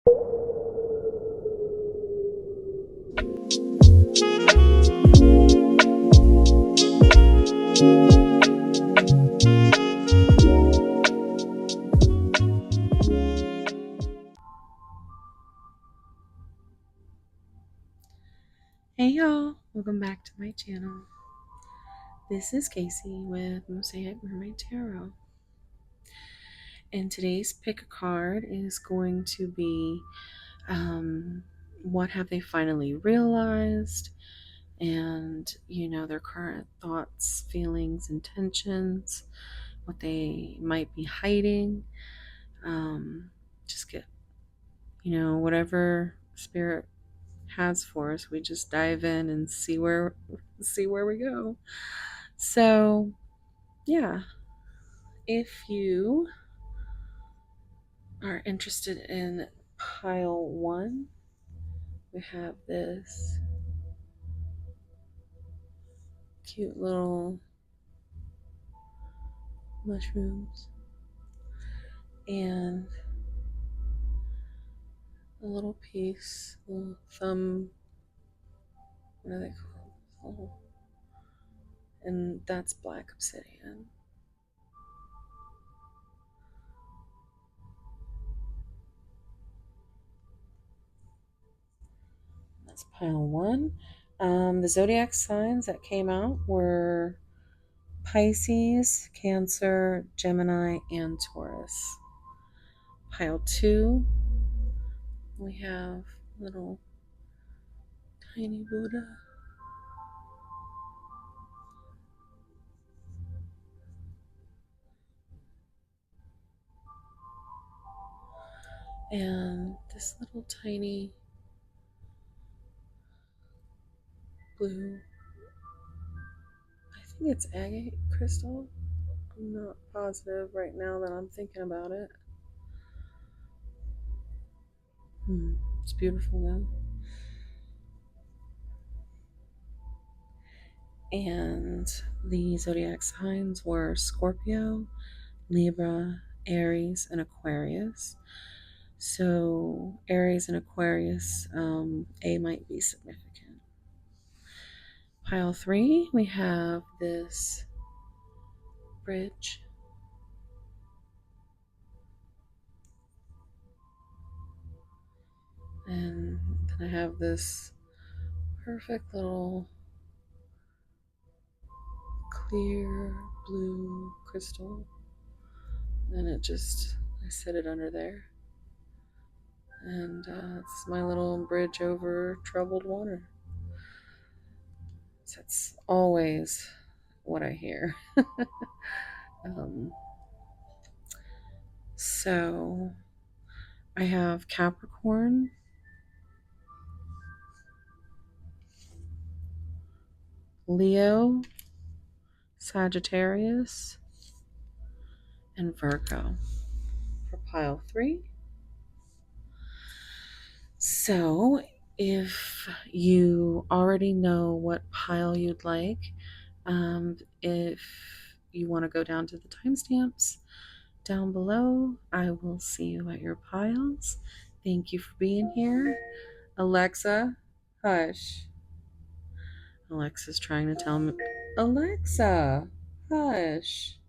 Hey y'all, welcome back to my channel. This is Casey with Mosaic Mermaid Tarot. And today's pick a card is going to be what have they finally realized, and their current thoughts, feelings, intentions, what they might be hiding. Just get whatever spirit has for us. We just dive in and see where we go. So yeah, if you are interested in pile one, we have this cute little mushrooms and a little piece, little thumb, what are they called? Oh, and that's black obsidian. That's pile one. The zodiac signs that came out were Pisces, Cancer, Gemini, and Taurus. Pile two, we have little tiny Buddha. And this little tiny blue, I think it's agate crystal. I'm not positive right now that I'm thinking about it. It's beautiful though. And the zodiac signs were Scorpio, Libra, Aries, and Aquarius. So Aries and Aquarius, A might be significant. Pile three, we have this bridge. And then I have this perfect little clear blue crystal. And I set it under there. And it's my little bridge over troubled water. So that's always what I hear. So I have Capricorn, Leo, Sagittarius, and Virgo for pile three. So if you already know what pile you'd like, if you want to go down to the timestamps down below, I will see you at your piles. Thank you for being here. Alexa, hush. Alexa's trying to tell me. Alexa, hush.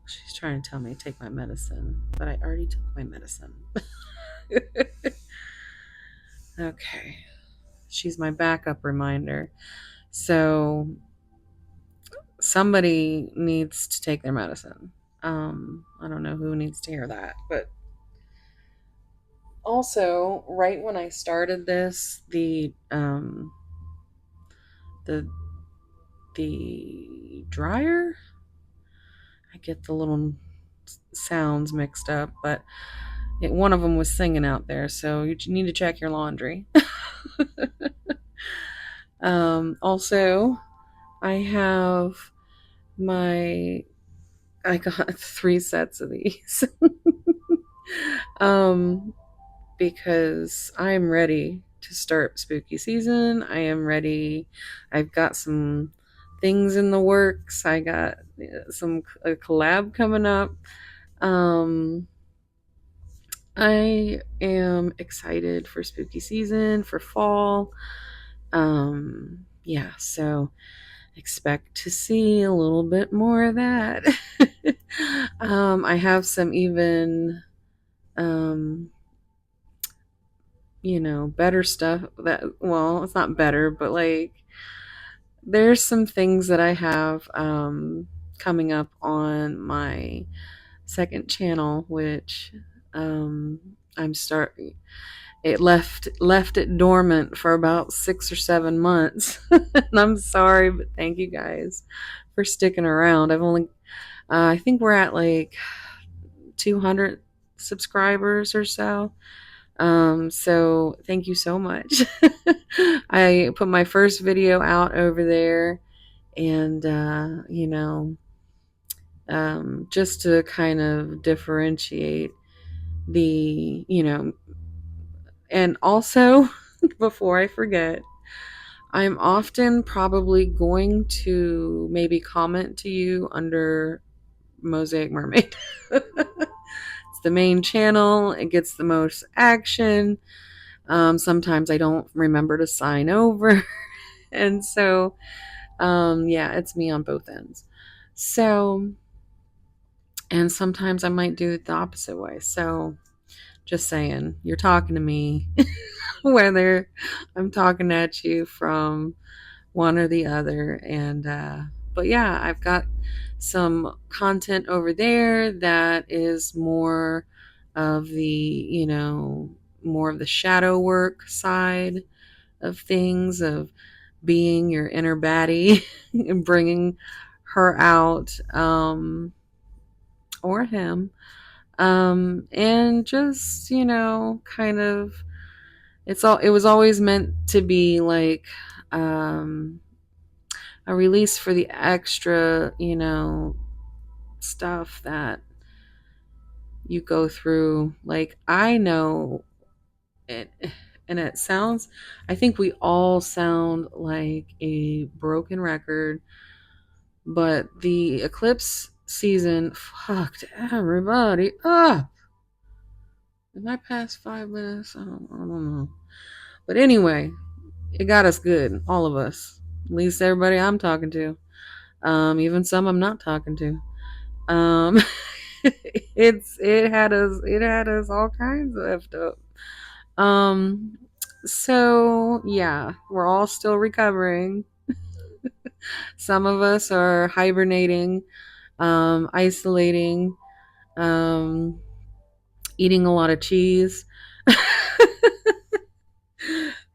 She's trying to tell me to take my medicine, but I already took my medicine. Okay. She's my backup reminder. So somebody needs to take their medicine. I don't know who needs to hear that, but also right when I started this, the dryer, I get the little sounds mixed up, but one of them was singing out there, so you need to check your laundry. Also, I got 3 sets of these. Because I am ready to start spooky season. I am ready. I've got some things in the works. I got a collab coming up. I am excited for spooky season, for fall. Yeah, so expect to see a little bit more of that. I have some even, um, better stuff that, well, it's not better, but like, there's some things that I have coming up on my second channel, which um, I'm start. It left it dormant for about 6 or 7 months, and I'm sorry, but thank you guys for sticking around. I've only, I think we're at like 200 subscribers or so. So thank you so much. I put my first video out over there, and just to kind of differentiate the, and also before I forget, I'm often probably going to maybe comment to you under Mosaic Mermaid. It's the main channel, it gets the most action. Sometimes I don't remember to sign over. And so, yeah, it's me on both ends. So, and sometimes I might do it the opposite way. So, just saying, you're talking to me, whether I'm talking at you from one or the other. And, but yeah, I've got some content over there that is more of the, more of the shadow work side of things, of being your inner baddie and bringing her out, or him. And just, kind of, it was always meant to be like, um, a release for the extra, stuff that you go through. Like, I know it, and it sounds, I think we all sound like a broken record, but the eclipse season fucked everybody up. Am I past 5 minutes? I don't know. But anyway, it got us good, all of us. At least everybody I'm talking to. Even some I'm not talking to. Um, it had us all kinds of effed up. Um, so yeah, we're all still recovering. Some of us are hibernating, isolating, um, eating a lot of cheese.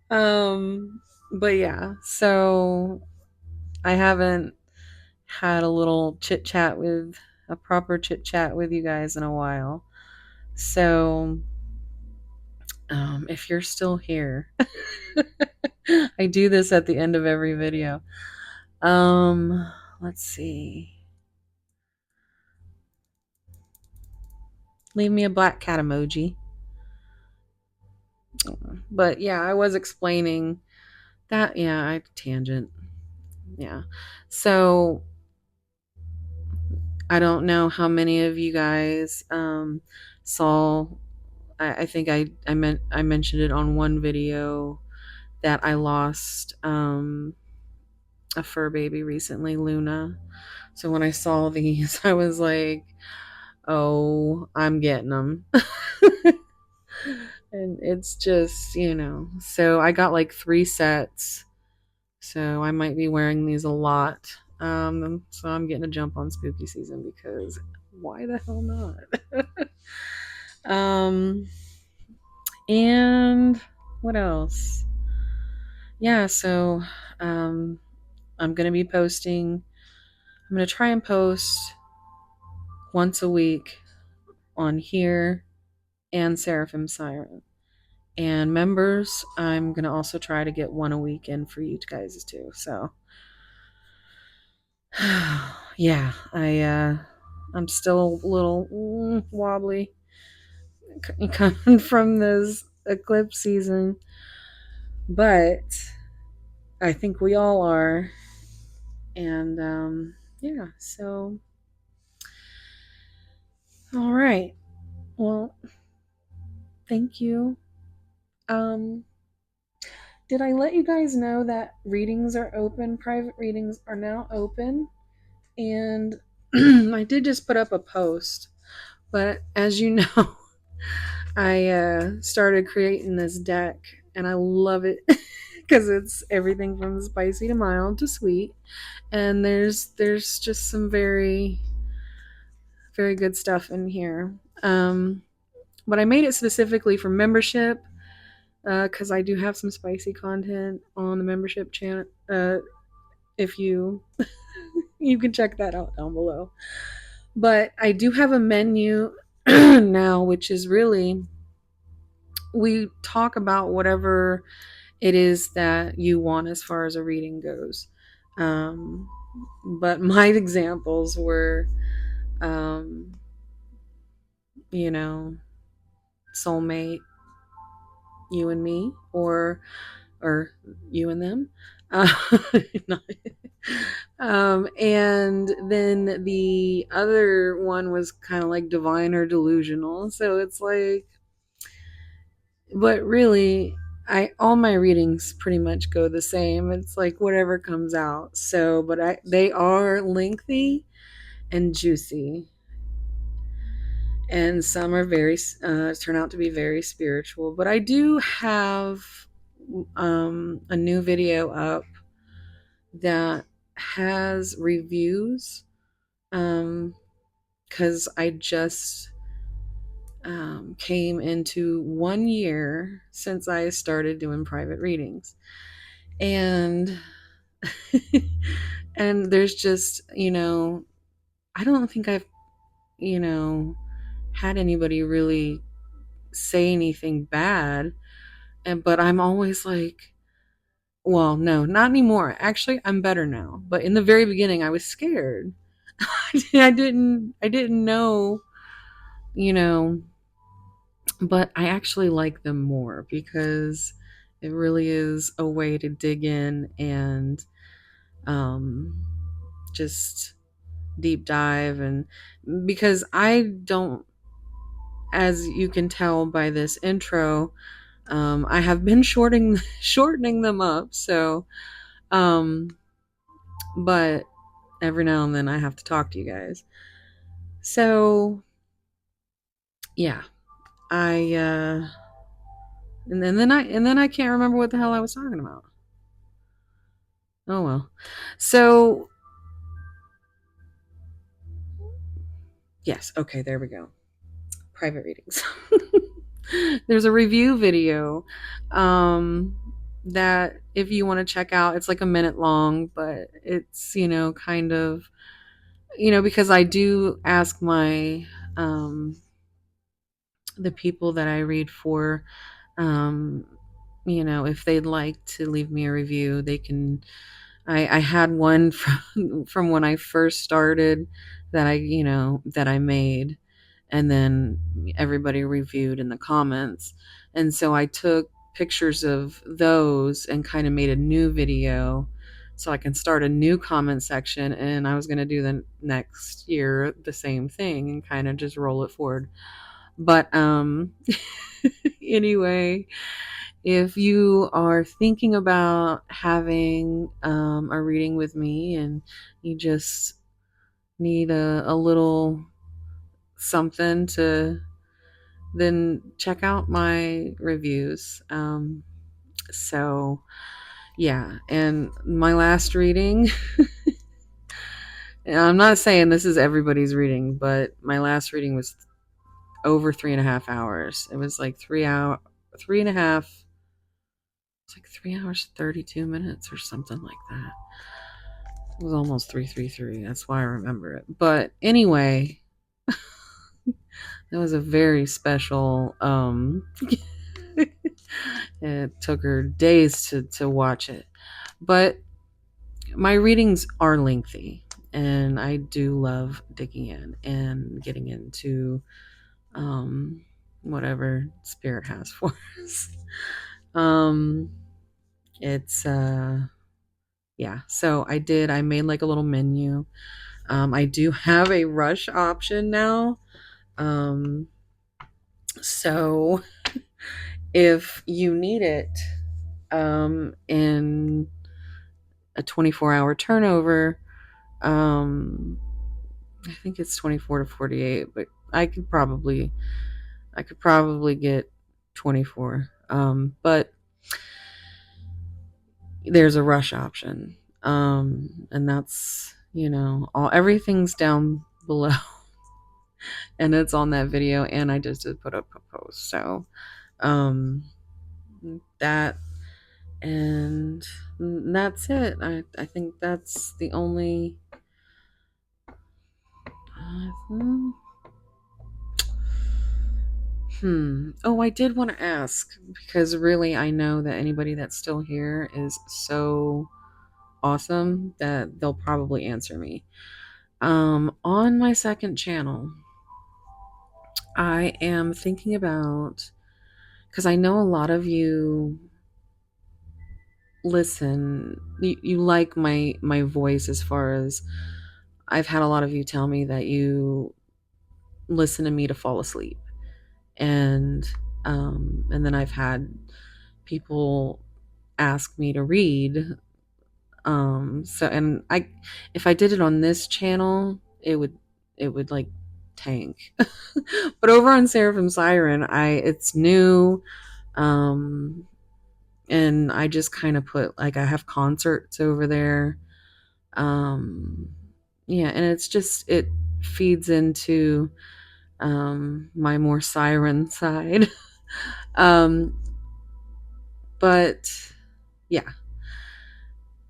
um, but yeah, so I haven't had a proper chit chat with you guys in a while. So, if you're still here, I do this at the end of every video. Let's see. Leave me a black cat emoji. But yeah, I was explaining that. Yeah, I tangent. Yeah. So I don't know how many of you guys saw. I think I mentioned it on one video that I lost a fur baby recently, Luna. So when I saw these, I was like, "Oh, I'm getting them." And it's just, so I got like 3 sets. So I might be wearing these a lot. So I'm getting a jump on spooky season because why the hell not? um, and what else? Yeah, so um, I'm going to be posting, I'm going to try and post once a week on here and Seraphim Siren. And members, I'm going to also try to get one a week in for you guys too. So, yeah, I'm still a little wobbly coming from this eclipse season, but I think we all are. And yeah, so all right. Well, Thank you. Um, did I let you guys know that readings are open? Private readings are now open. And I did just put up a post, but as you know, I started creating this deck and I love it because it's everything from spicy to mild to sweet. And there's just some very good stuff in here. But I made it specifically for membership because I do have some spicy content on the membership channel. If you can check that out down below. But I do have a menu now, which is really we talk about whatever it is that you want as far as a reading goes. Um, but my examples were, um, you know, soulmate, you and me, or you and them. Uh, and then the other one was kind of like divine or delusional. So it's like, but really, I all my readings pretty much go the same. It's like whatever comes out. So, but they are lengthy and juicy, and some are very turn out to be very spiritual. But I do have a new video up that has reviews because I just came into 1 year since I started doing private readings. And and there's just, I don't think I've, you know, had anybody really say anything bad. And but I'm always like, well, no, not anymore. Actually, I'm better now. But in the very beginning I was scared. I didn't know, you know, but I actually like them more because it really is a way to dig in and um, just deep dive. And because I don't, as you can tell by this intro, I have been shortening them up. So, um, but every now and then I have to talk to you guys. So yeah, I and then I can't remember what the hell I was talking about. Oh well. So yes, okay, there we go. Private readings. There's a review video that if you want to check out, it's like a minute long, but it's, kind of, because I do ask my the people that I read for, um, if they'd like to leave me a review, they can. I had one from when I first started that I made, and then everybody reviewed in the comments. And so I took pictures of those and kind of made a new video so I can start a new comment section. And I was going to do the next year the same thing and kind of just roll it forward. But anyway, if you are thinking about having a reading with me and you just need a little something to, then check out my reviews. So, yeah. And my last reading, and I'm not saying this is everybody's reading, but my last reading was over 3.5 hours. It was like 3.5. It's like 3 hours 32 minutes or something like that. It was almost 333. That's why I remember it. But anyway, it was a very special. It took her days to watch it, but my readings are lengthy, and I do love digging in and getting into whatever spirit has for us. Um, it's yeah. So I made like a little menu. I do have a rush option now. So If you need it in a 24-hour turnover, um, I think it's 24 to 48, but I could probably get 24. But there's a rush option. And that's, all everything's down below and it's on that video and I just did put up a post. So, um that and that's it. I think that's the only uh, Oh, I did want to ask because really I know that anybody that's still here is so awesome that they'll probably answer me. On my second channel, I am thinking about, because I know a lot of you listen, you like my voice, as far as I've had a lot of you tell me that you listen to me to fall asleep. And then I've had people ask me to read. So, and I, if I did it on this channel, it would like tank. But over on Seraphim Siren, it's new. Um, and I just kind of put, like, I have concerts over there. Um, yeah, and it feeds into my more siren side. um, but yeah,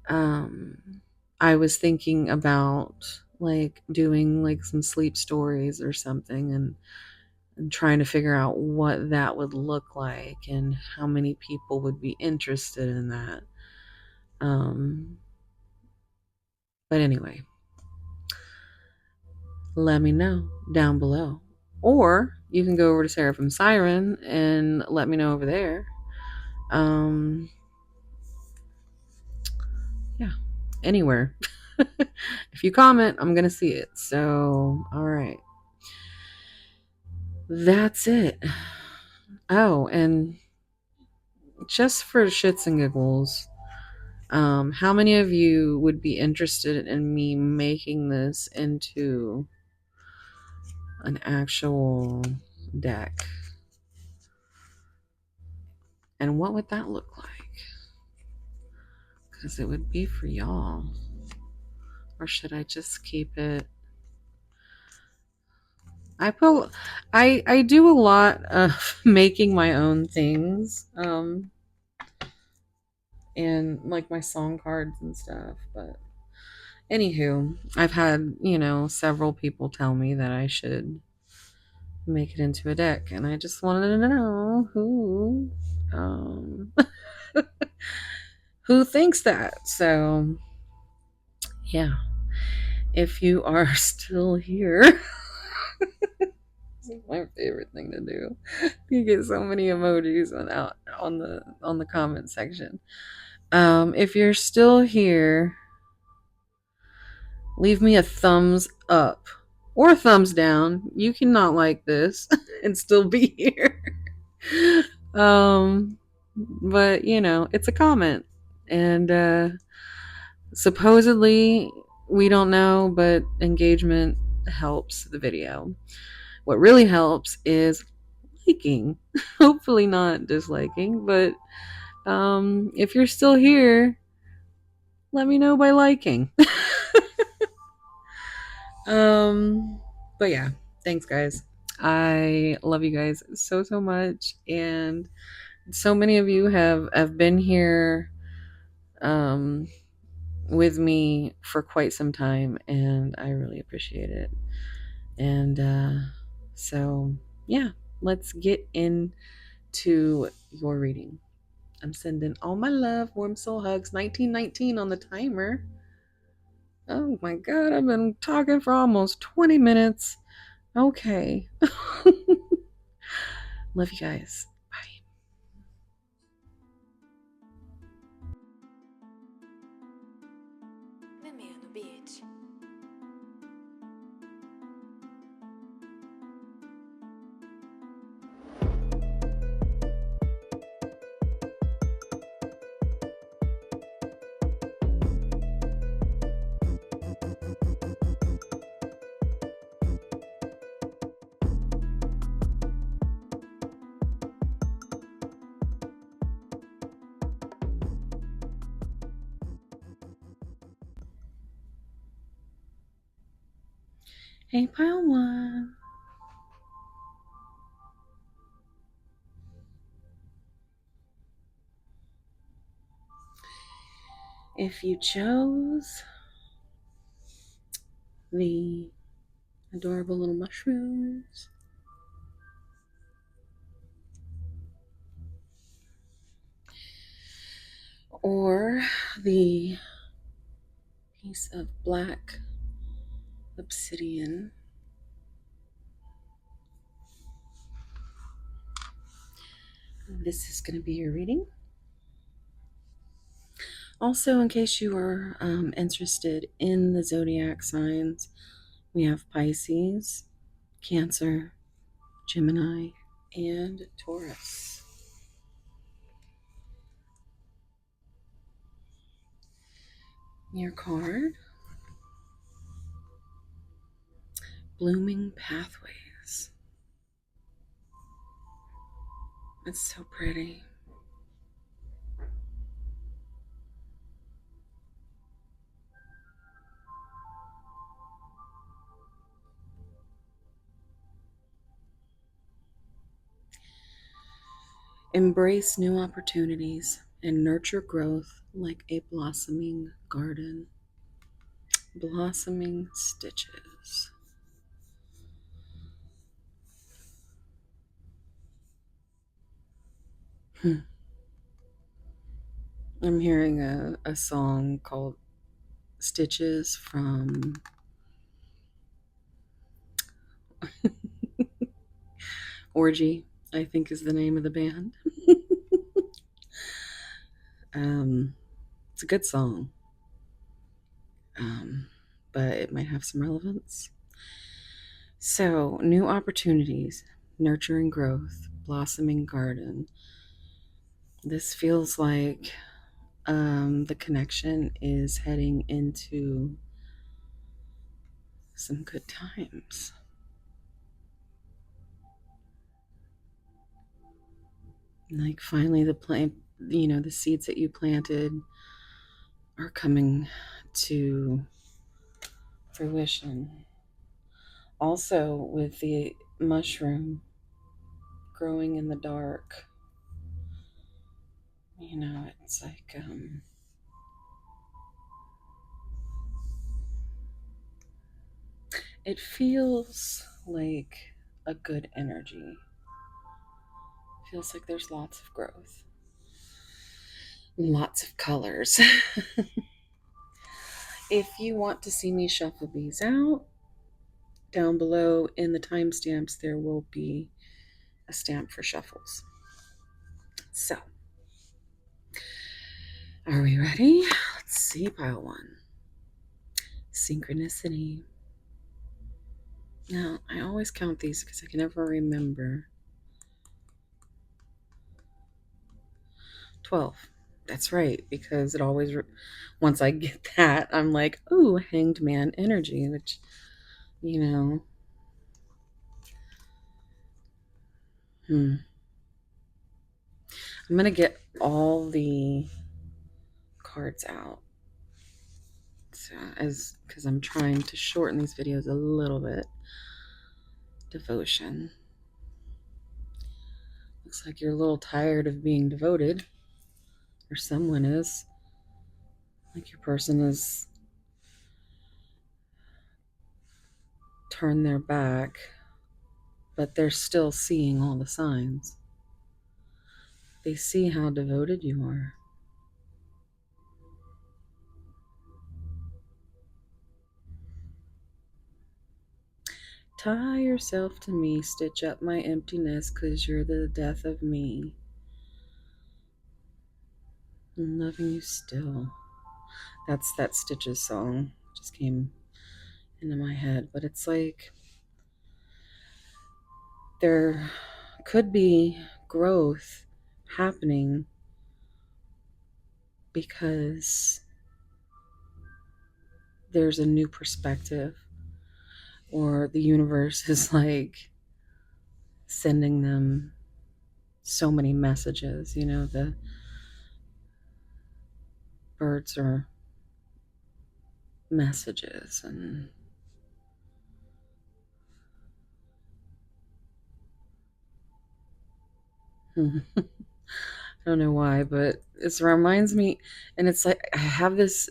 um, I was thinking about like doing like some sleep stories or something, and trying to figure out what that would look like and how many people would be interested in that. Um, but anyway, let me know down below. Or you can go over to Seraphim Siren and let me know over there. Um, yeah, anywhere. If you comment, I'm going to see it. So, all right. That's it. Oh, and just for shits and giggles, how many of you would be interested in me making this into an actual deck? And what would that look like? Because it would be for y'all. Or should I just keep it? I do a lot of making my own things. And like my song cards and stuff. But anywho, I've had, several people tell me that I should make it into a deck, and I just wanted to know um who thinks that. So yeah, if you are still here, this is my favorite thing to do. You get so many emojis on the comment section. If you're still here, leave me a thumbs up or a thumbs down. You cannot like this and still be here. But it's a comment, and supposedly, we don't know, but engagement helps the video. What really helps is liking. Hopefully not disliking, but if you're still here, let me know by liking. But yeah, thanks guys. I love you guys so much, and so many of you have been here um with me for quite some time, and I really appreciate it. And so yeah, let's get into your reading. I'm sending all my love, warm soul hugs. 1919 on the timer. Oh my god, I've been talking for almost 20 minutes. Okay. Love you guys. Bye. Menino Beach. Hey, pile one. If you chose the adorable little mushrooms, or the piece of black obsidian, this is going to be your reading. Also, in case you are interested in the zodiac signs, we have Pisces, Cancer, Gemini, and Taurus. Your card, Blooming Pathways. It's so pretty. Embrace new opportunities and nurture growth like a blossoming garden. Blossoming stitches. I'm hearing a song called Stitches from Orgy, I think is the name of the band. It's a good song, um, but it might have some relevance. So, new opportunities, nurturing growth, blossoming garden. This feels like the connection is heading into some good times. Like finally the plant, the seeds that you planted are coming to fruition. Also with the mushroom growing in the dark, it's like it feels like a good energy. Feels like there's lots of growth, lots of colors. If you want to see me shuffle these out, down below in the timestamps, there will be a stamp for shuffles. So, are we ready? Let's see, pile one. Synchronicity. Now, I always count these because I can never remember. 12. That's right, because it always, once I get that, I'm like, ooh, hanged man energy, which, you know, I'm going to get all the cards out. So, because I'm trying to shorten these videos a little bit. Devotion. Looks like you're a little tired of being devoted, or someone is. Like your person has turned their back, but they're still seeing all the signs. They see how devoted you are. Tie yourself to me, stitch up my emptiness, 'cause you're the death of me. I'm loving you still. That's that Stitches song. Just came into my head. But it's like there could be growth happening because there's a new perspective, or the universe is like sending them so many messages. The birds are messages, and I don't know why, but it reminds me, and it's like I have this.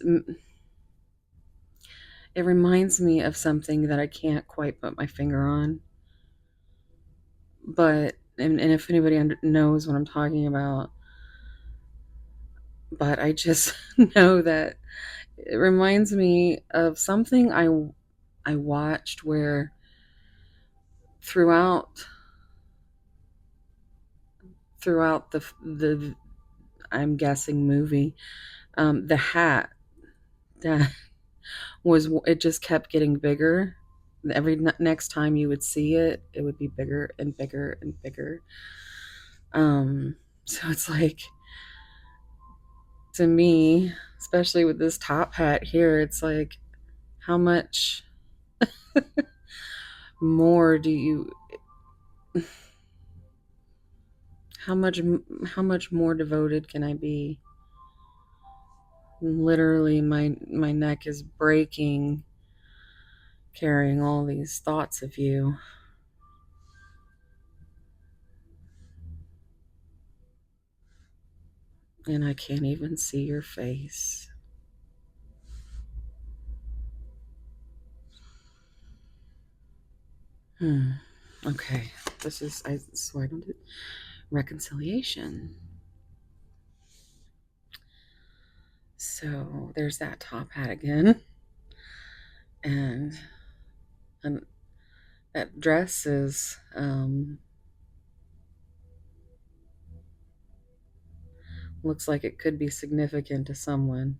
It reminds me of something that I can't quite put my finger on, but and if anybody knows what I'm talking about, but I just know that it reminds me of something I watched where throughout the I'm guessing movie, the hat that was it just kept getting bigger. Every next time you would see it, it would be bigger and bigger and bigger. So it's like to me, especially with this top hat here, it's like how much more do you how much how much more devoted can I be? Literally my neck is breaking carrying all these thoughts of you, and I can't even see your face. Hmm. Okay. I swear I don't do reconciliation. So there's that top hat again. And and that dress is looks like it could be significant to someone.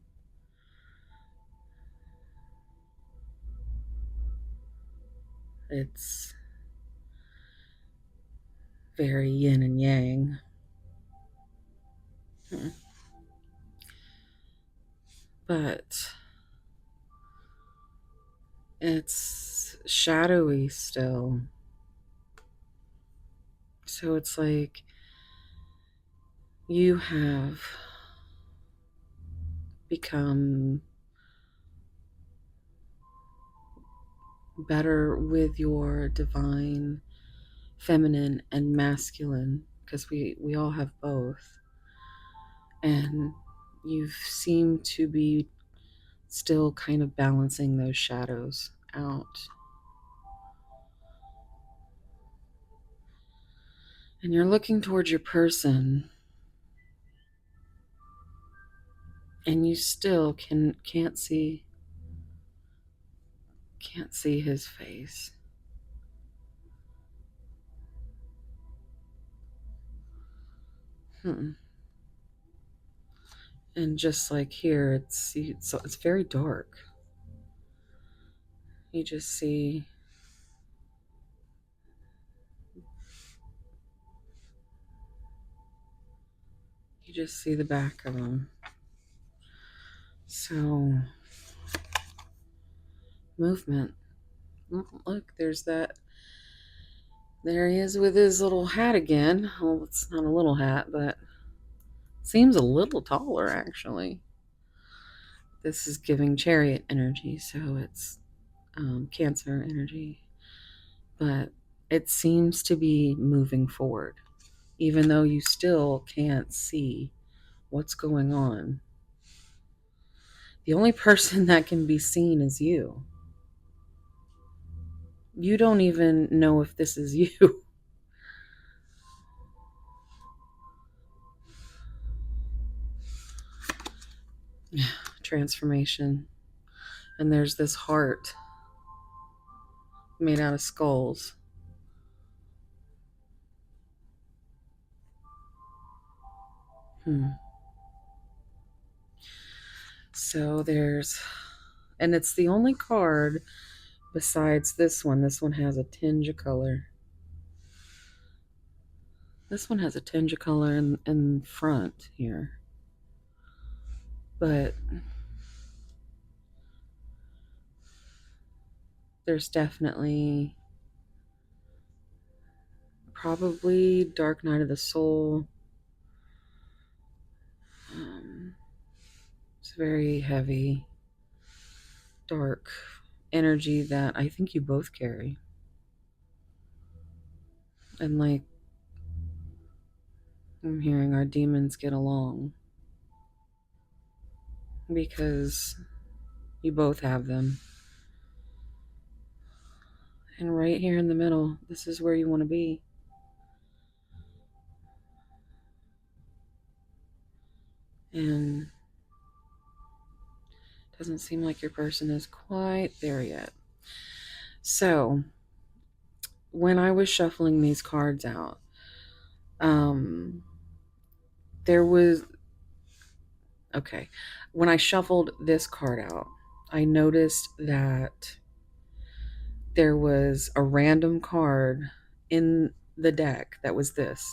It's very yin and yang. Hmm. But it's shadowy still. So it's like you have become better with your divine feminine and masculine because we all have both, and you seem to be still kind of balancing those shadows out, and you're looking towards your person, and you still can't see his face. Hmm. And just like here, it's very dark. You just see the back of him. So movement. Look, there he is with his little hat again. Well, it's not a little hat, but seems a little taller actually. This is giving chariot energy, so it's Cancer energy, but it seems to be moving forward, even though you still can't see what's going on. The only person that can be seen is you. You don't even know if this is you. Transformation. And there's this heart made out of skulls. Hmm. So and it's the only card besides this one. This one has a tinge of color. This one has a tinge of color in front here. But there's definitely probably Dark Night of the Soul. It's very heavy, dark energy that I think you both carry. And like I'm hearing our demons get along because you both have them. And right here in the middle, this is where you want to be. And it doesn't seem like your person is quite there yet. So, when I was shuffling these cards out, um, there was, okay, when I shuffled this card out, I noticed that there was a random card in the deck that was this.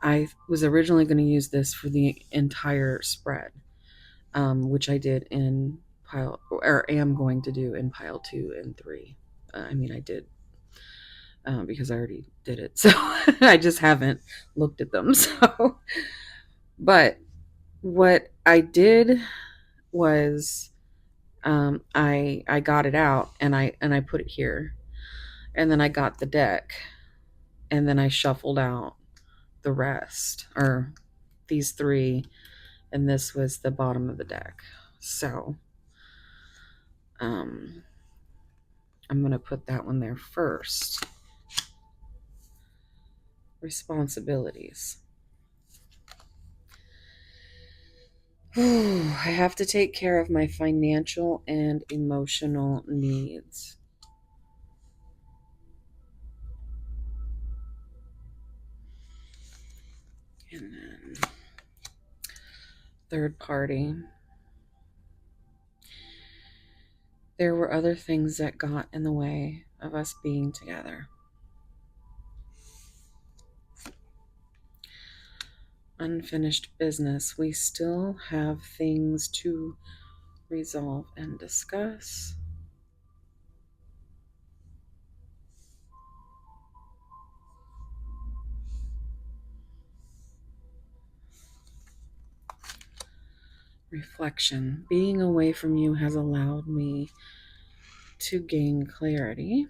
I was originally going to use this for the entire spread, which I did in pile, or am going to do in pile 2 and 3. I mean, I did because I already did it, so I just haven't looked at them. So, but what I did was I got it out and I put it here, and then I got the deck, and then I shuffled out the rest, or these three, and this was the bottom of the deck. So I'm going to put that one there first. Responsibilities. I have to take care of my financial and emotional needs. And then third party. There were other things that got in the way of us being together. Unfinished business. We still have things to resolve and discuss. Reflection. Being away from you has allowed me to gain clarity.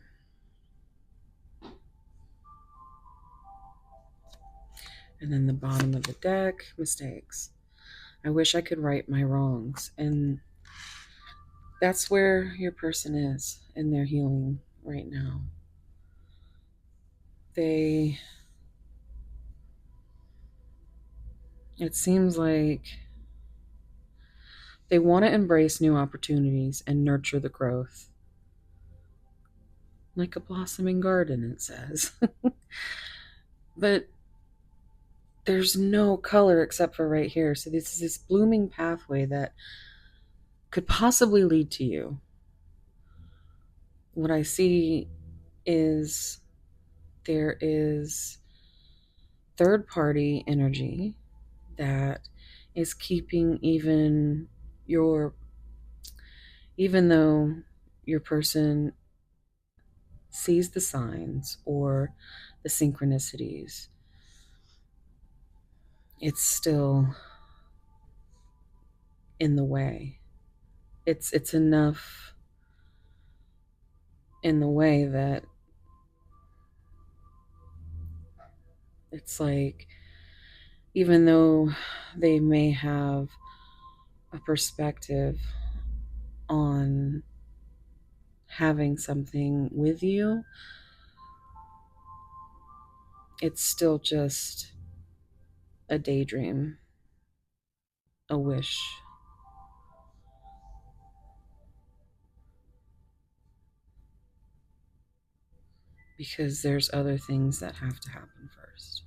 And then the bottom of the deck, mistakes. I wish I could right my wrongs. And that's where your person is in their healing right now. It seems like they want to embrace new opportunities and nurture the growth. Like a blossoming garden, it says. But there's no color except for right here. So this is this blooming pathway that could possibly lead to you. What I see is there is third party energy that is keeping even though your person sees the signs or the synchronicities, it's still in the way. It's enough in the way that it's like, even though they may have a perspective on having something with you, it's still just a daydream, a wish. Because there's other things that have to happen first.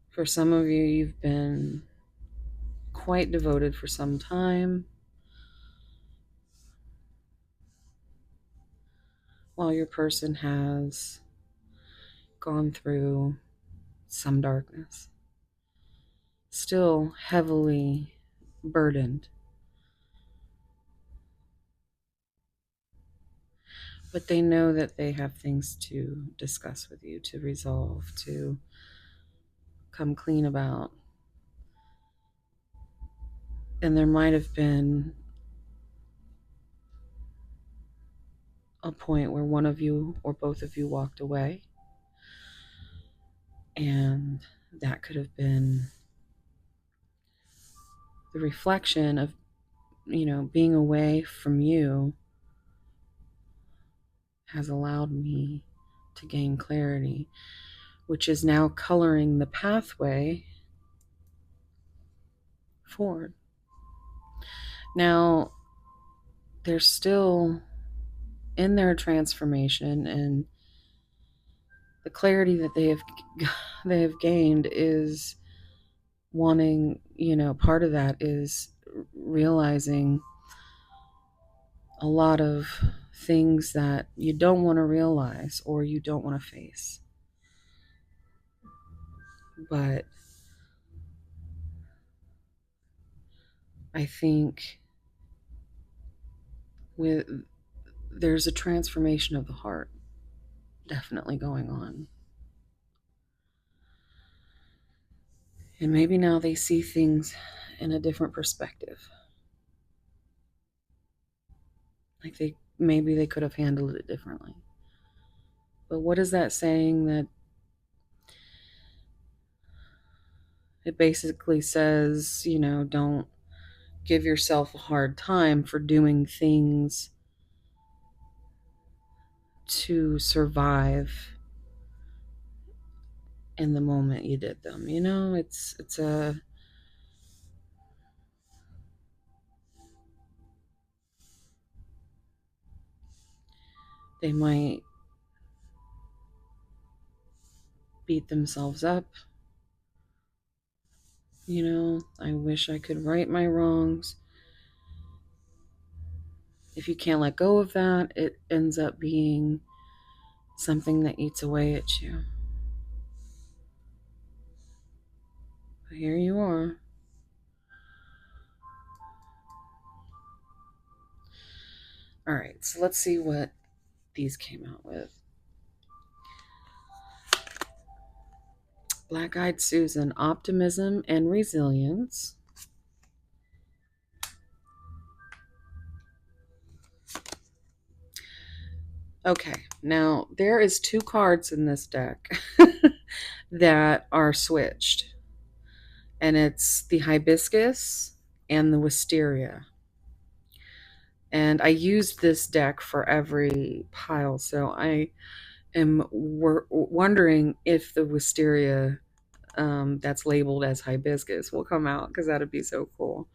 For some of you, you've been quite devoted for some time, while your person has gone through some darkness, still heavily burdened. But they know that they have things to discuss with you, to resolve, to come clean about. And there might have been a point where one of you or both of you walked away, and that could have been the reflection of, being away from you has allowed me to gain clarity, which is now coloring the pathway forward. Now, they're still in their transformation, and the clarity that they have gained is wanting, part of that is realizing a lot of things that you don't want to realize or you don't want to face. But I think with there's a transformation of the heart definitely going on. And maybe now they see things in a different perspective. Like maybe they could have handled it differently. But what is that saying that it basically says, don't give yourself a hard time for doing things to survive in the moment you did them. It's a they might beat themselves up. I wish I could right my wrongs. If you can't let go of that, it ends up being something that eats away at you. But here you are. All right, so let's see what these came out with. Black Eyed Susan, optimism and resilience. Okay, now there is 2 cards in this deck that are switched. And it's the hibiscus and the wisteria. And I used this deck for every pile, so I am wondering if the wisteria that's labeled as hibiscus will come out, because that'd be so cool.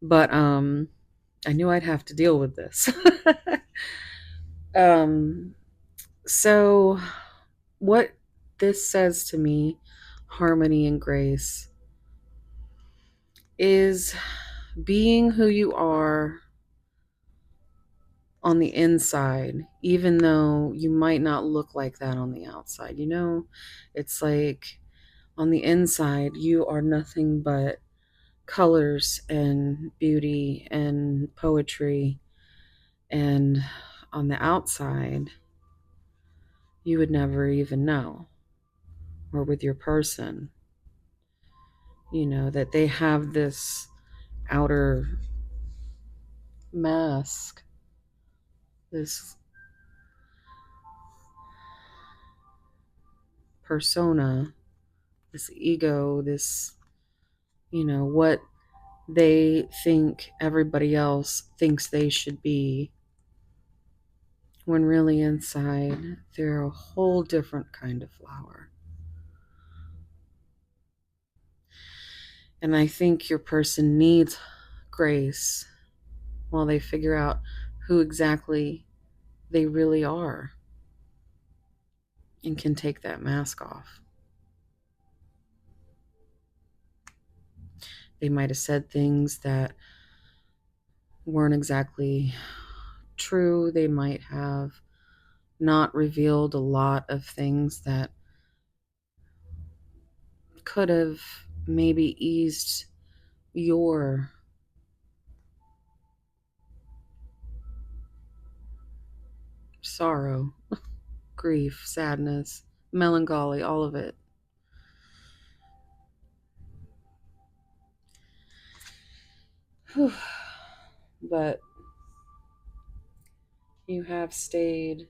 But I knew I'd have to deal with this. So what this says to me, harmony and grace, is being who you are on the inside, even though you might not look like that on the outside. It's like on the inside, you are nothing but colors and beauty and poetry. And on the outside, you would never even know. Or with your person, that they have this outer mask, this persona, this ego, this, what they think everybody else thinks they should be, when really inside they're a whole different kind of flower. And I think your person needs grace while they figure out who exactly they really are and can take that mask off. They might have said things that weren't exactly true. They might have not revealed a lot of things that could have maybe eased your sorrow, grief, sadness, melancholy, all of it. But You have stayed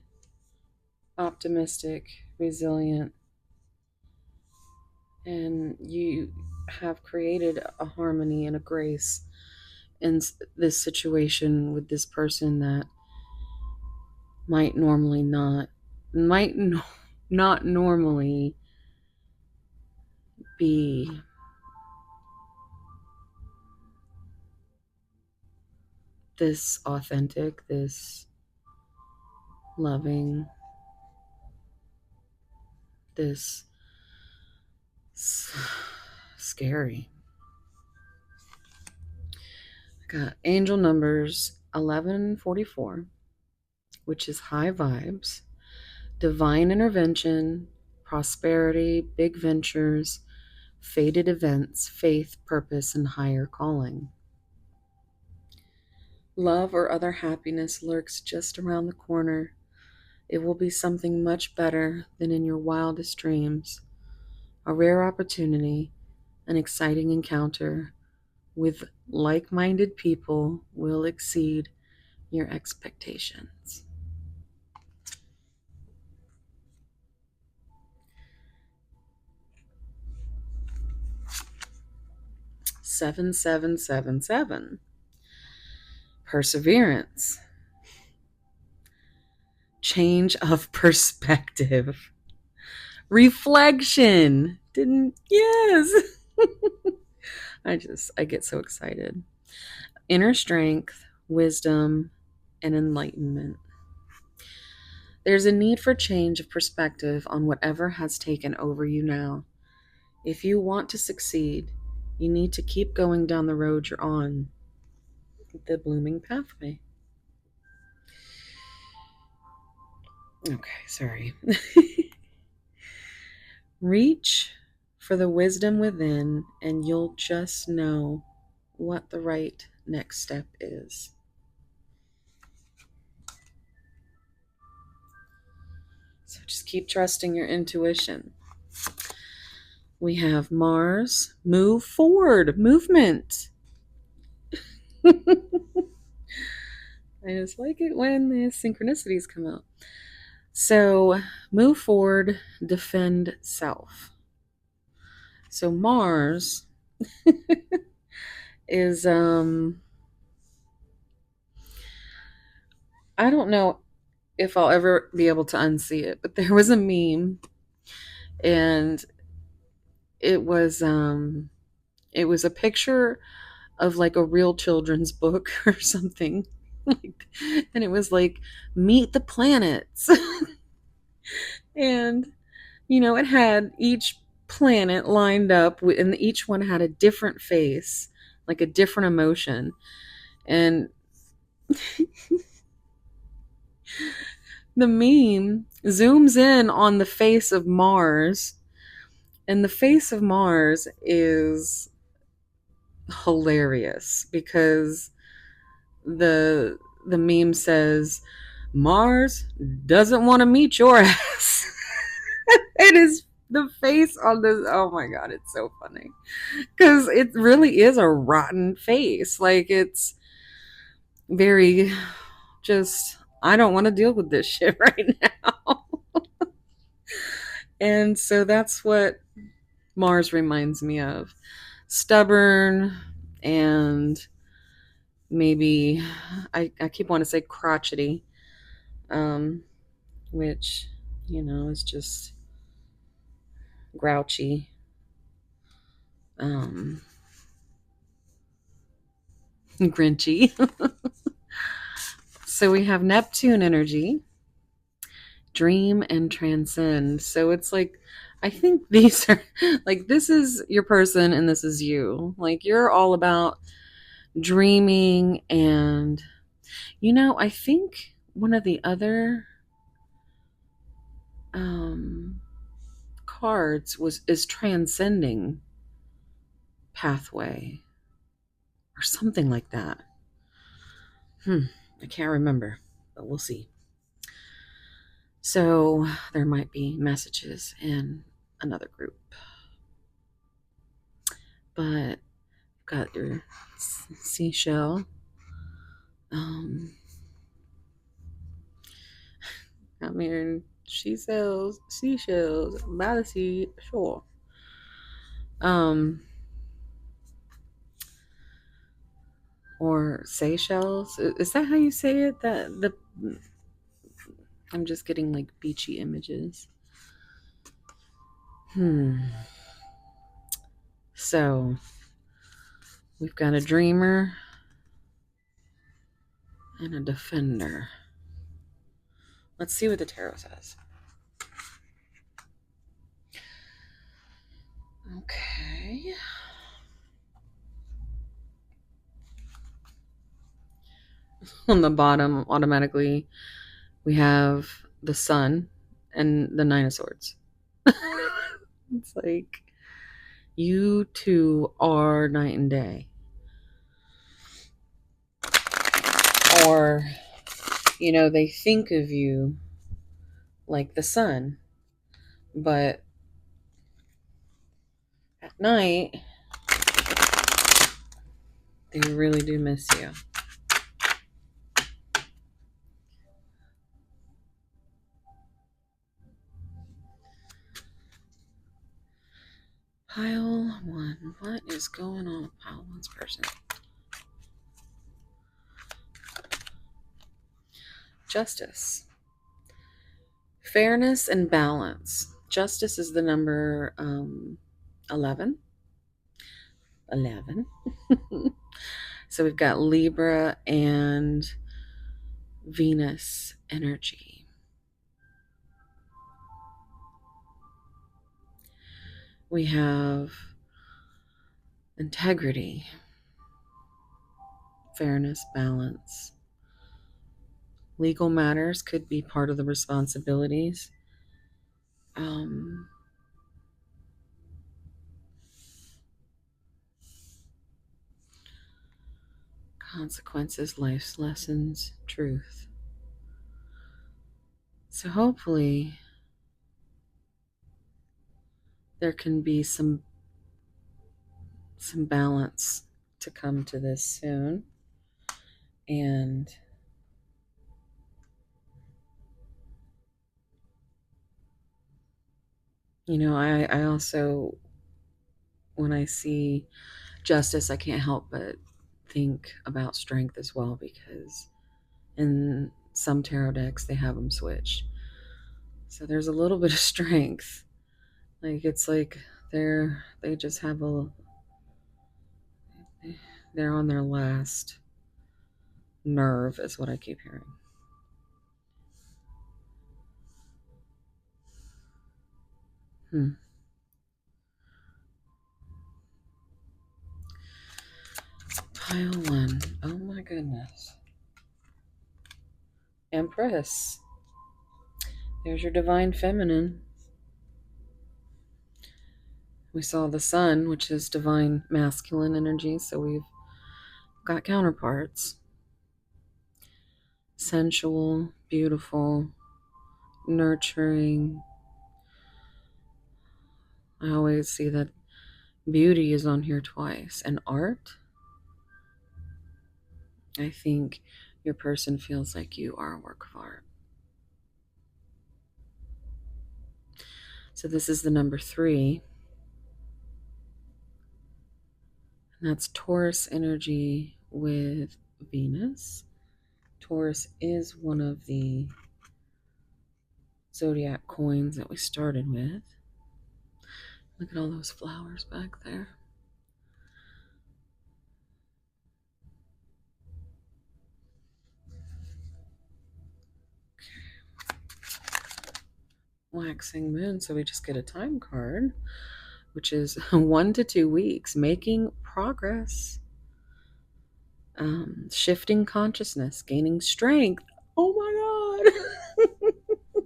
optimistic, resilient, and you have created a harmony and a grace in this situation with this person that might normally not, might not normally be this authentic, this loving, this scary. I got angel numbers 1144, which is high vibes, divine intervention, prosperity, big ventures, fated events, faith, purpose, and higher calling. Love or other happiness lurks just around the corner. It will be something much better than in your wildest dreams. A rare opportunity, an exciting encounter with like minded people will exceed your expectations. 7777. Perseverance. Change of perspective. Reflection. Didn't, yes. I get so excited. Inner strength, wisdom, and enlightenment. There's a need for change of perspective on whatever has taken over you now. If you want to succeed, you need to keep going down the road you're on, the blooming pathway. Okay, sorry. Reach for the wisdom within, and you'll just know what the right next step is. So just keep trusting your intuition. We have Mars, move forward, movement. I just like it when the synchronicities come out. So move forward, defend self. So Mars is I don't know if I'll ever be able to unsee it, but there was a meme, and it was a picture of like a real children's book or something. Like, and it was like, meet the planets. And it had each planet lined up, and each one had a different face, like a different emotion. And the meme zooms in on the face of Mars, and the face of Mars is hilarious because the meme says Mars doesn't want to meet your ass. It is the face on this. Oh my god, it's so funny because it really is a rotten face. Like, it's very just, I don't want to deal with this shit right now. And so that's what Mars reminds me of. Stubborn, and maybe I keep wanting to say crotchety, um, which, is just grouchy. Um, Grinchy. So we have Neptune energy, dream and transcend. So it's like, I think these are like, this is your person and this is you. Like, you're all about dreaming. And I think one of the other cards is transcending pathway or something like that. I can't remember, but we'll see. So there might be messages in another group. But got your seashell. I mean, she sells seashells by the seashore. Um, or Seychelles. Is that how you say it? That the I'm just getting like beachy images. So we've got a dreamer and a defender. Let's see what the tarot says. Okay. On the bottom, automatically, we have the sun and the Nine of Swords. It's like you two are night and day. Or, they think of you like the sun, but at night, they really do miss you. Pile 1. What is going on with Pile 1's person? Justice. Fairness and balance. Justice is the number 11. 11. So we've got Libra and Venus energy. We have integrity, fairness, balance. Legal matters could be part of the responsibilities. Consequences, life's lessons, truth. So hopefully there can be some balance to come to this soon. And I also, when I see justice, I can't help but think about strength as well, because in some tarot decks they have them switched. So there's a little bit of strength. Like it's like they just have they're on their last nerve is what I keep hearing. Pile 1. Oh my goodness. Empress. There's your divine feminine. We saw the sun, which is divine masculine energy, so we've got counterparts. Sensual, beautiful, nurturing. I always see that beauty is on here twice. And art. I think your person feels like you are a work of art. So this is the number 3. And that's Taurus energy with Venus. Taurus is one of the zodiac coins that we started with. Look at all those flowers back there. Waxing moon, so we just get a time card, which is 1 to 2 weeks, making progress, shifting consciousness, gaining strength. Oh my god.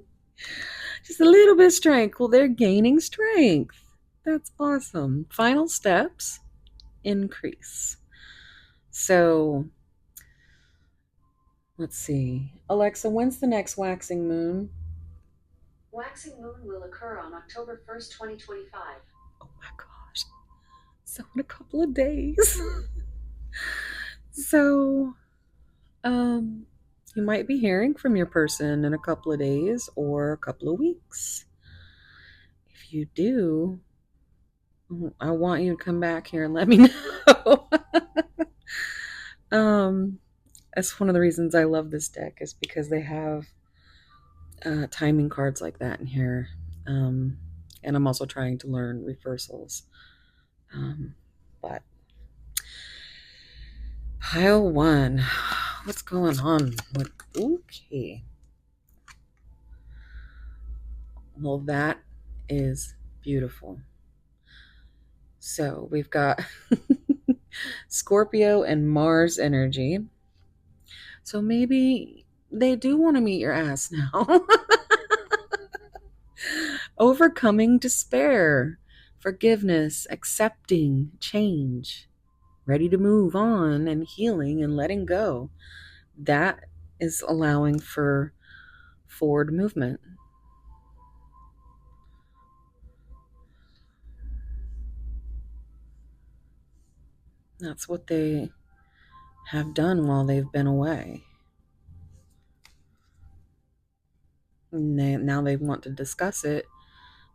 Just a little bit of strength. Well, they're gaining strength. That's awesome. Final steps, increase. So let's see, Alexa, when's the next waxing moon? Waxing moon will occur on October 1st, 2025. Oh my gosh. So in a couple of days. So, You might be hearing from your person in a couple of days or a couple of weeks. If you do, I want you to come back here and let me know. um, that's one of the reasons I love this deck is because they have timing cards like that in here. Um, and I'm also trying to learn reversals. Um, but pile one, what's going on with? Okay, well that is beautiful. So we've got Scorpio and Mars energy. So maybe they do want to meet your ass now. Overcoming despair, forgiveness, accepting change, ready to move on and healing and letting go. That is allowing for forward movement. That's what they have done while they've been away. Now they want to discuss it.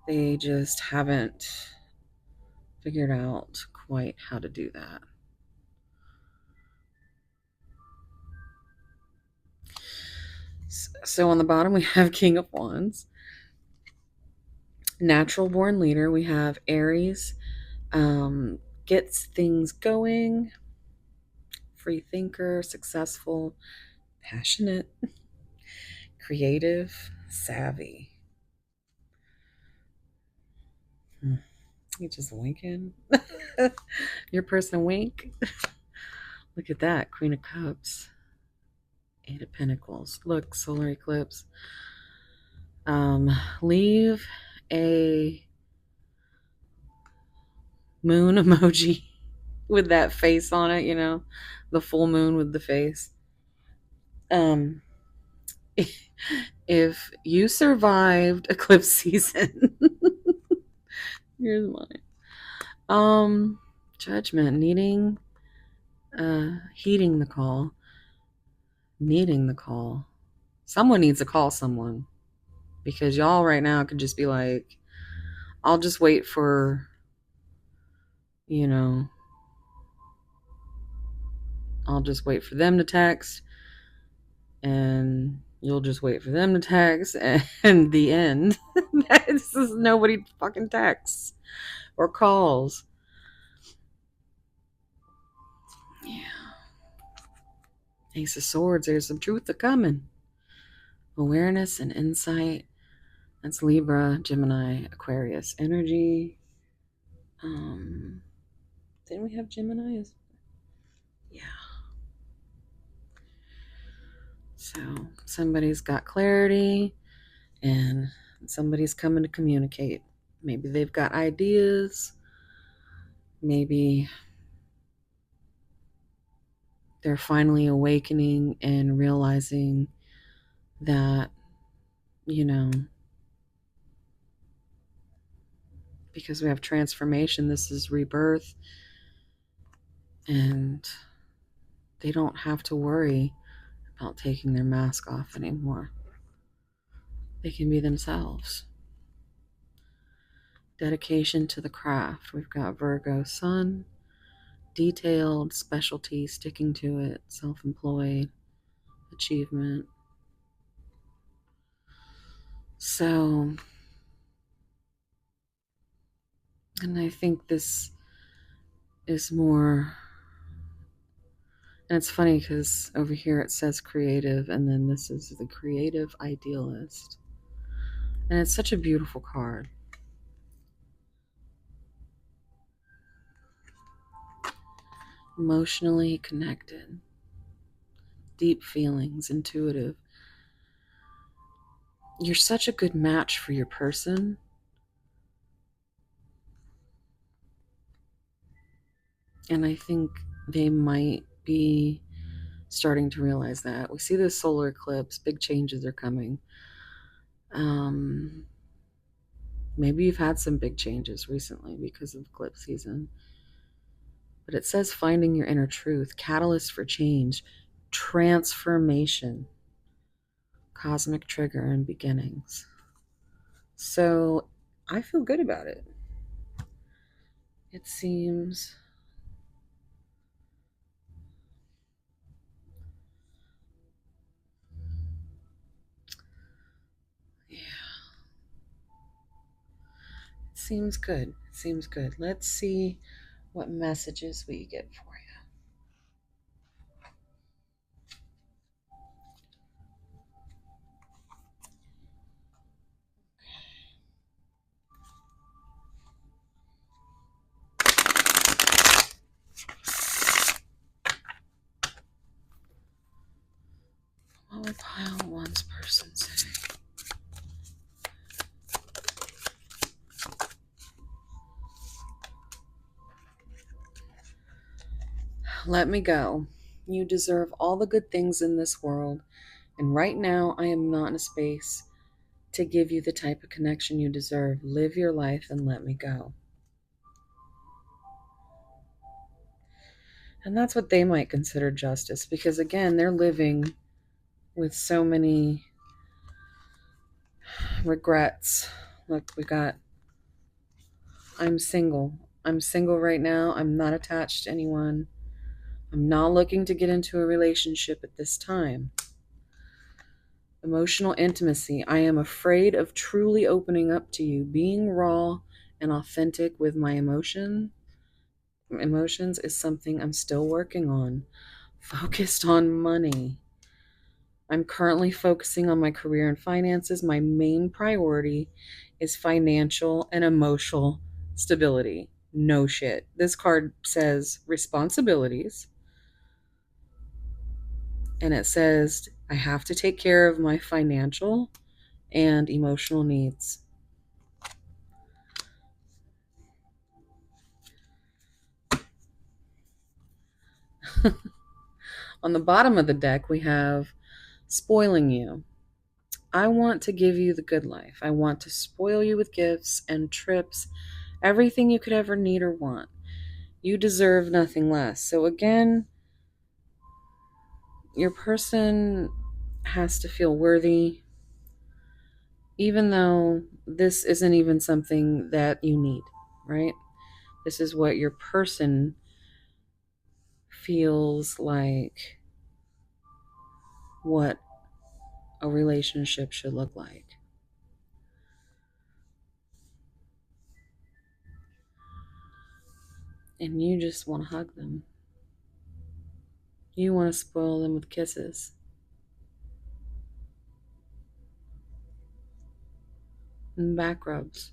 They just haven't figured out quite how to do that. So on the bottom, we have King of Wands. Natural born leader, we have Aries, gets things going, free thinker, successful, passionate, creative, savvy. You just winking. Your person wink. Look at that. Queen of Cups. Eight of Pentacles. Look, solar eclipse. Leave a moon emoji with that face on it, the full moon with the face. Um, if you survived eclipse season, here's mine. Judgment, heeding the call, needing the call. Someone needs to call someone because y'all right now could just be like, I'll just wait for, you know, I'll just wait for them to text and you'll just wait for them to text and the end. This is nobody fucking texts or calls. Yeah. Ace of Swords, there's some truth to coming. Awareness and insight. That's Libra, Gemini, Aquarius energy. Didn't we have Gemini? Yeah. So somebody's got clarity and somebody's coming to communicate. Maybe they've got ideas. Maybe they're finally awakening and realizing that, you know, because we have transformation, this is rebirth, and they don't have to worry about taking their mask off anymore. They can be themselves. Dedication to the craft. We've got Virgo Sun, detailed, specialty, sticking to it, self employed, achievement. So, and I think this is more, and it's funny because over here it says creative, and then this is the creative idealist. And it's such a beautiful card. Emotionally connected, deep feelings, intuitive. You're such a good match for your person. And I think they might be starting to realize that. We see this solar eclipse, big changes are coming. Um, Maybe you've had some big changes recently because of eclipse season. But it says finding your inner truth, catalyst for change, transformation. cosmic trigger and beginnings. So I feel good about it. It seems, yeah, it seems good. It seems good. Let's see what messages we get for you. What would pile one's person say? Let me go. You deserve all the good things in this world, and right now I am not in a space to give you the type of connection you deserve. Live your life and let me go. And that's what they might consider justice because, again, they're living with so many regrets. Look, we got, I'm single. I'm single right now. I'm not attached to anyone. I'm not looking to get into a relationship at this time. Emotional intimacy. I am afraid of truly opening up to you, being raw and authentic with my emotions is something I'm still working on. Focused on money. I'm currently focusing on my career and finances. My main priority is financial and emotional stability. No shit. This card says responsibilities, and it says I have to take care of my financial and emotional needs. On the bottom of the deck, we have spoiling you. I want to give you the good life. I want to spoil you with gifts and trips, everything you could ever need or want. You deserve nothing less. So, again, your person has to feel worthy, even though this isn't even something that you need, right? This is what your person feels like what a relationship should look like. And you just want to hug them. You want to spoil them with kisses and back rubs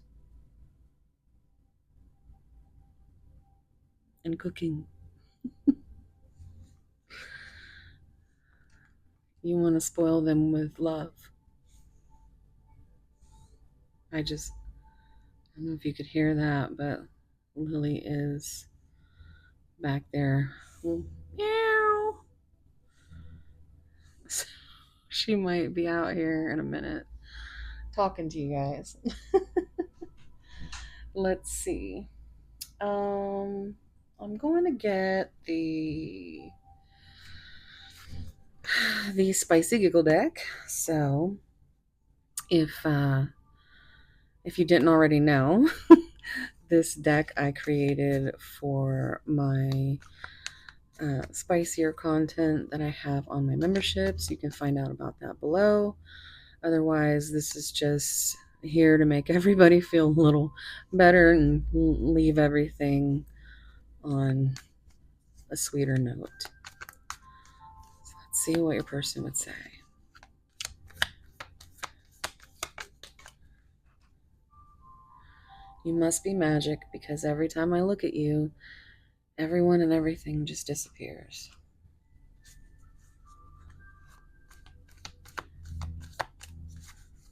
and cooking. You want to spoil them with love. I don't know if you could hear that, but Lily is back there. Meow. So she might be out here in a minute talking to you guys. Let's see. Um, I'm going to get the spicy giggle deck. So if you didn't already know, this deck I created for my spicier content that I have on my memberships. You can find out about that below. Otherwise, this is just here to make everybody feel a little better and leave everything on a sweeter note. So let's see what your person would say. You must be magic because every time I look at you, everyone and everything just disappears.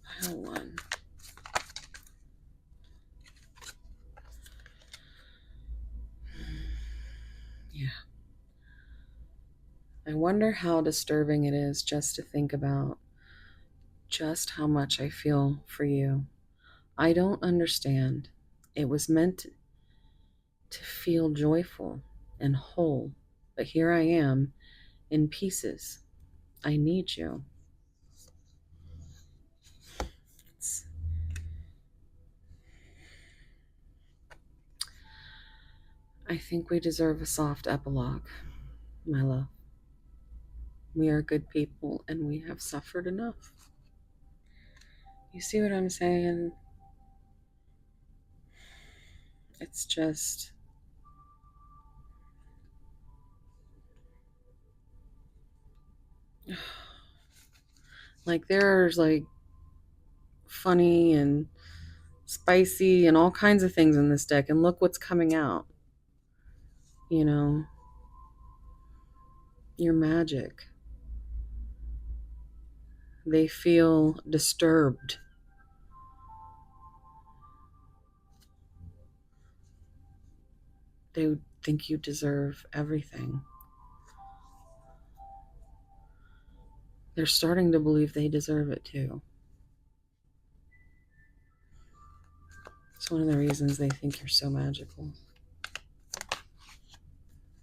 Pile one. Yeah. I wonder how disturbing it is just to think about just how much I feel for you. I don't understand. It was meant to feel joyful and whole, but here I am in pieces. I need you. I think we deserve a soft epilogue, my love. We are good people and we have suffered enough. You see what I'm saying? It's just like there's like funny and spicy and all kinds of things in this deck, and look what's coming out. You know, your magic. They feel disturbed. They think you deserve everything. They're starting to believe they deserve it too. It's one of the reasons they think you're so magical.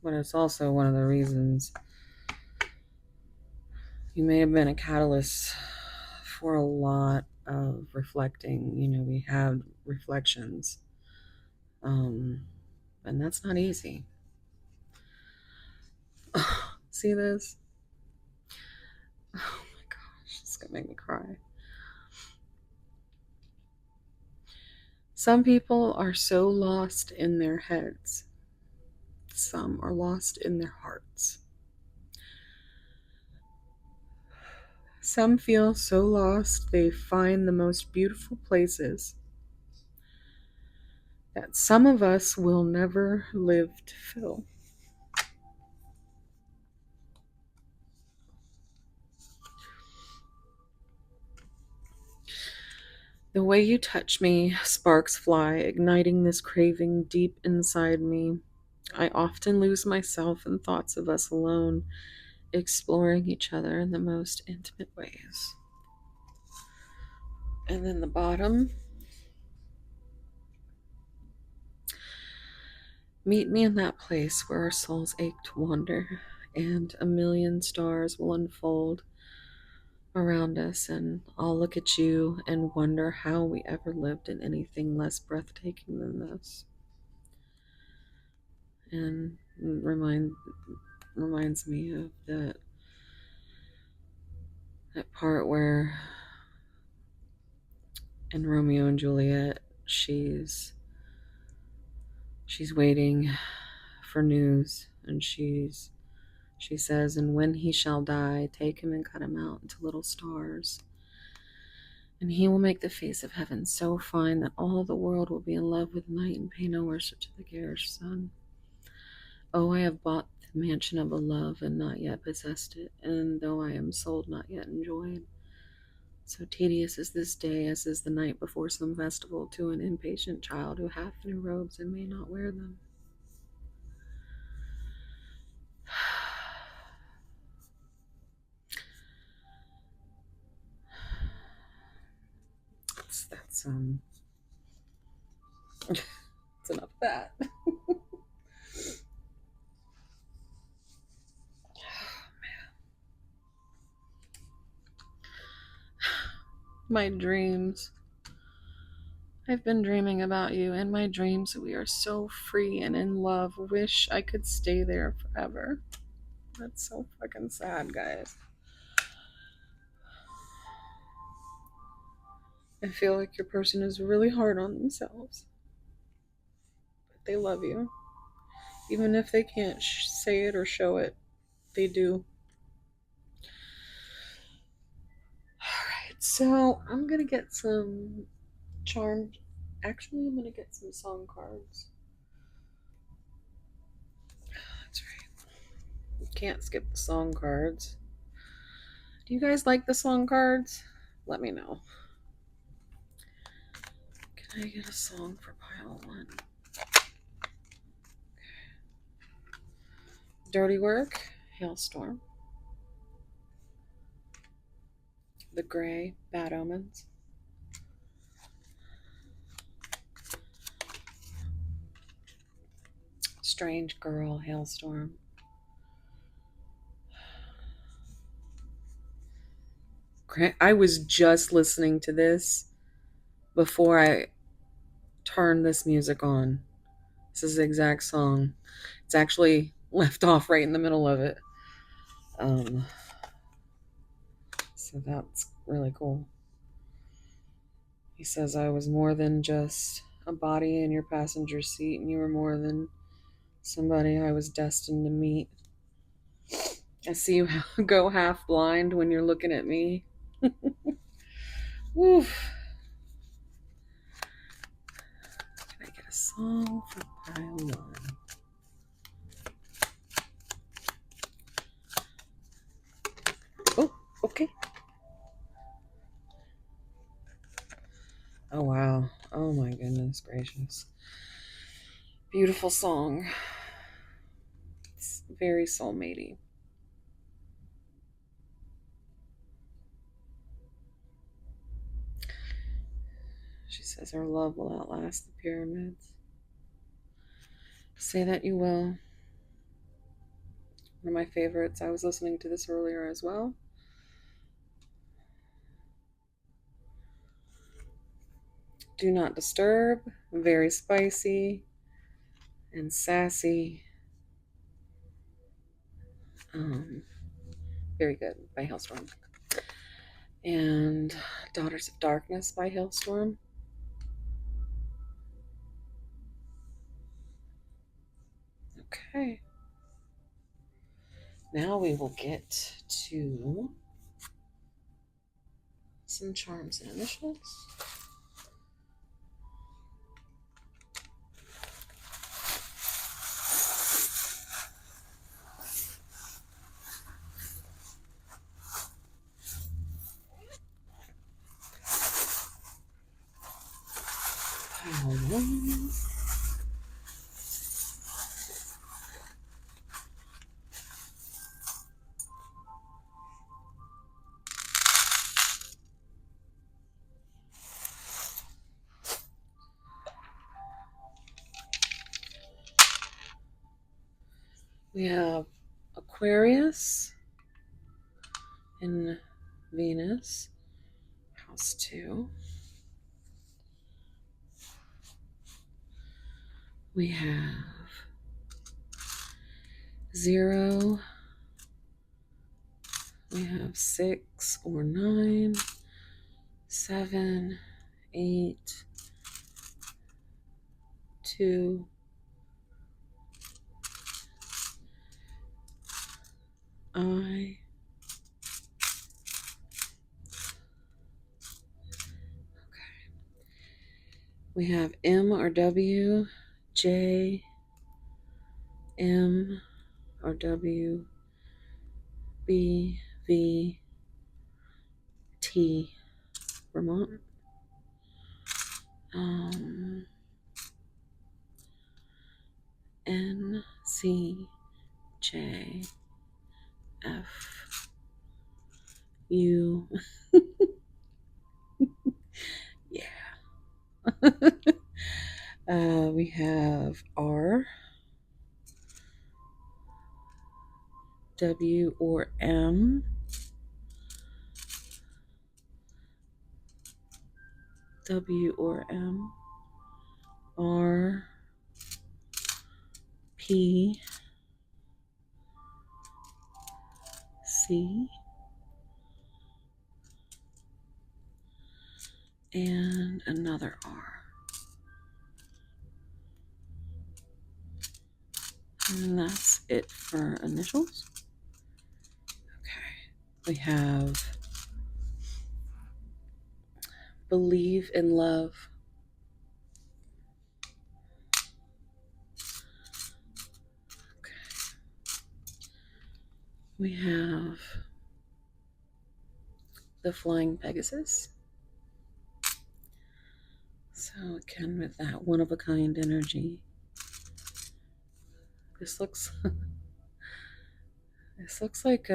But it's also one of the reasons you may have been a catalyst for a lot of reflecting. You know, we have reflections. Um, and that's not easy. See this? Oh my gosh, it's gonna make me cry. Some people are so lost in their heads, some are lost in their hearts. Some feel so lost they find the most beautiful places that some of us will never live to fill. The way you touch me, sparks fly, igniting this craving deep inside me. I often lose myself in thoughts of us alone, exploring each other in the most intimate ways. And then the bottom, meet me in that place where our souls ache to wander, and a million stars will unfold around us, and I'll look at you and wonder how we ever lived in anything less breathtaking than this. And reminds me of that part where in Romeo and Juliet she's waiting for news, and she says, and when he shall die, take him and cut him out into little stars, and he will make the face of heaven so fine that all the world will be in love with night and pay no worship to the garish sun. Oh, I have bought the mansion of a love and not yet possessed it, and though I am sold, not yet enjoyed. So tedious is this day as is the night before some festival to an impatient child who hath new robes and may not wear them. That's that's enough of that. My dreams. I've been dreaming about you. In my dreams, we are so free and in love. Wish I could stay there forever. That's so fucking sad, guys. I feel like your person is really hard on themselves, but they love you. Even if they can't say it or show it, they do. Alright, so I'm gonna get some charmed. Actually, I'm gonna get some song cards. That's right. Can't skip the song cards. Do you guys like the song cards? Let me know. Can I get a song for pile one? Dirty Work, Hailstorm. The Gray, Bad Omens. Strange Girl, Hailstorm. I was just listening to this before I turned this music on. This is the exact song. It's actually left off right in the middle of it. Um, so that's really cool. He says, I was more than just a body in your passenger seat, and you were more than somebody I was destined to meet. I see you go half blind when you're looking at me. Oof. Can I get a song for pile one? Oh, okay. Oh, wow. Oh, my goodness gracious. Beautiful song. It's very soulmatey. She says our love will outlast the pyramids. Say that you will. One of my favorites. I was listening to this earlier as well. Do not disturb. Very spicy and sassy. Um, very good by Hailstorm. And Daughters of Darkness by Hailstorm. Okay. Now we will get to some charms and initials. Pile one. We have Aquarius in Venus, house 2. We have 0. We have 6 or 9, 7, 8, 2, I. We have M or W, J, M or W, B, V, T, Vermont. N, C, J, F, U. Yeah. We have R, W or M, W or M, R, P, C, and another R. And that's it for initials. Okay. We have believe in love. Okay. We have the flying Pegasus. So again, with that one of a kind energy, this looks this looks like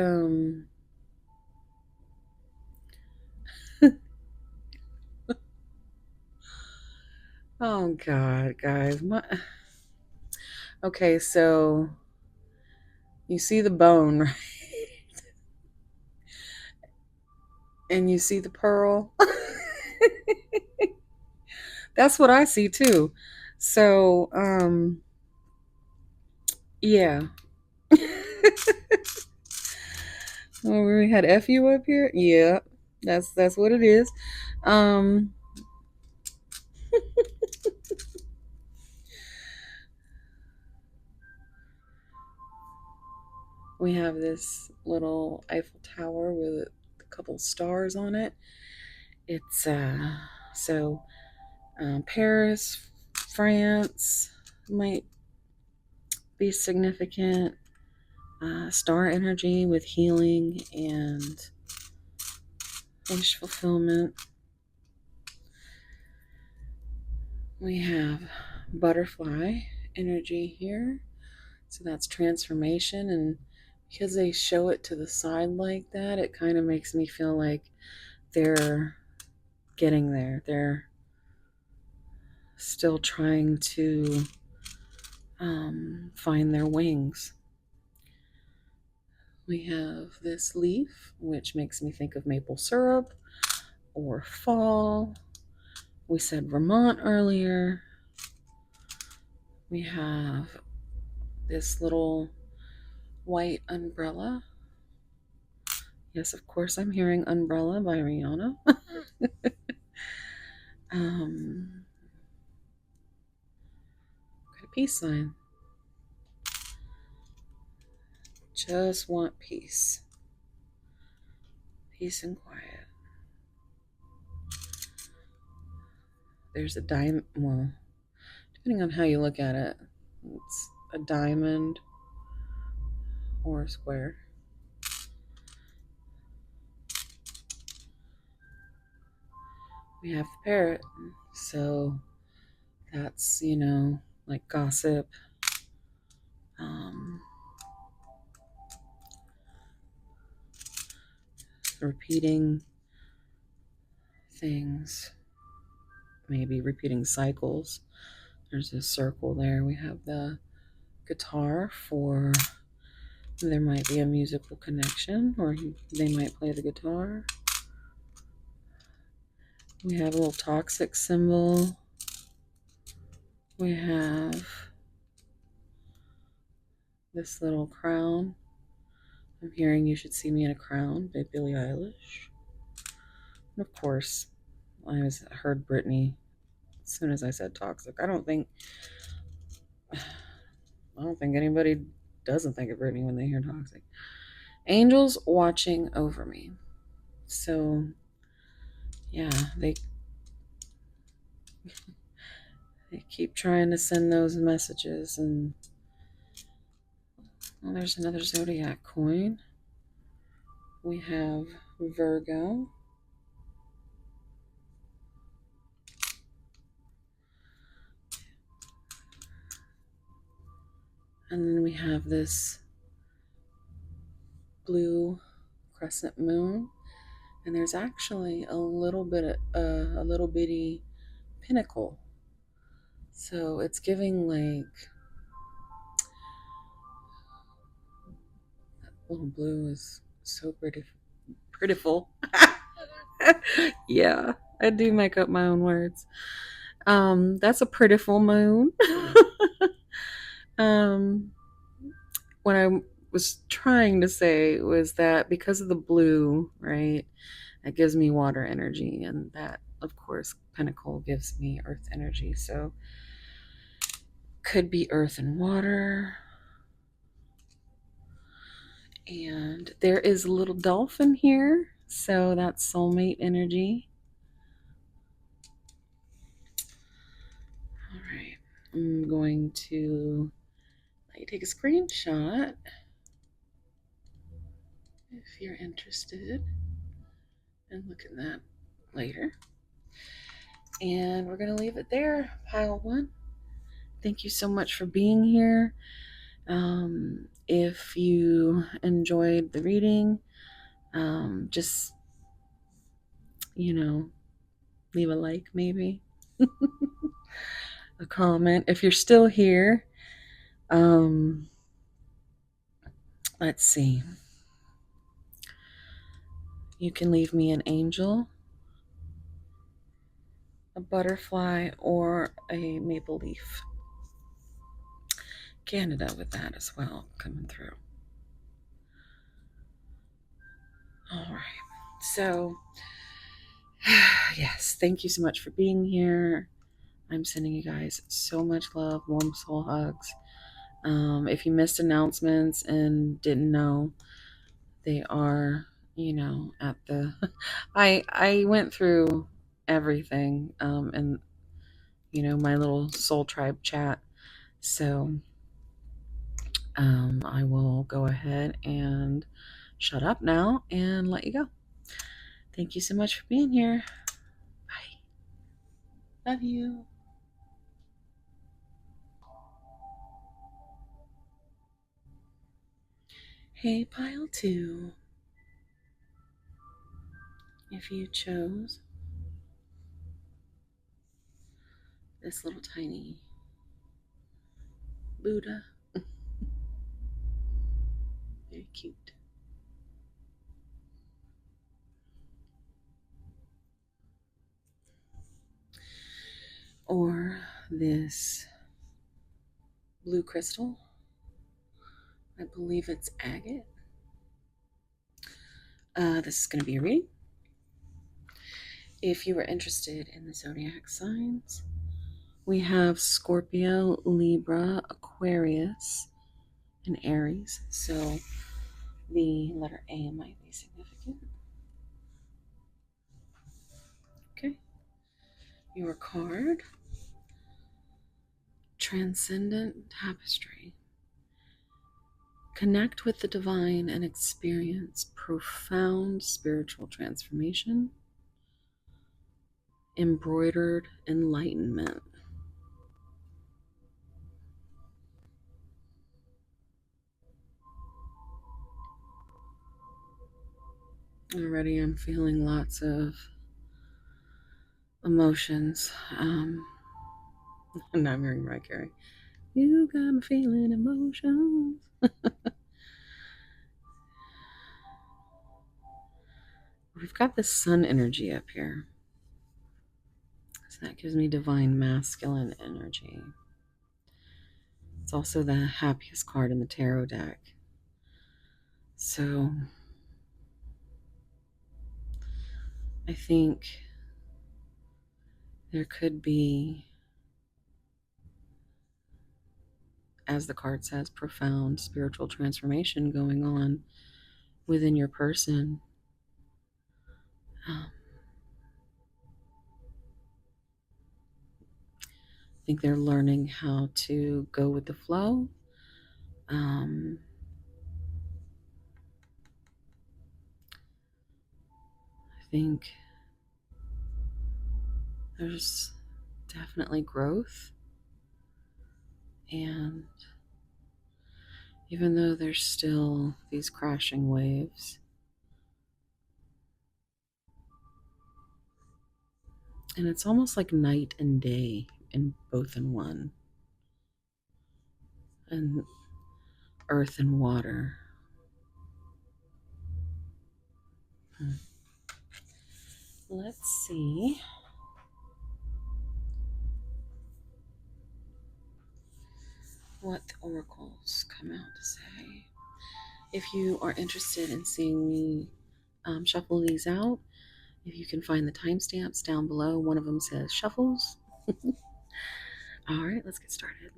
oh god, guys. Okay, so you see the bone, right? And you see the pearl. That's what I see too. So, Yeah. Oh, we had FU up here? Yeah. That's what it is. Um we have this little Eiffel Tower with a couple stars on it. It's so Paris, France might be significant. Star energy with healing and wish fulfillment. We have butterfly energy here. So that's transformation. And because they show it to the side like that, it kind of makes me feel like they're getting there. They're still trying to find their wings. We have this leaf, which makes me think of maple syrup or fall. We said Vermont earlier. We have this little white umbrella. Yes, of course, I'm hearing Umbrella by Rihanna. um, got a peace sign. Just want peace. Peace and quiet. There's a diamond. Well, depending on how you look at it, it's a diamond or a square. We have the parrot. So that's, like gossip. Um, repeating things, maybe repeating cycles. There's a circle there. We have the guitar for there might be a musical connection, or they might play the guitar. We have a little toxic symbol. We have this little crown. I'm hearing You Should See Me in a Crown by Billie Eilish. And of course, heard Britney as soon as I said toxic. I don't think anybody doesn't think of Britney when they hear toxic. Angels watching over me. So yeah, they keep trying to send those messages. And well, there's another zodiac coin. We have Virgo. And then we have this blue crescent moon. And there's actually a little bitty pinnacle. So it's giving like that little blue is so prettiful. Yeah, I do make up my own words. That's a prettiful moon. um, what I was trying to say was that because of the blue, right, that gives me water energy, and that, of course, Pinnacle gives me earth energy. So, could be earth and water. And there is a little dolphin here, so that's soulmate energy. All right, I'm going to let you take a screenshot if you're interested and look at that later. And we're going to leave it there, pile one. Thank you so much for being here. If you enjoyed the reading, just, you know, leave a like maybe, a comment. If you're still here, um, let's see. You can leave me an angel, a butterfly, or a maple leaf. Canada with that as well coming through. All right. So, yes, thank you so much for being here. I'm sending you guys so much love, warm soul hugs. If you missed announcements and didn't know, they are, at the. I went through everything, and my little soul tribe chat. So I will go ahead and shut up now and let you go. Thank you so much for being here. Bye. Love you. Hey, pile two. If you chose this little tiny Buddha, very cute, or this blue crystal, I believe it's agate. This is going to be a reading. If you are interested in the zodiac signs, we have Scorpio, Libra, Aquarius, and Aries. So the letter A might be significant. Okay. Your card, Transcendent Tapestry. Connect with the divine and experience profound spiritual transformation. Embroidered enlightenment. Already I'm feeling lots of emotions. And I'm hearing Mariah Carey. You got me feeling emotions. We've got the sun energy up here. So that gives me divine masculine energy. It's also the happiest card in the tarot deck. So I think there could be, as the card says, profound spiritual transformation going on within your person. I think they're learning how to go with the flow. I think there's definitely growth. And even though there's still these crashing waves, and it's almost like night and day in both in one, and earth and water. Let's see what the oracles come out to say. If you are interested in seeing me shuffle these out, if you can find the timestamps down below, one of them says shuffles. All right, let's get started.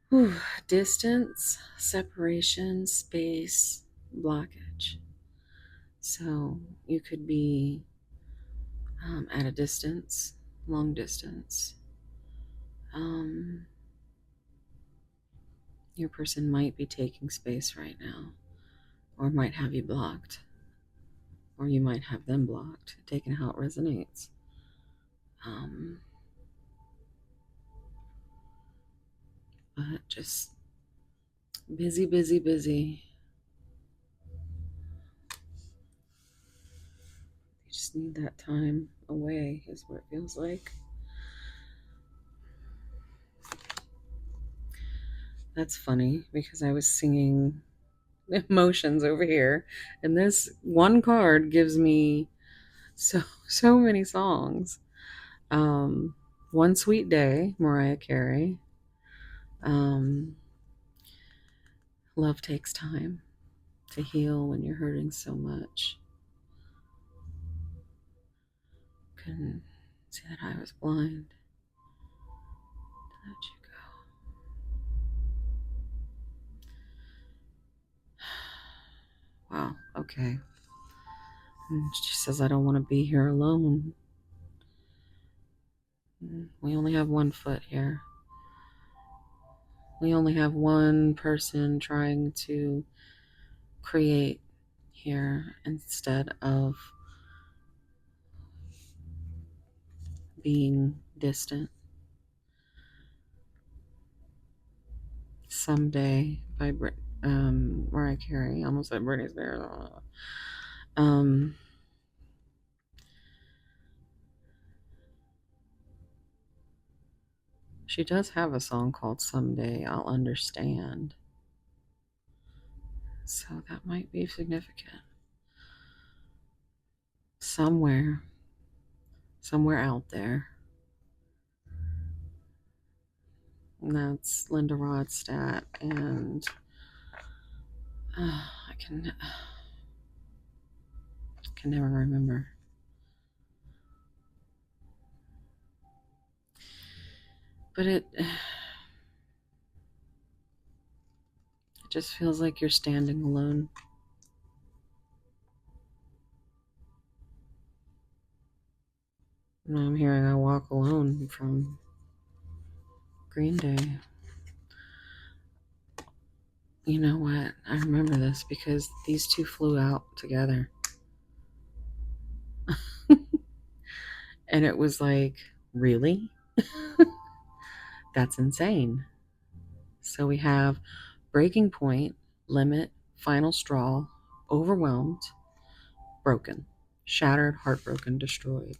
Whew. Distance, separation, space, blockage. So you could be at a distance, long distance. Your person might be taking space right now, or might have you blocked, or you might have them blocked, taking how it resonates. But just busy, busy, busy. You just need that time away, is what it feels like. That's funny because I was singing emotions over here, and this one card gives me so many songs. One Sweet Day, Mariah Carey. Um, Love takes time to heal when you're hurting so much. Couldn't see that I was blind to let you go. Wow, okay. And she says, I don't want to be here alone. We only have one foot here. We only have one person trying to create here instead of being distant. Someday by Mariah Carey. I almost said Britney Spears. Um, she does have a song called Someday I'll Understand. So that might be significant. Somewhere, somewhere out there. And that's Linda Rodstadt. And I can never remember. But it just feels like you're standing alone. And I'm hearing I Walk Alone from Green Day. You know what? I remember this because these two flew out together. And it was like, really? That's insane. So we have breaking point, limit, final straw, overwhelmed, broken, shattered, heartbroken, destroyed.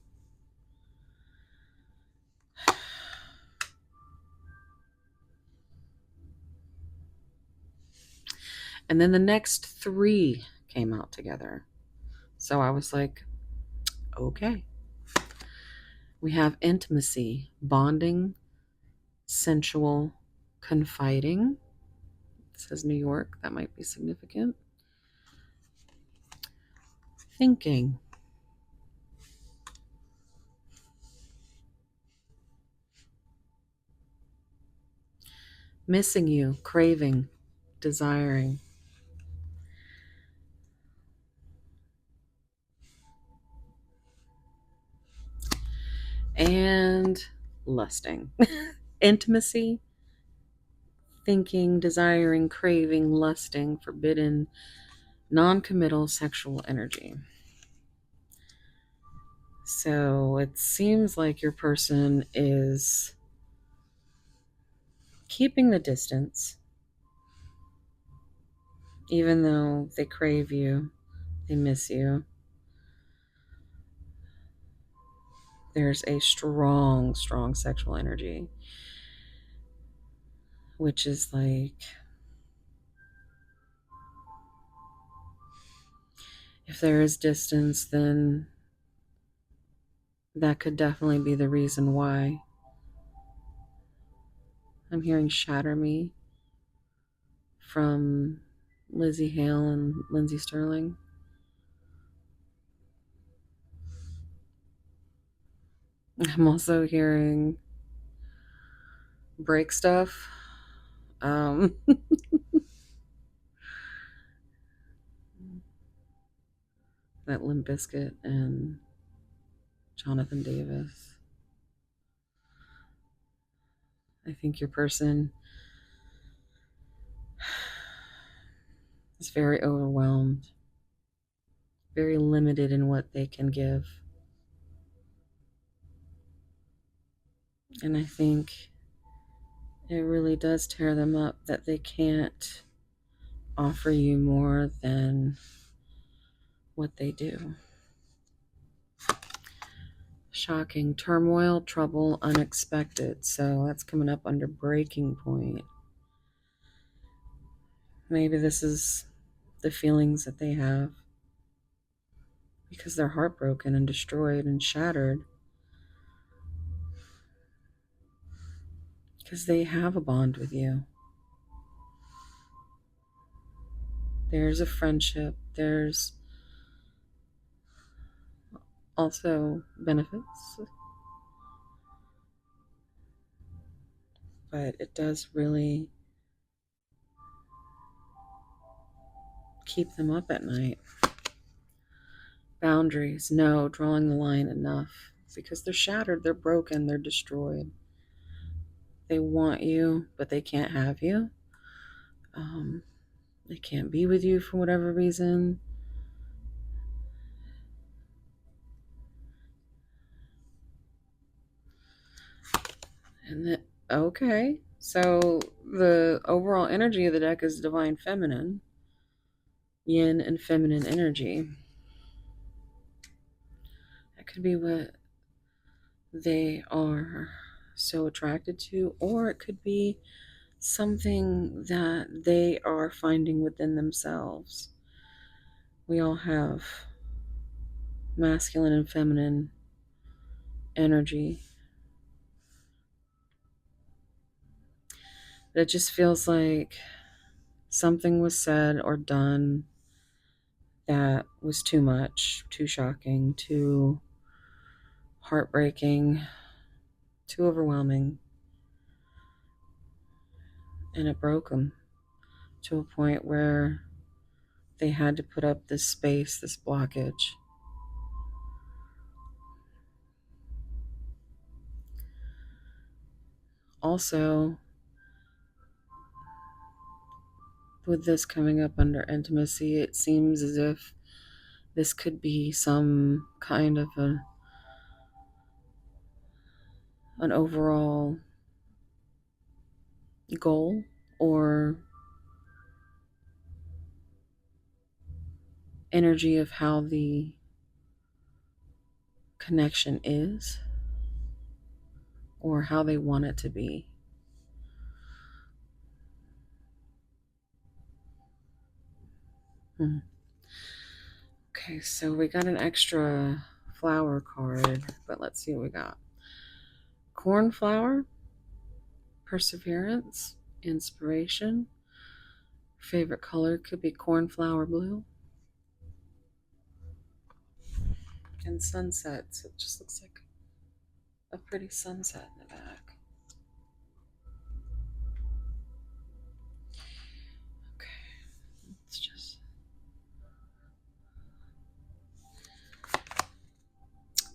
And then the next three came out together. So I was like, okay. We have intimacy, bonding, sensual, confiding. It says New York. That might be significant. Thinking, missing you, craving, desiring, and lusting. Intimacy, thinking, desiring, craving, lusting, forbidden, non committal sexual energy. So it seems like your person is keeping the distance, even though they crave you, they miss you. There's a strong, strong sexual energy, which is like, if there is distance, then that could definitely be the reason why. I'm hearing Shatter Me from Lizzie Hale and Lindsey Sterling. I'm also hearing Break Stuff. Um, that Limp Bizkit and Jonathan Davis. I think your person is very overwhelmed, very limited in what they can give. And I think it really does tear them up that they can't offer you more than what they do. Shocking. Turmoil, trouble, unexpected. So that's coming up under breaking point. Maybe this is the feelings that they have because they're heartbroken and destroyed and shattered. because they have a bond with you. There's a friendship, there's also benefits, but it does really keep them up at night. Boundaries, no, drawing the line enough because they're shattered, they're broken, they're destroyed. They want you, but they can't have you. Um, they can't be with you for whatever reason. And then, okay, so the overall energy of the deck is divine feminine, yin and feminine energy. That could be what they are so attracted to, or it could be something that they are finding within themselves. We all have masculine and feminine energy. It just feels like something was said or done that was too much, too shocking, too heartbreaking, too overwhelming, and it broke them to a point where they had to put up this space, this blockage. Also, with this coming up under intimacy, it seems as if this could be some kind of an overall goal or energy of how the connection is or how they want it to be. Hmm. Okay, so we got an extra flower card, but let's see what we got. Cornflower, perseverance, inspiration. Favorite color could be cornflower blue. And sunsets. It just looks like a pretty sunset in the back. Okay, let's just.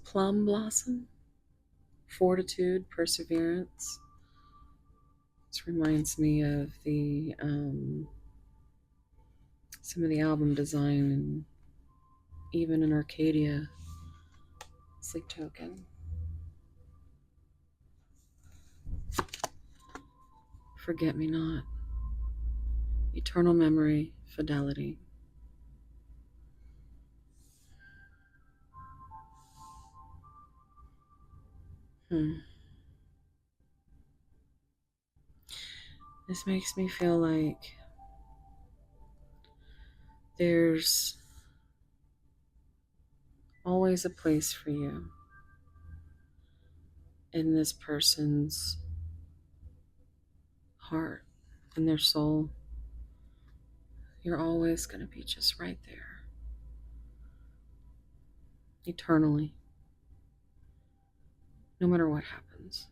Plum blossom, fortitude, perseverance. This reminds me of the some of the album design and even in Arcadia, Sleep Token. Forget me not, eternal memory, fidelity. Hmm. This makes me feel like there's always a place for you in this person's heart, in their soul. You're always going to be just right there, eternally, no matter what happens.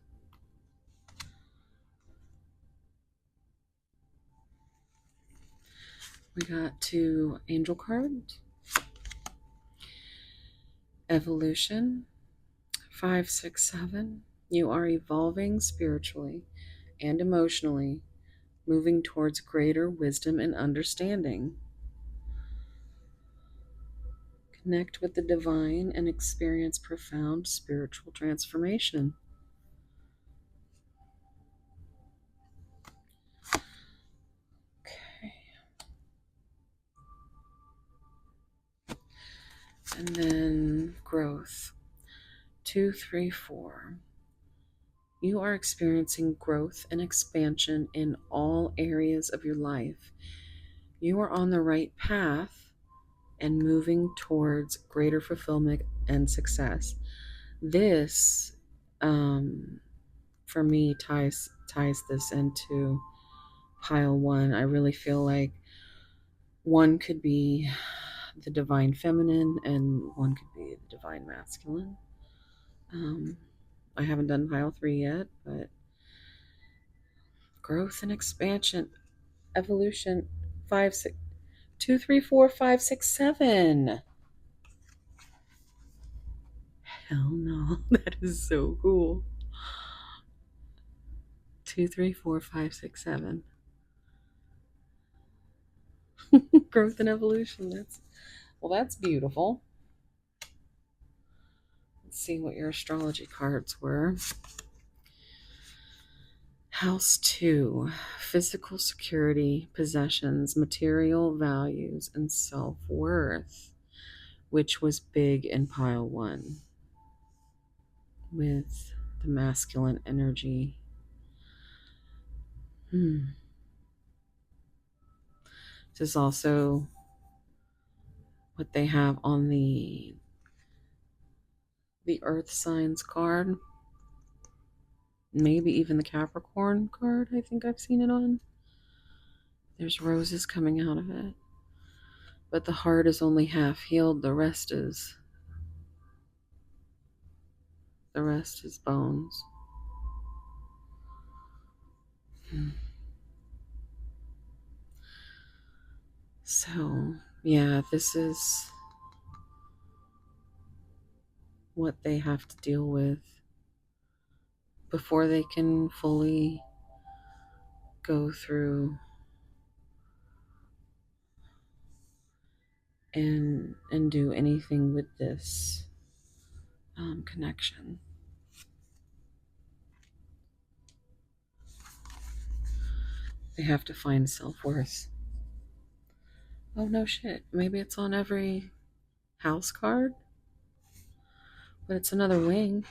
We got two angel cards. Evolution, 567. You are evolving spiritually and emotionally, moving towards greater wisdom and understanding. Connect with the divine and experience profound spiritual transformation. Okay. And then growth. 234. You are experiencing growth and expansion in all areas of your life. You are on the right path and moving towards greater fulfillment and success. This for me ties this into pile one. I really feel like one could be the divine feminine and one could be the divine masculine. Um, I haven't done pile three yet, but growth and expansion, evolution, five, six, two, three, four, five, six, seven. Hell no, that is so cool. Two, three, four, five, six, seven. Growth and evolution. That's beautiful. Let's see what your astrology cards were. House two, physical security, possessions, material values, and self worth, which was big in pile one with the masculine energy. This is also what they have on the Earth signs card. Maybe even the Capricorn card. I think I've seen it on. There's roses coming out of it, but the heart is only half healed. The rest is bones. So, yeah, this is what they have to deal with before they can fully go through and do anything with this connection. They have to find self-worth. Oh no shit. Maybe it's on every house card, but it's another wing.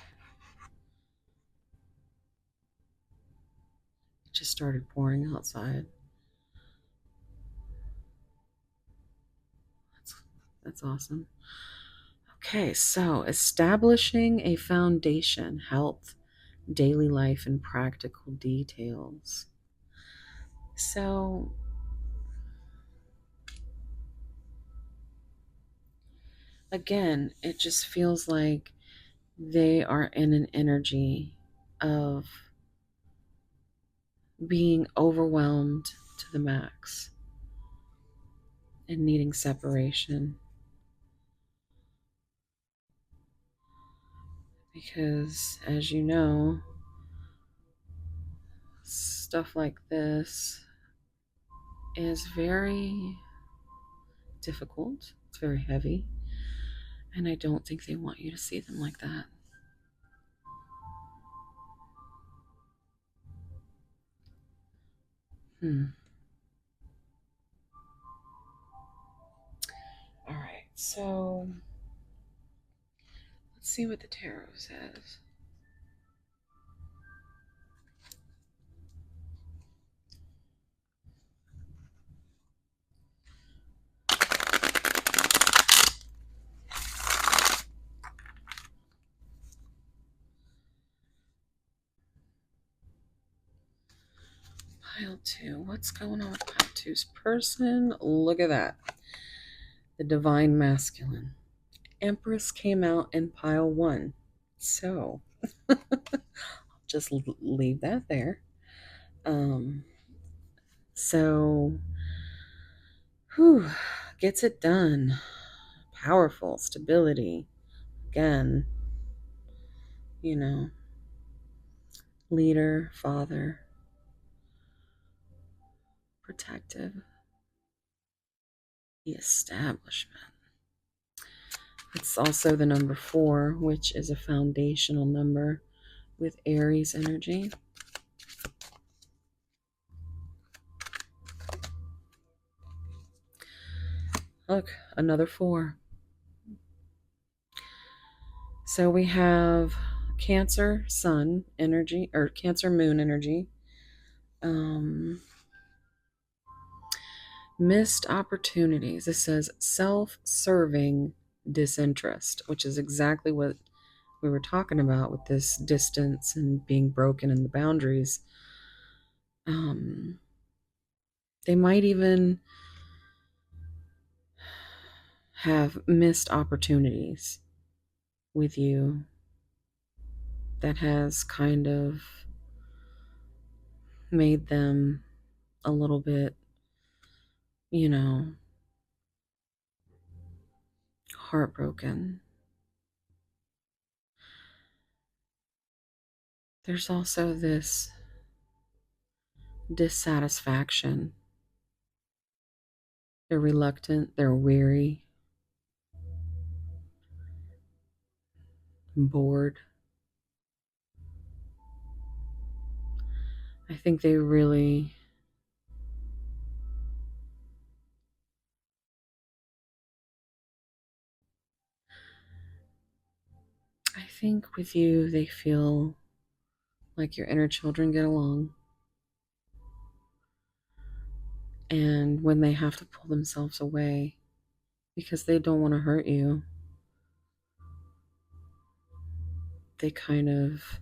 It just started pouring outside. That's awesome. Okay, so establishing a foundation, health, daily life, and practical details. So, again, it just feels like they are in an energy of being overwhelmed to the max and needing separation. Because, as you know, stuff like this is very difficult, it's very heavy, and I don't think they want you to see them like that. Hmm. All right, so let's see what the tarot says. Pile two. What's going on with pile two's person? Look at that. The divine masculine. Empress came out in pile one. So, just leave that there. Um, so, whew, gets it done. Powerful, stability. Again, you know, leader, father, protective, the establishment. It's also the number four, which is a foundational number with Aries energy. Look, another four. So we have Cancer Sun energy or Cancer Moon energy. Missed opportunities. It says self serving disinterest, which is exactly what we were talking about with this distance and being broken in the boundaries. Um, they might even have missed opportunities with you that has kind of made them a little bit, you know, heartbroken. There's also this dissatisfaction. They're reluctant, they're weary, bored. I think they really, I think with you, they feel like your inner children get along. And when they have to pull themselves away because they don't want to hurt you, they kind of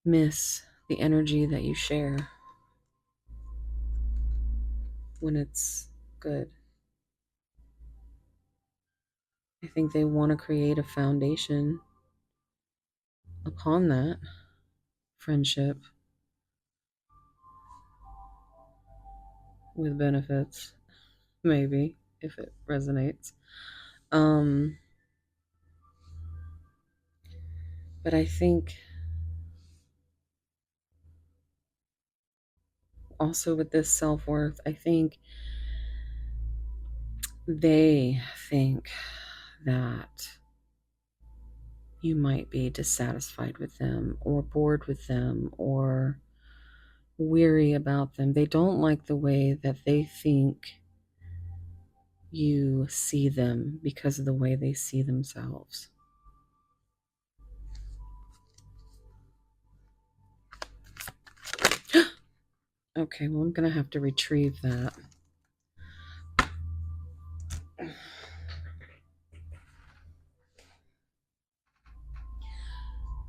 miss the energy that you share when it's good. I think they want to create a foundation upon that friendship with benefits, maybe, if it resonates. Um, but I think also with this self worth, I think they think that you might be dissatisfied with them or bored with them or weary about them. They don't like the way that they think you see them because of the way they see themselves. Okay, well, I'm going to have to retrieve that.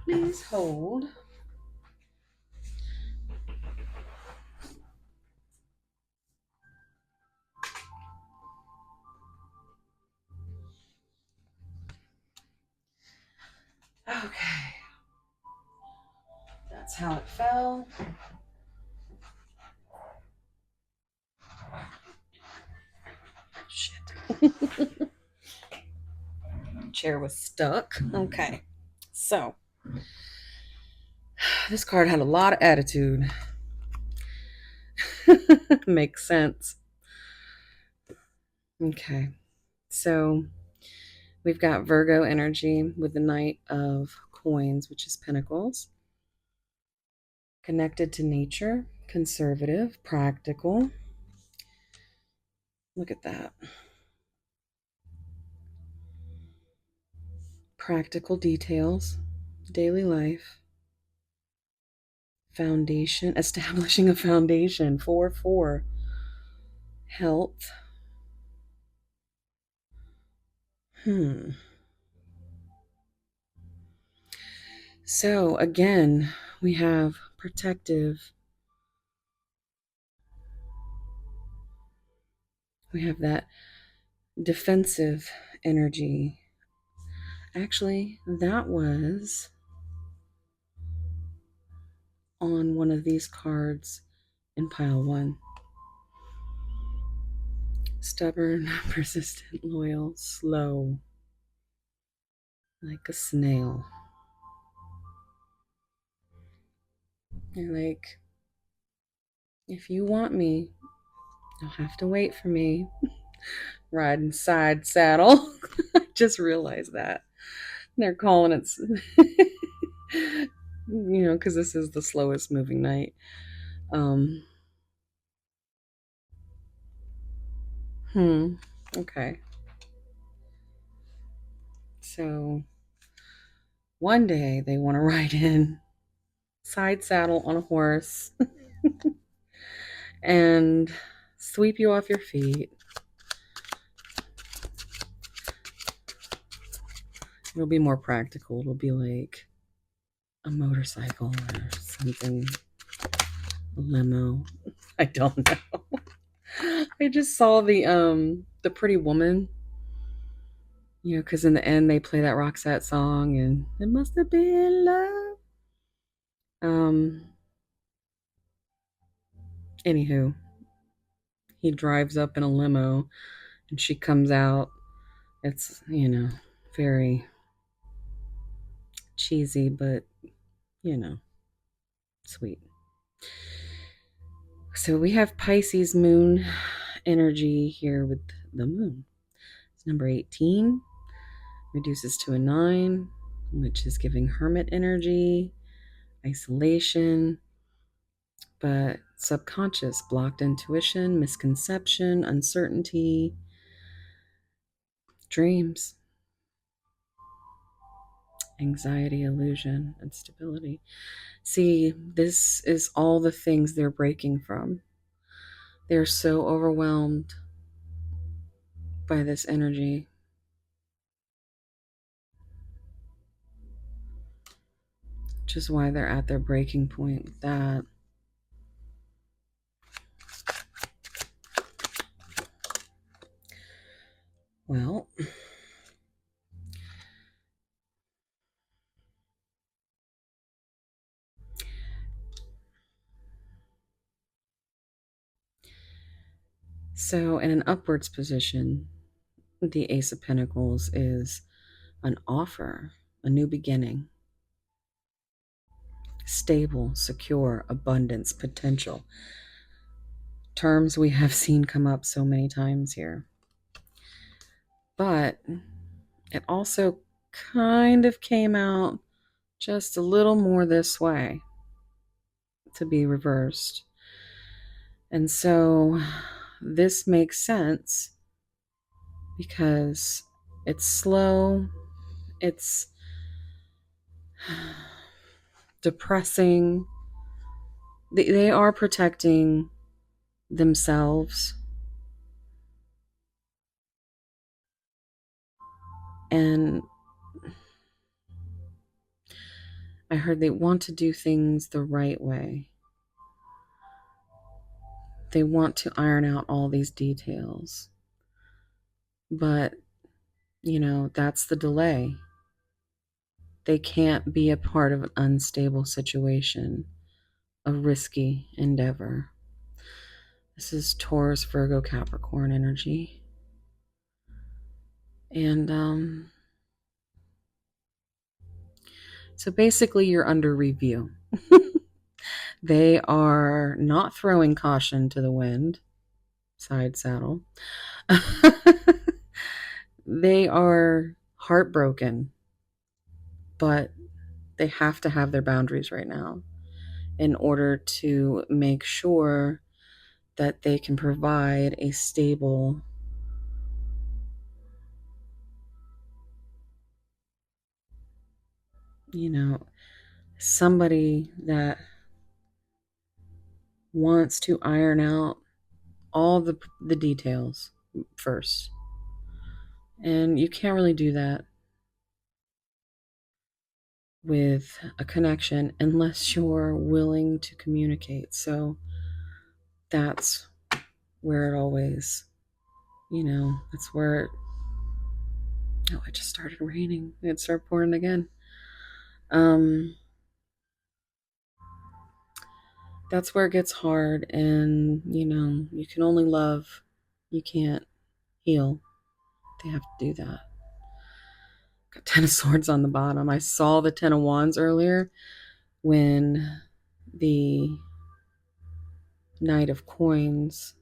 Please hold. Okay, that's how it fell. Shit. Chair was stuck. Okay, so this card had a lot of attitude. Makes sense. Okay, so we've got Virgo energy with the Knight of Coins, which is Pentacles. Connected to nature, conservative, practical. Look at that. Practical details, daily life, foundation, establishing a foundation, 4 health. Hmm. So again, we have protective. We have that defensive energy. Actually, that was on one of these cards in pile one. Stubborn, persistent, loyal, slow, like a snail. You're like, if you want me, you'll have to wait for me. Riding side saddle. I just realized that. They're calling it, because this is the slowest moving night. Um, hmm. Okay. So one day they want to ride in side saddle on a horse and sweep you off your feet It'll be more practical. It'll be like a motorcycle or something, a limo. I don't know. I just saw the Pretty Woman, because in the end they play that Roxette song and it must have been love. Um, Anywho, he drives up in a limo and she comes out. It's, very cheesy, but, you know, sweet. So we have Pisces moon energy here with the moon. It's number 18, reduces to a 9, which is giving hermit energy, isolation, but subconscious, blocked intuition, misconception, uncertainty, dreams, anxiety, illusion, instability. See, this is all the things they're breaking from. They're so overwhelmed by this energy, which is why they're at their breaking point with that. Well, so in an upwards position, the Ace of Pentacles is an offer, a new beginning, stable, secure, abundance, potential. Terms we have seen come up so many times here. But it also kind of came out just a little more this way to be reversed. And so this makes sense because it's slow, it's depressing. They are protecting themselves. And I heard they want to do things the right way. They want to iron out all these details. But, that's the delay. They can't be a part of an unstable situation, a risky endeavor. This is Taurus, Virgo, Capricorn energy. And so basically, you're under review. They are not throwing caution to the wind, side saddle. They are heartbroken, but they have to have their boundaries right now in order to make sure that they can provide a stable, somebody that wants to iron out all the details first. And you can't really do that with a connection unless you're willing to communicate. So that's where it always, that's where oh, it just started raining. It started pouring again. Um that's where it gets hard, and you can only love, you can't heal. They have to do that. Got 10 of Swords on the bottom. I saw the 10 of Wands earlier when the Knight of Coins,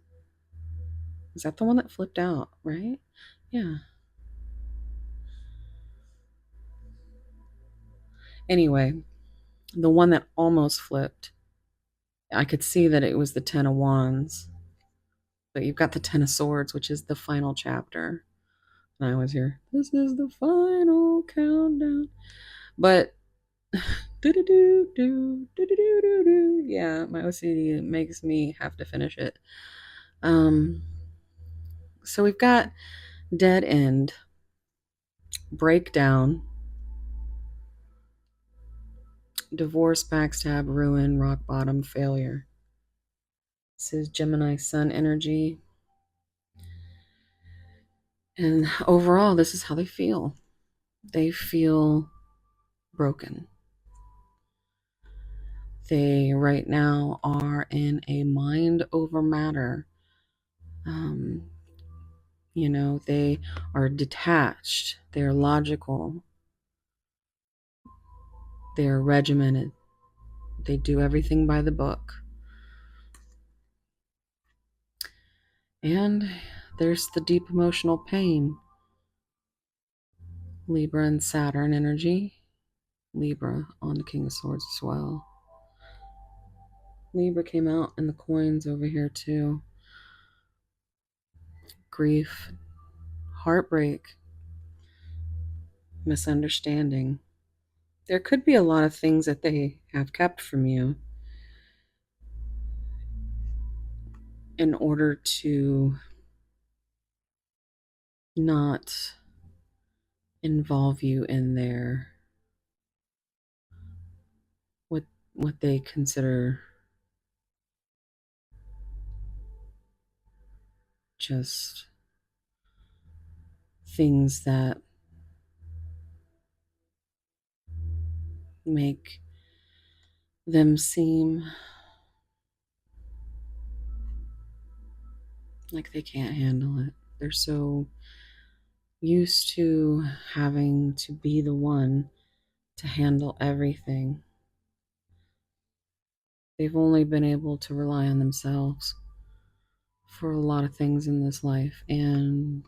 is that the one that flipped out, right? Yeah. Anyway, the one that almost flipped, I could see that it was the 10 of Wands, but you've got the 10 of Swords, which is the final chapter. And I was here, this is the final countdown. But yeah, my OCD makes me have to finish it. So we've got dead end, breakdown, divorce, backstab, ruin, rock bottom, failure. This is Gemini Sun energy. And overall, this is how they feel. They feel broken. They right now are in a mind over matter. Um, they are detached, they're logical, they're regimented, they do everything by the book. And there's the deep emotional pain. Libra and Saturn energy. Libra on the King of Swords as well. Libra came out in the coins over here too. Grief, heartbreak, misunderstanding. There could be a lot of things that they have kept from you in order to not involve you in their what what they consider just things that make them seem like they can't handle it. They're so used to having to be the one to handle everything. They've only been able to rely on themselves for a lot of things in this life. And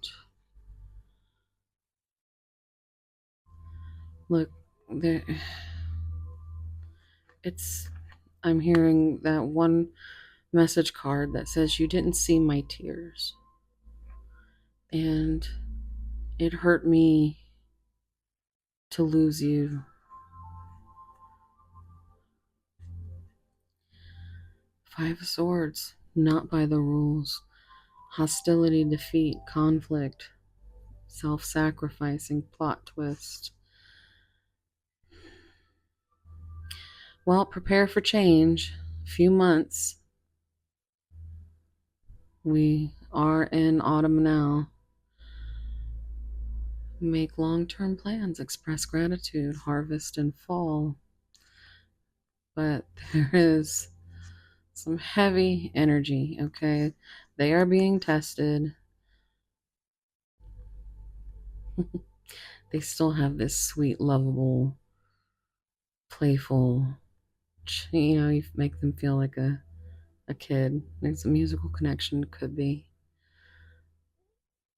look, there it's I'm hearing that one message card that says you didn't see my tears. And it hurt me to lose you. Five of Swords, not by the rules. Hostility, defeat, conflict, self sacrificing, plot twist. Well, prepare for change. A few months. We are in autumn now. Make long term plans, express gratitude, harvest and fall. But there is some heavy energy, okay? They are being tested. They still have this sweet, lovable, playful, you make them feel like a kid. There's a musical connection, could be.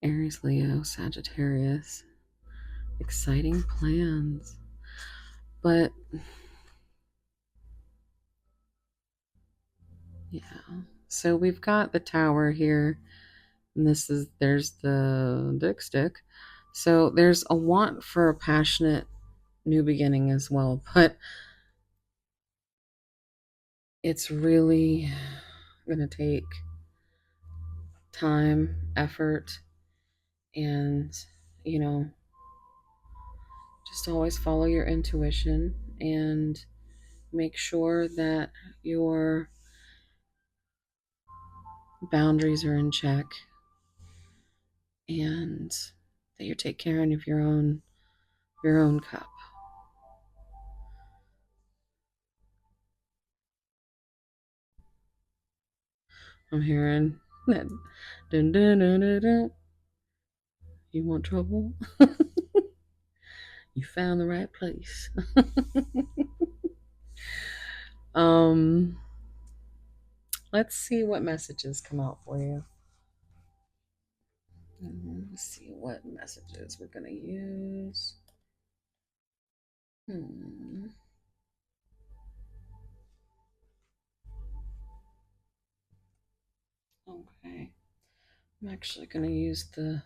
Aries, Leo, Sagittarius. Exciting plans. But yeah. So we've got the tower here. And there's the dick stick. So there's a want for a passionate new beginning as well. But it's really gonna take time, effort, and you know, just always follow your intuition and make sure that your boundaries are in check and that you're taking care of your own cup. I'm hearing that dun, dun, dun, dun, dun. You want trouble? You found the right place. um let's see what messages come out for you. Let's see what messages we're gonna use. Hmm. Okay. I'm actually gonna use the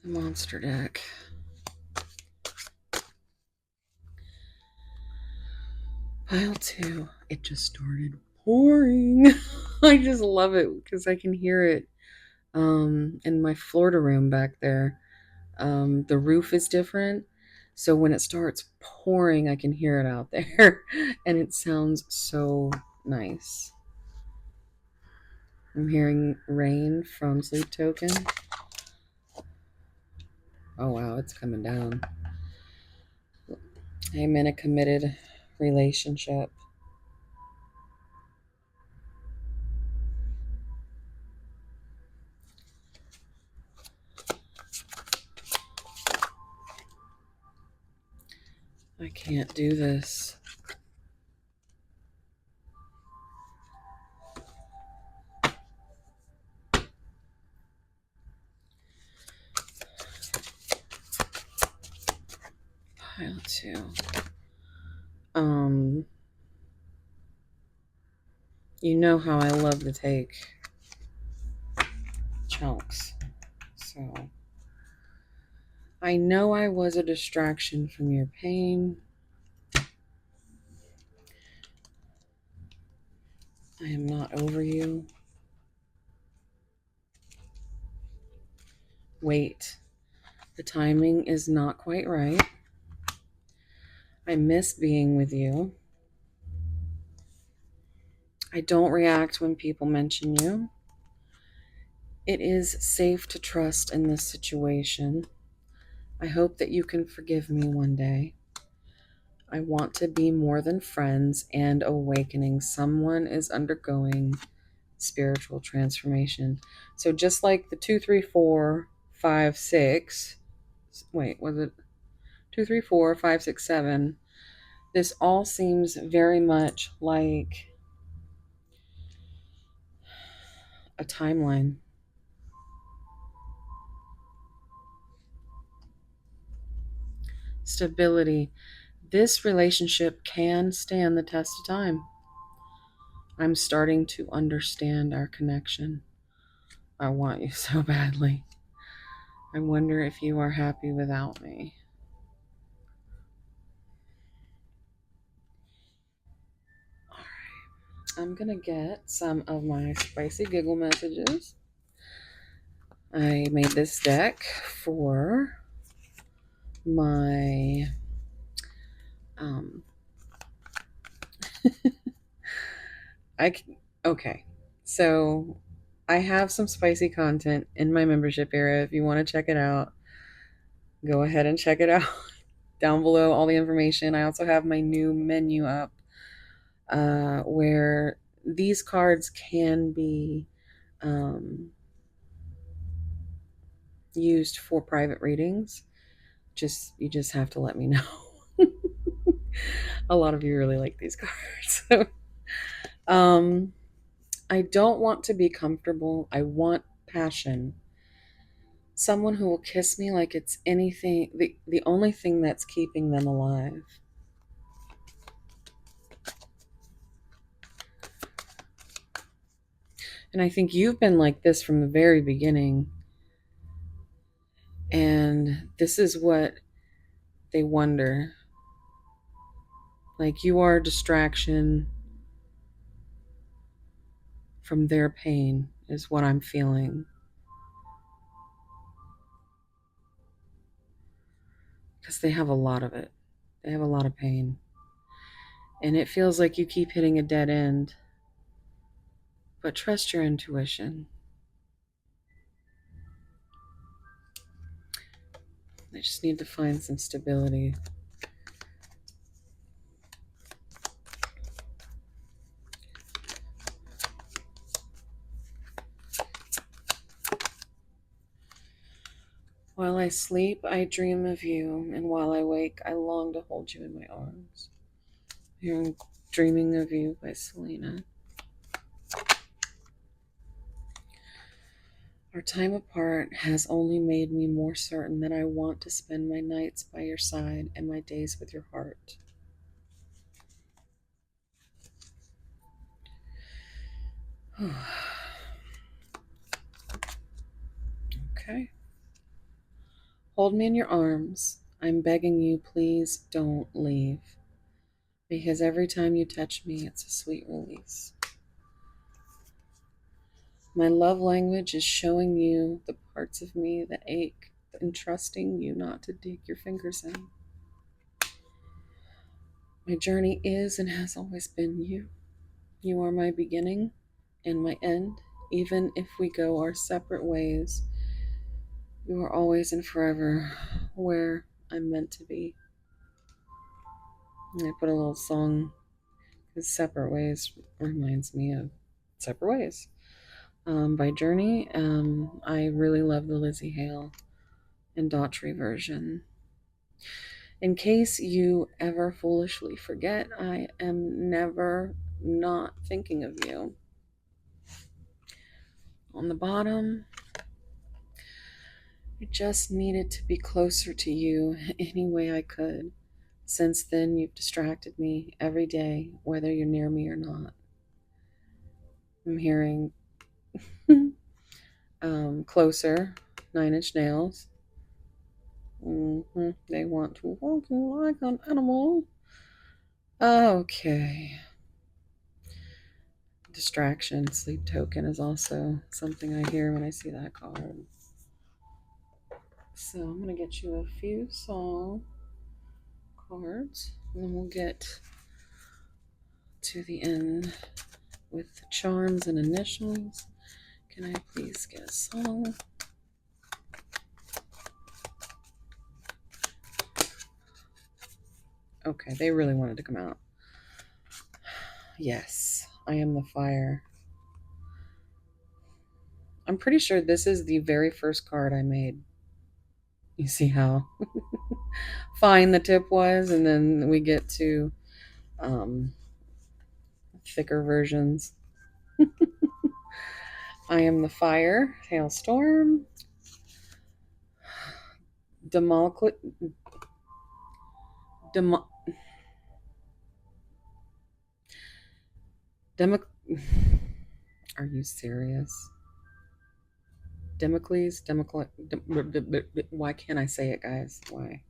monster deck. Pile two. It just started pouring. I just love it because I can hear it in my Florida room back there. The roof is different. So when it starts pouring, I can hear it out there. And it sounds so nice. I'm hearing rain from Sleep Token. Oh wow, it's coming down. I'm in a committed relationship. I can't do this. Pile two. Um, you know how I love to take chunks. So I know I was a distraction from your pain. I am not over you. Wait, the timing is not quite right. I miss being with you. I don't react when people mention you. It is safe to trust in this situation. I hope that you can forgive me one day. I want to be more than friends and awakening. Someone is undergoing spiritual transformation. So just like the 2, 3, 4, 5, 6, wait, was it 2, 3, 4, 5, 6, 7? This all seems very much like a timeline. Stability. This relationship can stand the test of time. I'm starting to understand our connection. I want you so badly. I wonder if you are happy without me. I'm gonna get some of my spicy giggle messages. I made this deck for my um I okay. So I have some spicy content in my membership area. If you want to check it out, go ahead and check it out. Down below, all the information. I also have my new menu up where these cards can be um, used for private readings. You just have to let me know. A lot of you really like these cards. So, um, I don't want to be comfortable. I want passion. Someone who will kiss me like it's anything, the only thing that's keeping them alive. And I think you've been like this from the very beginning. And this is what they wonder. Like you are a distraction from their pain, is what I'm feeling. Because they have a lot of it, they have a lot of pain. And it feels like you keep hitting a dead end. But trust your intuition. They just need to find some stability. While I sleep, I dream of you, and while I wake, I long to hold you in my arms. Hearing Dreaming of You by Selena. Our time apart has only made me more certain that I want to spend my nights by your side and my days with your heart. Okay. Hold me in your arms. I'm begging you, please don't leave. Because every time you touch me, it's a sweet release. My love language is showing you the parts of me that ache and trusting you not to dig your fingers in. My journey is and has always been you. You are my beginning and my end. Even if we go our separate ways, you are always and forever where I'm meant to be. And I put a little song because Separate Ways reminds me of Separate Ways by Journey. I really love the Lizzie Hale and Daughtry version. In case you ever foolishly forget, I am never not thinking of you. On the bottom, I just needed to be closer to you any way I could. Since then, you've distracted me every day, whether you're near me or not. I'm hearing Closer, Nine Inch Nails. They want to walk you like an animal. Okay. Distraction, Sleep Token is also something I hear when I see that card. So I'm going to get you a few song cards, and then we'll get to the end with the charms and initials. Can I please get a song? Okay, they really wanted to come out. Yes, I am the fire. I'm pretty sure this is the very first card I made. You see how fine the tip was, and then we get to um, thicker versions. I am the fire, hailstorm, democl, dem, democ. Are you serious? Democles, why can't I say it, guys? Why?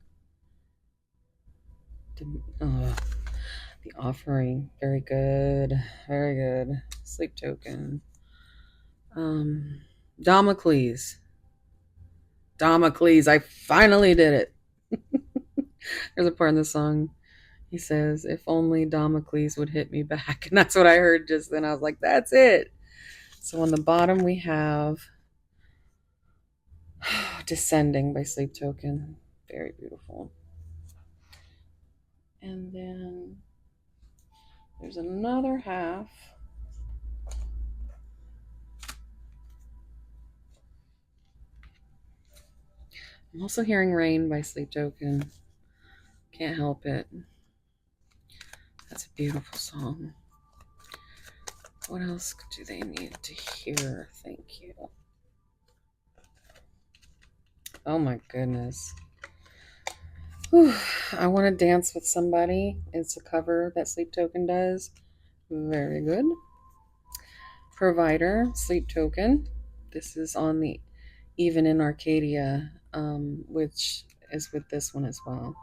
The offering, very good, very good. Sleep token. Um, Damocles, Damocles. I finally did it. There's a part in the song. He says, "If only Damocles would hit me back," and that's what I heard just then. I was like, "That's it." So on the bottom we have Descending by Sleep Token. Very beautiful. And then there's another half. I'm also hearing Rain by Sleep Token. Can't help it. That's a beautiful song. What else do they need to hear? Thank you. Oh my goodness. Whew. I want to dance with somebody. It's a cover that Sleep Token does. Very good. Provider, Sleep Token. This is on the Even in Arcadia, which is with this one as well.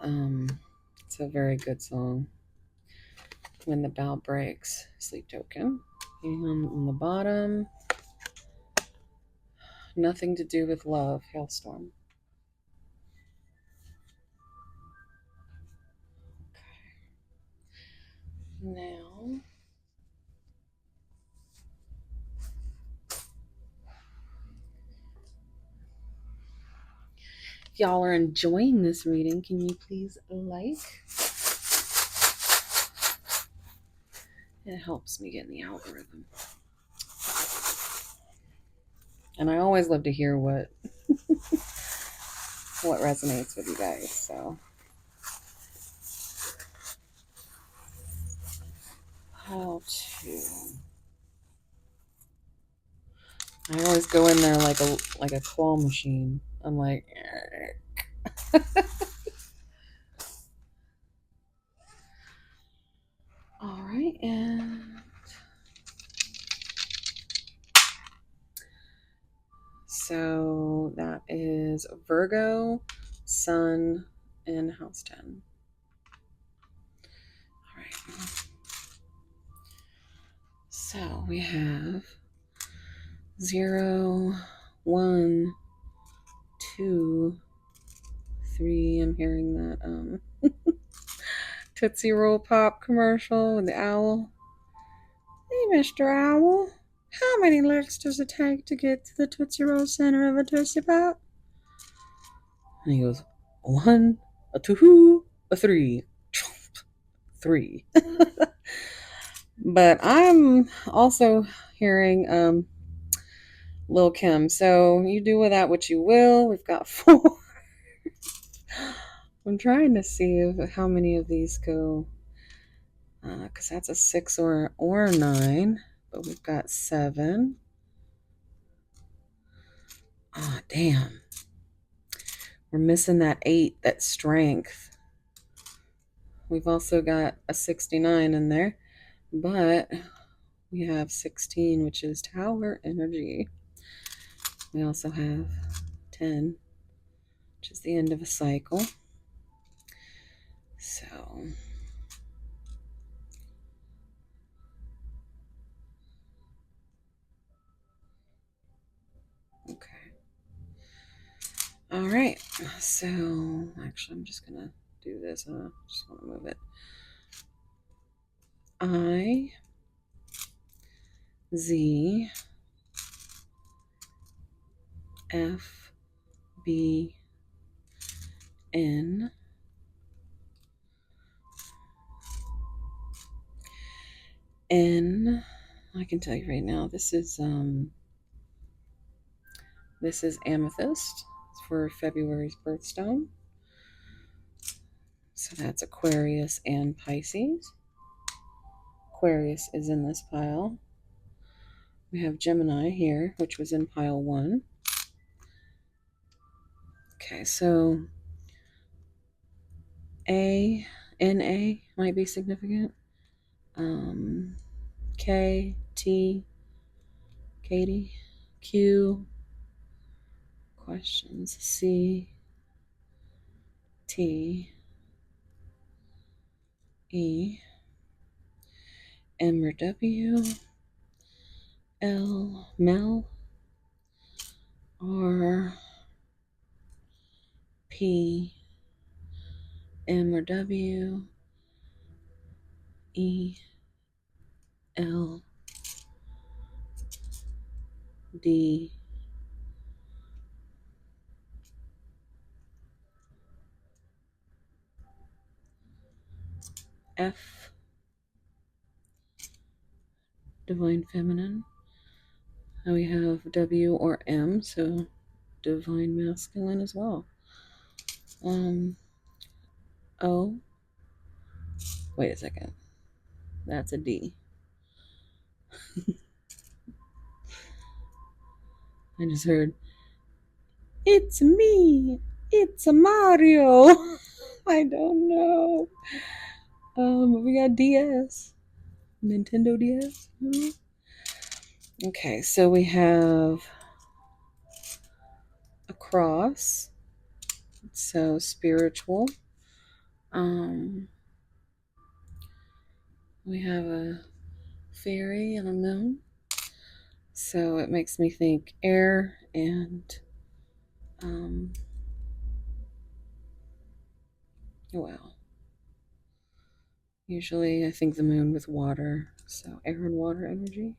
It's a very good song. When the Bow Breaks, Sleep Token. And on the bottom, Nothing to Do with Love, Hailstorm. Now, if y'all are enjoying this reading, can you please like? It helps me get in the algorithm. And I always love to hear what resonates with you guys. So how to I always go in there like a claw machine. I'm like all right, and so that is Virgo, Sun, and House 10. All right. So we have 0, 1, 2, 3. I'm hearing that Tootsie Roll Pop commercial with the owl. Hey, Mr. Owl, how many licks does it take to get to the Tootsie Roll center of a Tootsie Pop? And he goes, one, a two, a three. Three. But I'm also hearing Lil Kim. So you do with that what you will. We've got four. I'm trying to see how many of these go, because that's a six or a nine. But we've got seven. Ah, oh, damn. We're missing that eight, that strength. We've also got a 69 in there, but we have 16, which is tower energy. We also have 10, which is the end of a cycle. So, okay. All right. So, actually, I'm just going to do this. I just want to move it. I, Z, F, B, N, N. I can tell you right now, this is amethyst. It's for February's birthstone. So that's Aquarius and Pisces. Aquarius is in this pile. We have Gemini here, which was in pile 1. Okay, so A, NA might be significant. K, T, Katie, Q, questions, C, T, E, M or W, L, Mel, R, P, M or W, E, L, D, F, Divine Feminine. Now we have W or M, so Divine Masculine as well. O. Wait a second. That's a D. I just heard, it's me. It's a Mario. I don't know. We got DS. Nintendo DS. Okay, so we have a cross. So spiritual. We have a fairy and a moon. So it makes me think air and well, usually I think the moon with water. So air and water energy.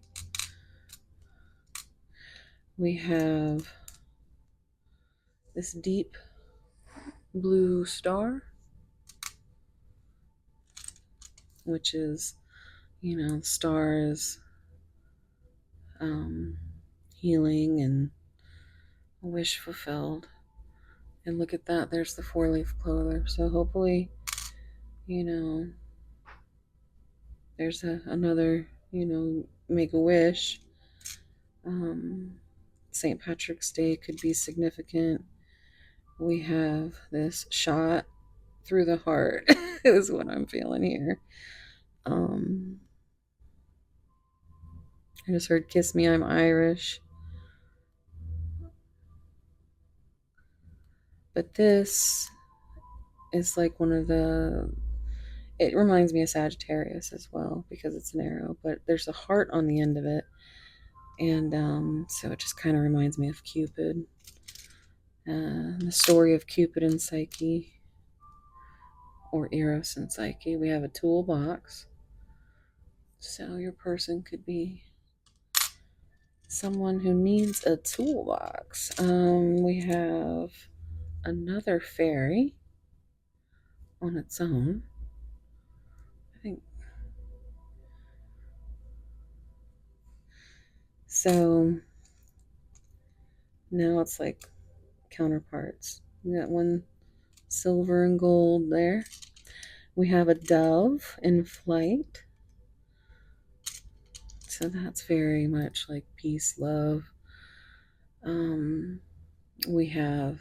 We have this deep blue star, which is, the star is healing and a wish fulfilled. And look at that, there's the 4-leaf clover. So hopefully, there's another, make a wish. St. Patrick's Day could be significant. We have this shot through the heart, is what I'm feeling here. I just heard Kiss Me, I'm Irish. But this is like one of it reminds me of Sagittarius as well because it's an arrow, but there's a heart on the end of it. And so it just kind of reminds me of Cupid. The story of Cupid and Psyche. or Eros and Psyche. We have a toolbox. So your person could be someone who needs a toolbox. We have another fairy on its own. I think so. Now it's like counterparts. We got one silver and gold there. We have a dove in flight. So that's very much like peace, love. Um, we have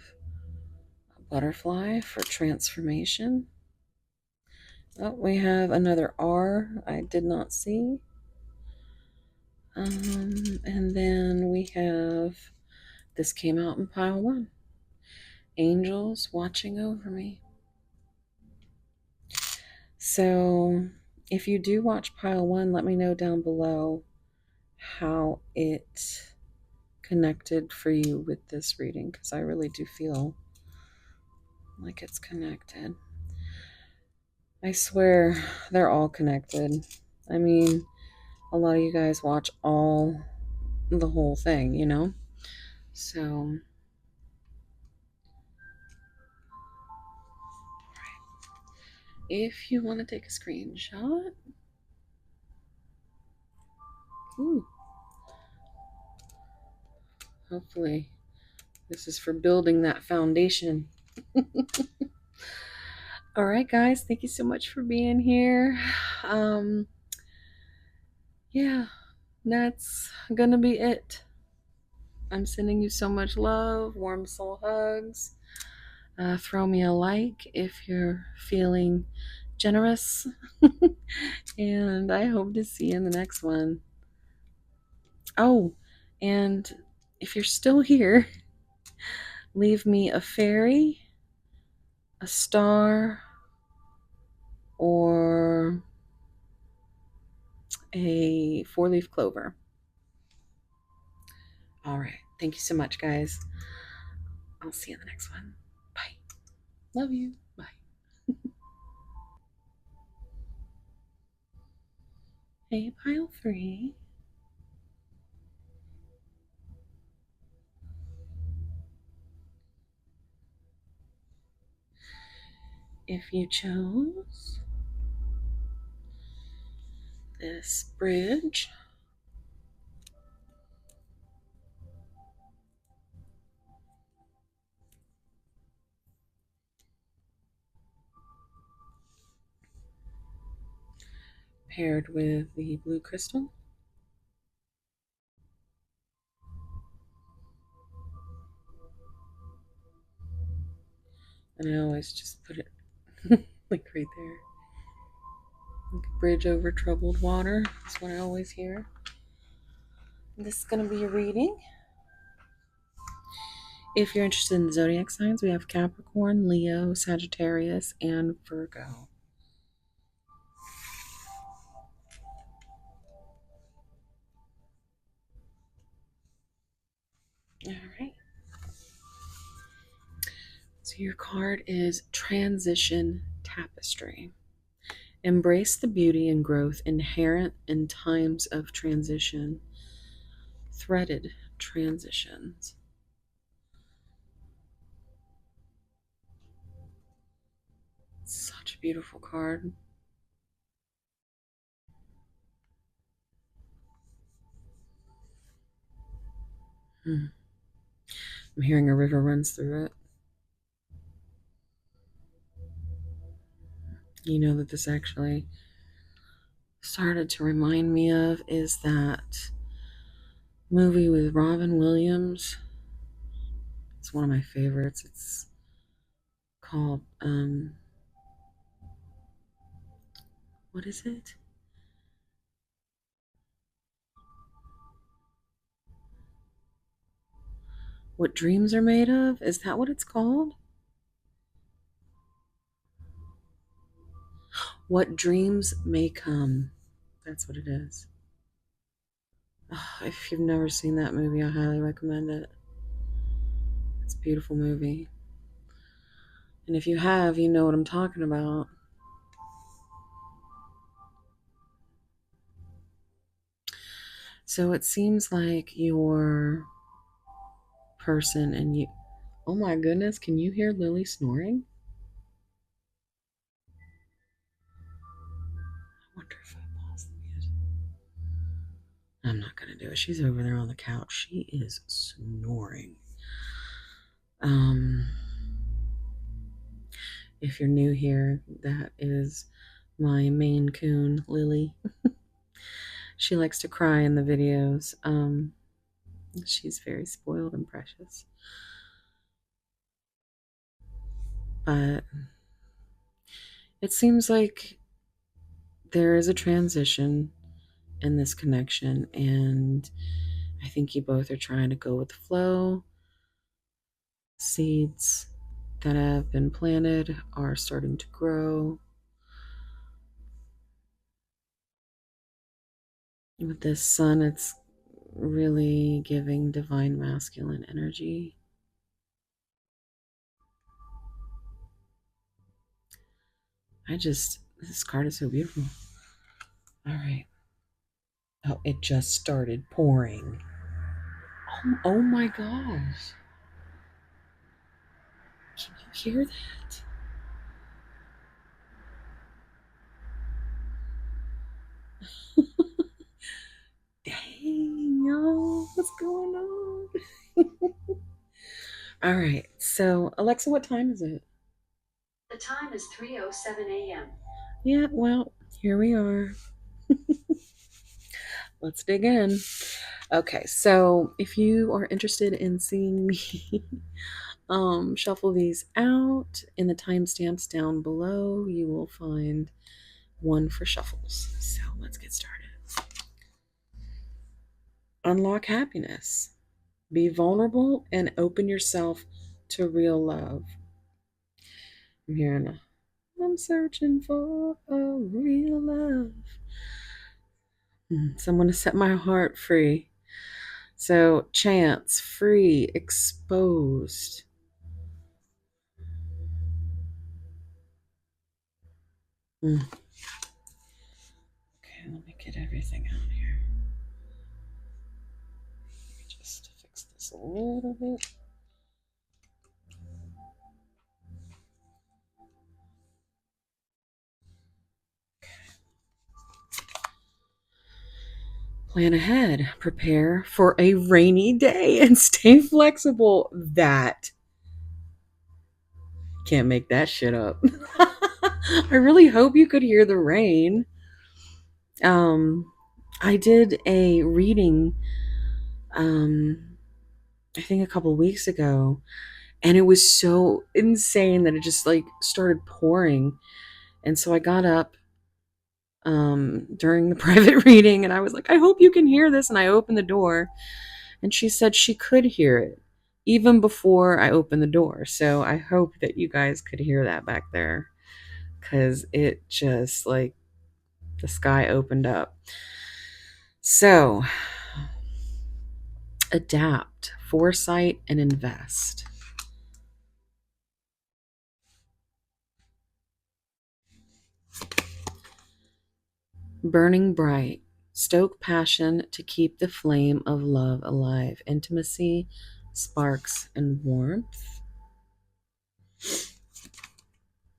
a butterfly for transformation. Oh, we have another R I did not see. And then we have this came out in pile one. Angels watching over me. So if you do watch pile one, let me know down below how it connected for you with this reading, because I really do feel like it's connected. I swear they're all connected. I mean, a lot of you guys watch the whole thing, you know? So, if you want to take a screenshot, ooh, hopefully this is for building that foundation. All right, guys, thank you so much for being here. Um, yeah, that's gonna be it. I'm sending you so much love, warm soul hugs. Throw me a like if you're feeling generous. And I hope to see you in the next one. Oh, and if you're still here, leave me a fairy, a star, or a four-leaf clover. All right. Thank you so much, guys. I'll see you in the next one. Bye. Love you. Bye. Hey, pile three. If you chose this bridge, paired with the blue crystal, and I always just put it like right there. Like a bridge over troubled water. That's what I always hear. This is going to be a reading. If you're interested in the zodiac signs, we have Capricorn, Leo, Sagittarius, and Virgo. All right. So your card is Transition Tapestry. Embrace the beauty and growth inherent in times of transition. Threaded transitions. Such a beautiful card. I'm hearing a river runs through it. You know that this actually started to remind me of is that movie with Robin Williams. It's one of my favorites. It's called what is it? What Dreams Are Made Of? Is that what it's called? What Dreams May Come. That's what it is. Oh, if you've never seen that movie, I highly recommend it. It's a beautiful movie. And if you have, you know what I'm talking about. So it seems like your person and you. Oh my goodness, can you hear Lily snoring? I wonder if I pause the music. I'm not going to do it. She's over there on the couch. She is snoring. Um, if you're new here, that is my Maine Coon, Lily. She likes to cry in the videos. She's very spoiled and precious. But it seems like there is a transition in this connection, and I think you both are trying to go with the flow. Seeds that have been planted are starting to grow. With this sun, it's really giving divine masculine energy. This card is so beautiful. All right. Oh, it just started pouring. Oh my gosh. Can you hear that? Dang, y'all. What's going on? All right. So, Alexa, what time is it? The time is 3:07 a.m. Yeah, well, here we are. Let's dig in. Okay, so if you are interested in seeing me shuffle these out in the timestamps down below, you will find one for shuffles. So let's get started. Unlock happiness. Be vulnerable and open yourself to real love. I'm hearing I'm searching for a real love. Someone to set my heart free. So, chance, free, exposed. Mm. Okay, let me get everything out here. Let me just fix this a little bit. Plan ahead. Prepare for a rainy day and stay flexible. That can't make that shit up. I really hope you could hear the rain. Um, I did a reading, um, I think a couple weeks ago, and it was so insane that it just like started pouring. And so I got up during the private reading and I was like, I hope you can hear this. And I opened the door and she said she could hear it even before I opened the door. So I hope that you guys could hear that back there because it just like the sky opened up. So adapt, foresight, and invest. Burning bright. Stoke passion to keep the flame of love alive. Intimacy, sparks, and warmth.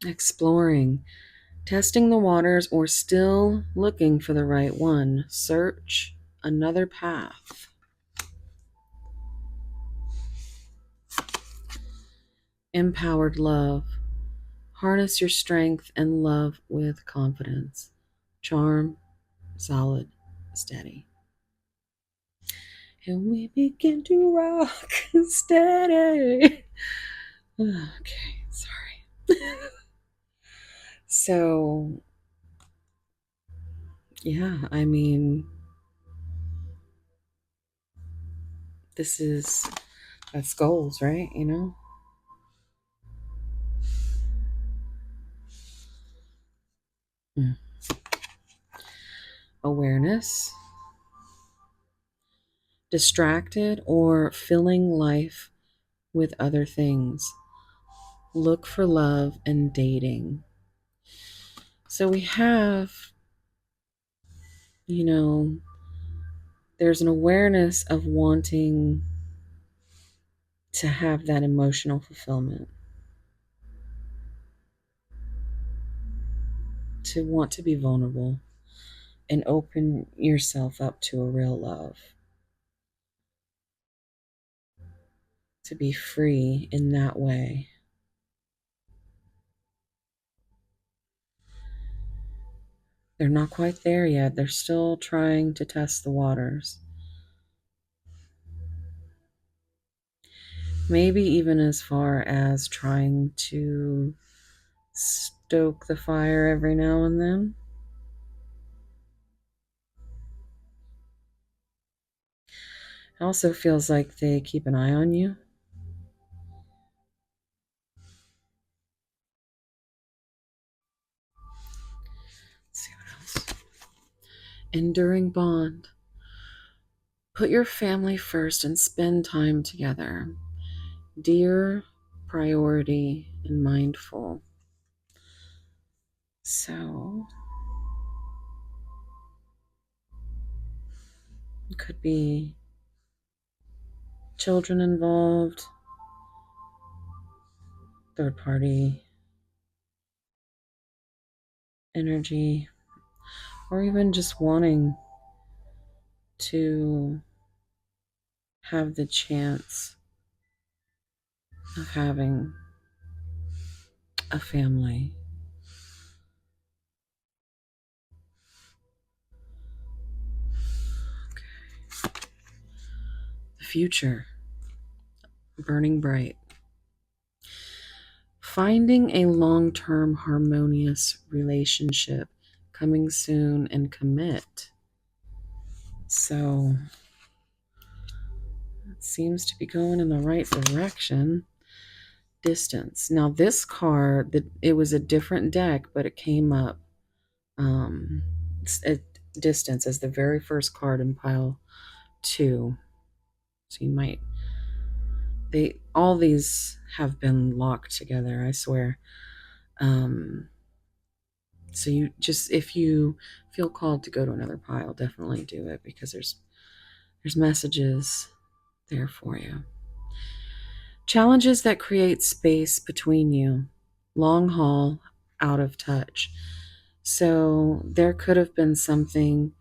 Exploring. Testing the waters or still looking for the right one. Search another path. Empowered love. Harness your strength and love with confidence. Charm, solid, steady. And we begin to rock steady. Okay, sorry. So, yeah, I mean, this is that's goals, right? You know? Mm. Awareness, distracted, or filling life with other things. Look for love and dating. So we have, you know, there's an awareness of wanting to have that emotional fulfillment, to want to be vulnerable and open yourself up to a real love, to be free in that way. They're not quite there yet. They're still trying to test the waters. Maybe even as far as trying to stoke the fire every now and then. It also feels like they keep an eye on you. Let's see what else. Enduring bond. Put your family first and spend time together. Dear, priority, and mindful. So, it could be children involved, third party energy, or even just wanting to have the chance of having a family. The future, burning bright. Finding a long term harmonious relationship, coming soon, and commit. So it seems to be going in the right direction. Distance. Now, this card, it was a different deck, but it came up um, at distance as the very first card in pile two. So you might, they all these have been locked together, I swear. Um, so you just, if you feel called to go to another pile, definitely do it because there's messages there for you. Challenges that create space between you. Long haul, out of touch. So there could have been something,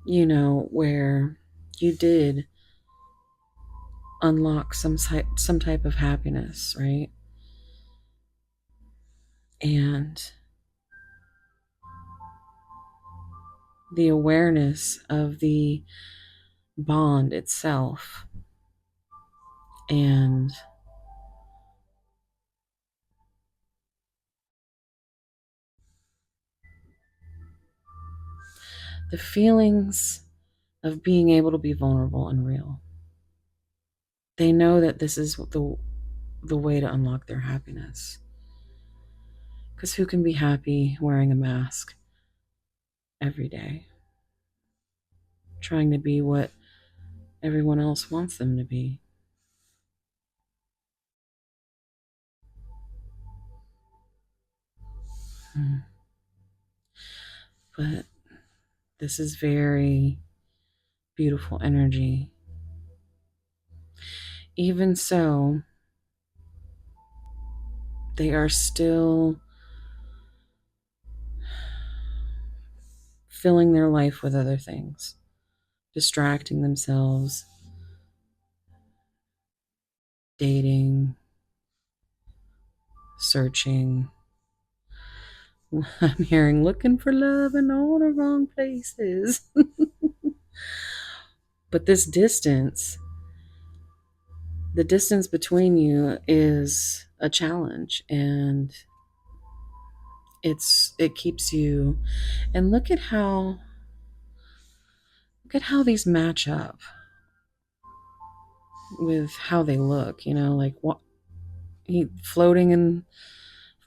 where you did unlock some type of happiness, right? And the awareness of the bond itself and the feelings of being able to be vulnerable and real. They know that this is the way to unlock their happiness. Because who can be happy wearing a mask every day, trying to be what everyone else wants them to be? Hmm. But this is very beautiful energy. Even so, they are still filling their life with other things, distracting themselves, dating, searching. I'm hearing looking for love in all the wrong places. But this distance, the distance between you is a challenge and it keeps you, and look at how these match up with how they look, like what he floating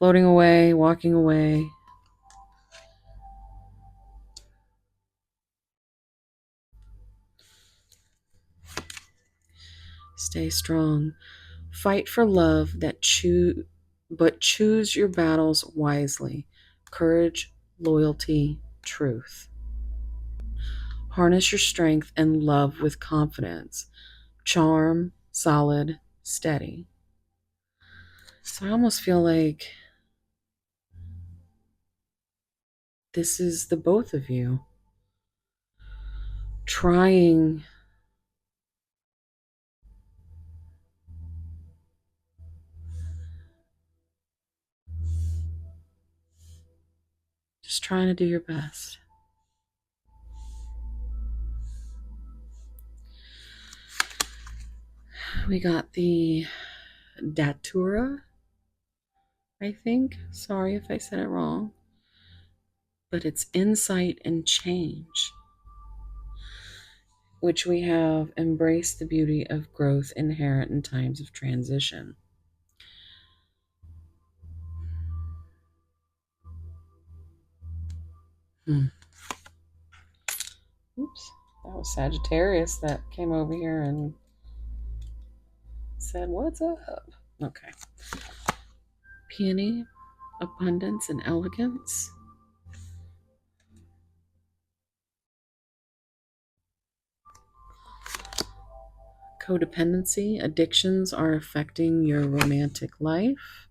away, walking away. Stay strong. Fight for love but choose your battles wisely. Courage, loyalty, truth. Harness your strength and love with confidence. Charm, solid, steady. So I almost feel like this is the both of you trying just trying to do your best. We got the Datura, I think. Sorry if I said it wrong. But it's insight and change, which we have embraced the beauty of growth inherent in times of transition. Hmm. Oops, that was Sagittarius that came over here and said, "What's up?" Okay. Peony, abundance, and elegance. Codependency, addictions are affecting your romantic life.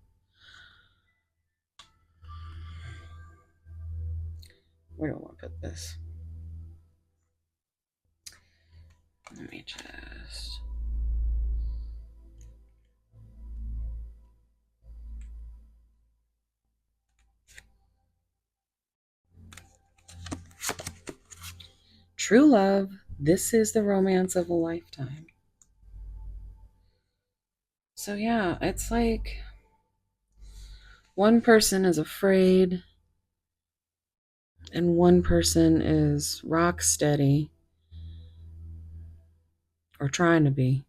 Where do I want to put this? Let me just. True love. This is the romance of a lifetime. So, yeah, it's like one person is afraid and one person is rock steady or trying to be.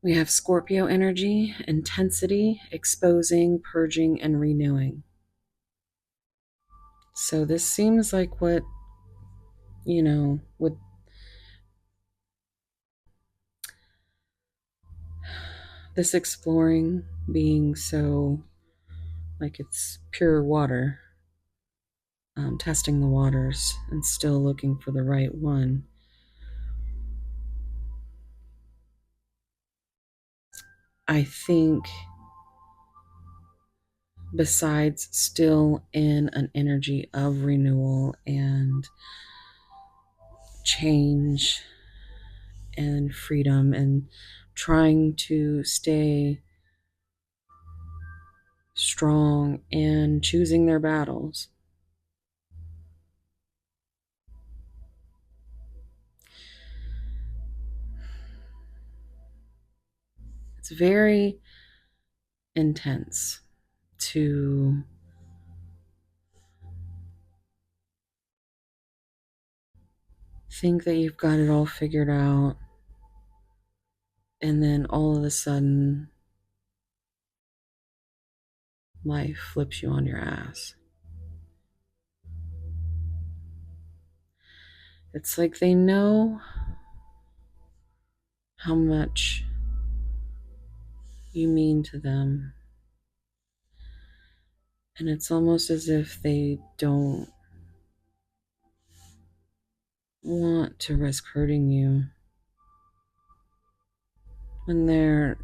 We have Scorpio energy, intensity, exposing, purging, and renewing. So this seems like what, with this exploring being so like it's pure water, testing the waters and still looking for the right one. I think besides still in an energy of renewal and change and freedom and trying to stay strong and choosing their battles. It's very intense to think that you've got it all figured out and then all of a sudden life flips you on your ass. It's like they know how much you mean to them. And it's almost as if they don't want to risk hurting you when they're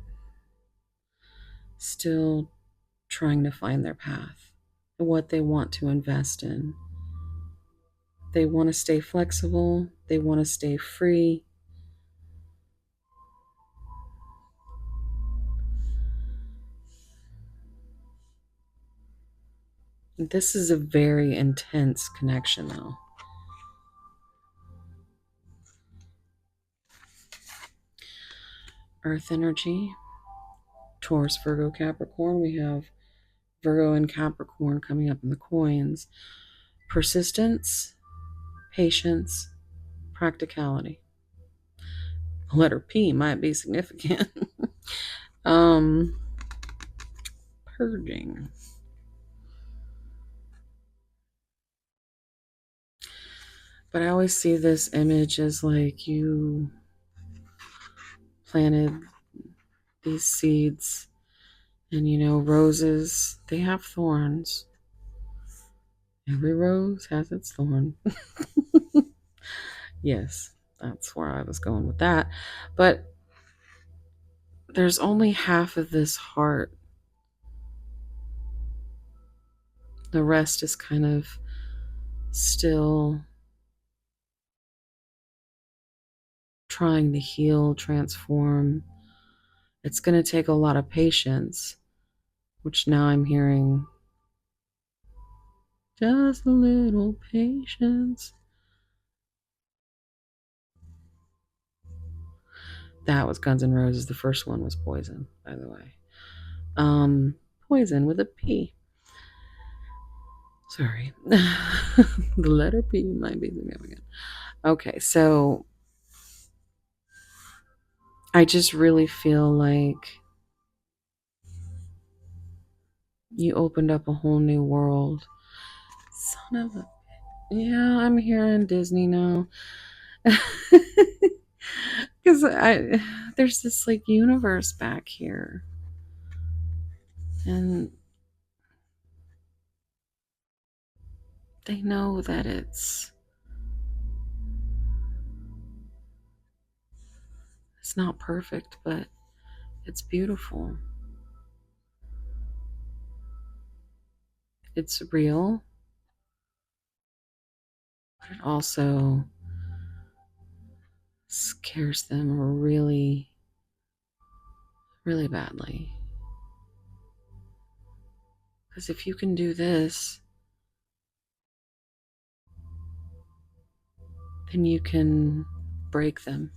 still trying to find their path and what they want to invest in. They want to stay flexible, they want to stay free. This is a very intense connection, though. Earth energy, Taurus, Virgo, Capricorn. We have Virgo and Capricorn coming up in the coins. Persistence, patience, practicality. The letter P might be significant. um, Purging. But I always see this image as like you planted these seeds And roses, they have thorns. Every rose has its thorn. Yes, that's where I was going with that. But there's only half of this heart. The rest is kind of still trying to heal, transform. It's going to take a lot of patience, which now I'm hearing just a little patience. That was Guns N' Roses. The first one was Poison, by the way. Poison with a P. Sorry. The letter P might be significant. Okay, so I just really feel like you opened up a whole new world. Son of a. Yeah, I'm here in Disney now. Because there's this like universe back here. And they know that it's not perfect, but it's beautiful. It's real, but it also scares them really, really badly. Because if you can do this, then you can break them.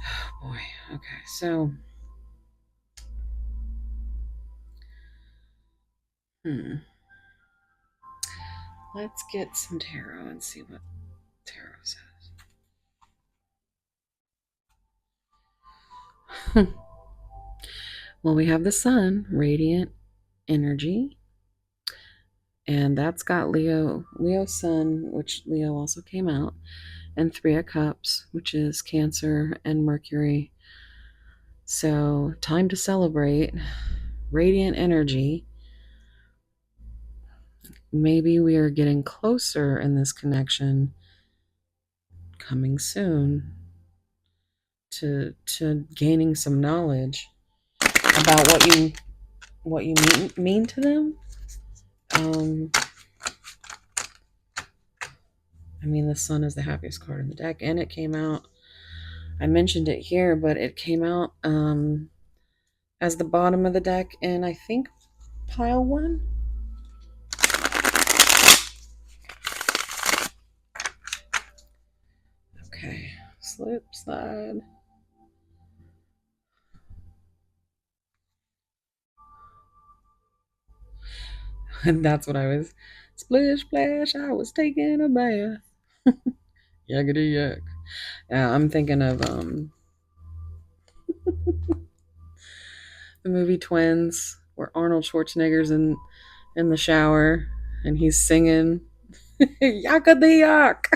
Oh boy. Okay, so let's get some tarot and see what tarot says. Well, we have the sun, radiant energy, and that's got Leo sun, which Leo also came out, and Three of Cups, which is Cancer and Mercury. So, time to celebrate. Radiant energy. Maybe we are getting closer in this connection coming soon to gaining some knowledge about what you mean to them. Um, I mean, the sun is the happiest card in the deck, and it came out. I mentioned it here, but it came out as the bottom of the deck, and I think pile one. Okay, slip slide. And that's what I was. Splish splash! I was taking a bath. Yakety yak. Yeah, I'm thinking of the movie Twins, where Arnold Schwarzenegger's in the shower and he's singing Yakety yak.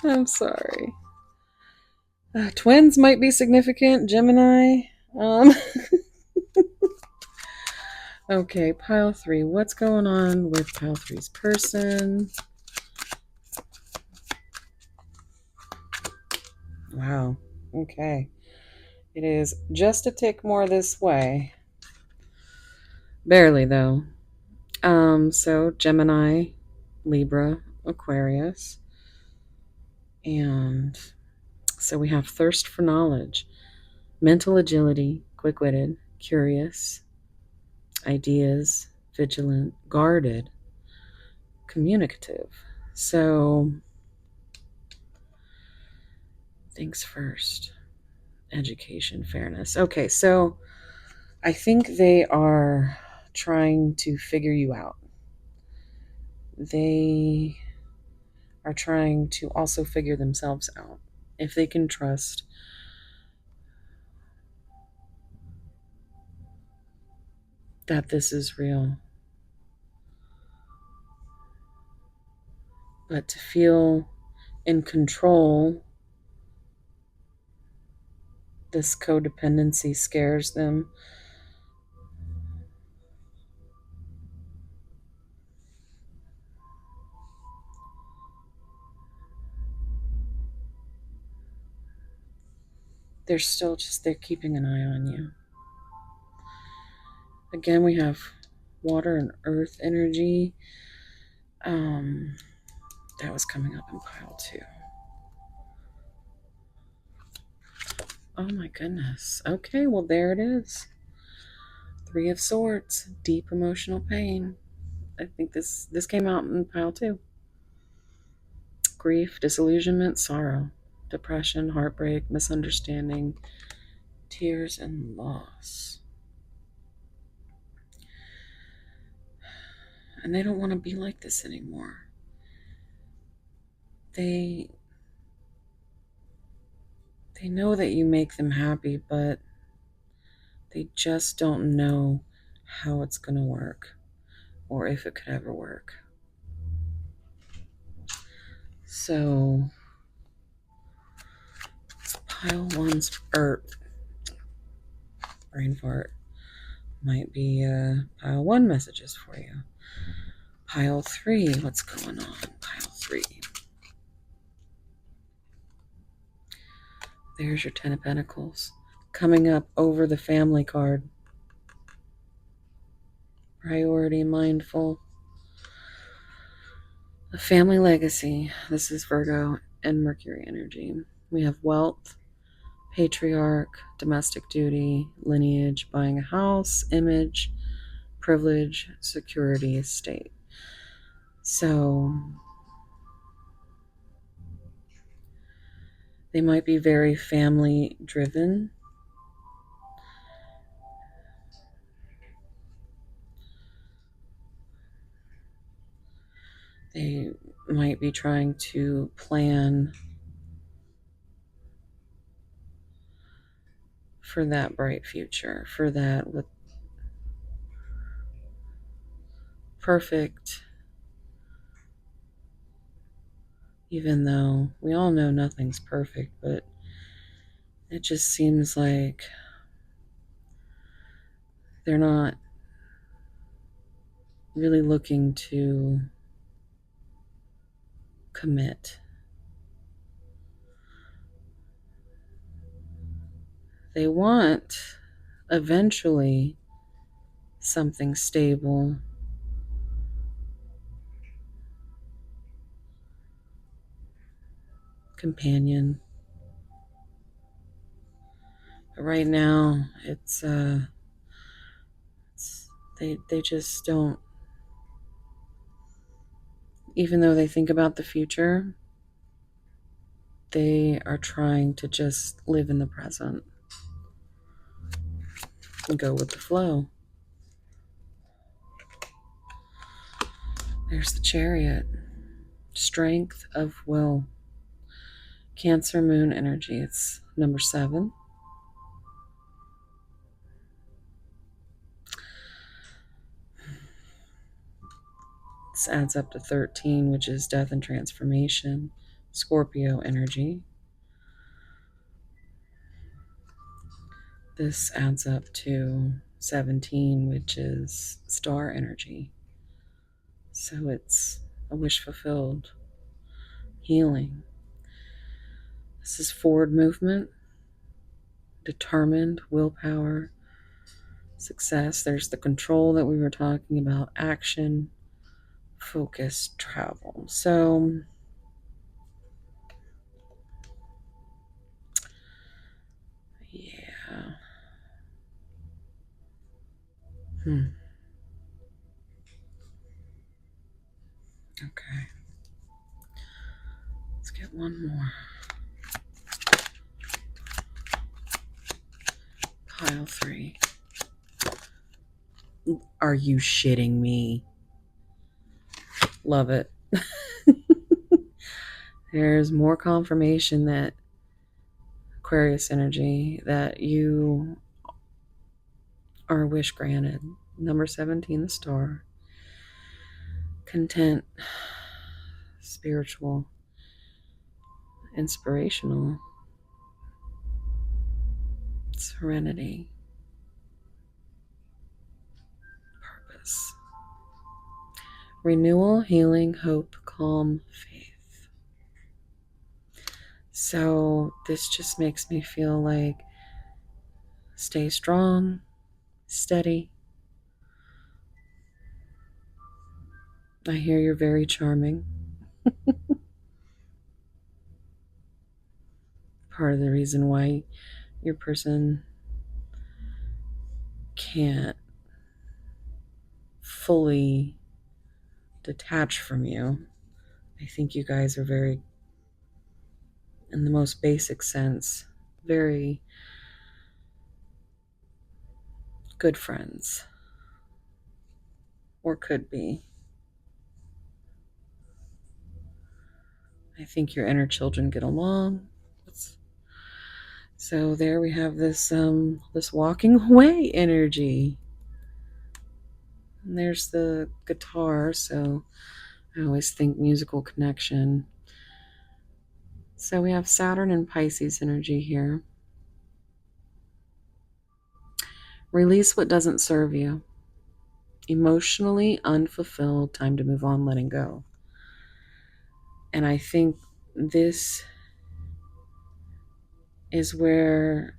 I'm sorry. Twins might be significant. Gemini. Um, okay, pile three. What's going on with pile three's person? Wow. Okay. It is just a tick more this way. Barely, though. So Gemini, Libra, Aquarius. And so we have thirst for knowledge, mental agility, quick witted, curious, ideas, vigilant, guarded, communicative. So, things first, education, fairness. Okay, so I think they are trying to figure you out. They are trying to also figure themselves out. If they can trust that this is real, but to feel in control This codependency scares them. They're keeping an eye on you. Again, we have water and earth energy. Um, that was coming up in pile two. Oh my goodness. Okay, well, there it is. Three of Swords, deep emotional pain. I think this came out in pile two. Grief, disillusionment, sorrow, depression, heartbreak, misunderstanding, tears, and loss. And they don't want to be like this anymore. They they know that you make them happy, but they just don't know how it's going to work or if it could ever work. So, pile one's brain fart might be pile one messages for you. Pile three, what's going on? Pile three. There's your Ten of Pentacles. Coming up over the family card. Priority, mindful. A family legacy. This is Virgo and Mercury energy. We have wealth, patriarch, domestic duty, lineage, buying a house, image, privilege, security, estate. So they might be very family driven. They might be trying to plan for that bright future, for that with perfect, even though we all know nothing's perfect, but it just seems like they're not really looking to commit. They want eventually something stable, companion. But right now, they just don't. Even though they think about the future, they are trying to just live in the present and go with the flow. There's the Chariot. Strength of will. Cancer moon energy. It's number 7. This adds up to 13, which is death and transformation. Scorpio energy. This adds up to 17, which is star energy. So it's a wish fulfilled, healing. This is forward movement, determined, willpower, success. There's the control that we were talking about, action, focus, travel. So, yeah. Okay. Let's get one more. Pile 3. Are you shitting me? Love it. There's more confirmation that Aquarius energy, that you are a wish granted. Number 17, the star. Content, spiritual, inspirational. serenity, purpose, renewal, healing, hope, calm, faith. So this just makes me feel like stay strong, steady. I hear you're very charming. Part of the reason why your person can't fully detach from you. I think you guys are very, in the most basic sense, very good friends, or could be. I think your inner children get along. So there we have this walking away energy. And there's the guitar, so I always think musical connection. So we have Saturn and Pisces energy here. Release what doesn't serve you. Emotionally unfulfilled, time to move on, letting go. And I think this is where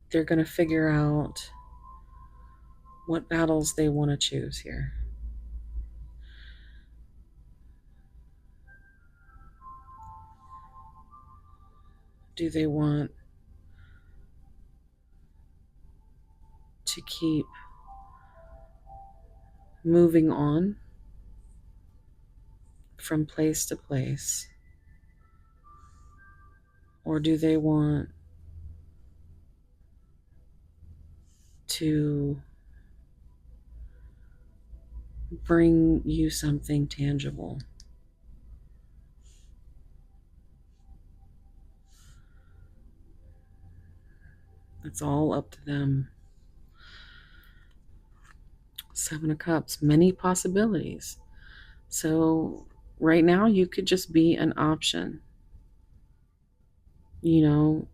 they're going to figure out what battles they want to choose here. Do they want to keep moving on from place to place? Or do they want to bring you something tangible? It's all up to them. Seven of Cups, many possibilities. So right now you could just be an option. You know,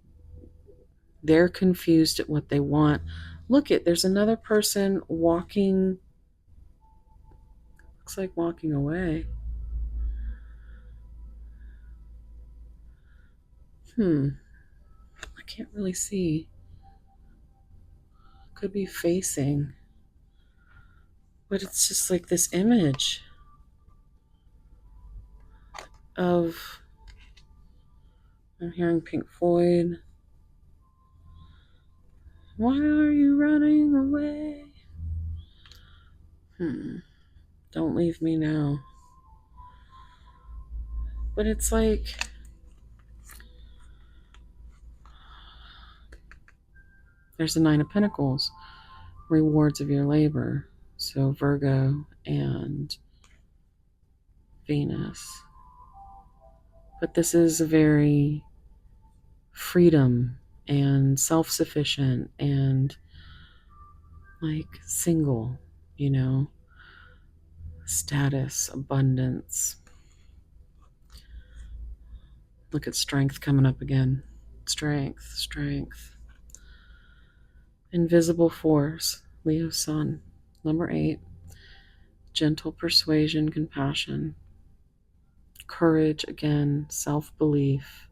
they're confused at what they want. Look it, there's another person walking, looks like walking away. I can't really see. Could be facing. But it's just like this image of, I'm hearing Pink Floyd. Why are you running away? Don't leave me now. But it's like, there's the Nine of Pentacles, rewards of your labor. So Virgo and Venus. But this is a very freedom and self sufficient and like single, you know, status, abundance. Look at strength coming up again. Strength, strength. Invisible force, Leo Sun. Number 8, gentle persuasion, compassion. Courage again, self belief.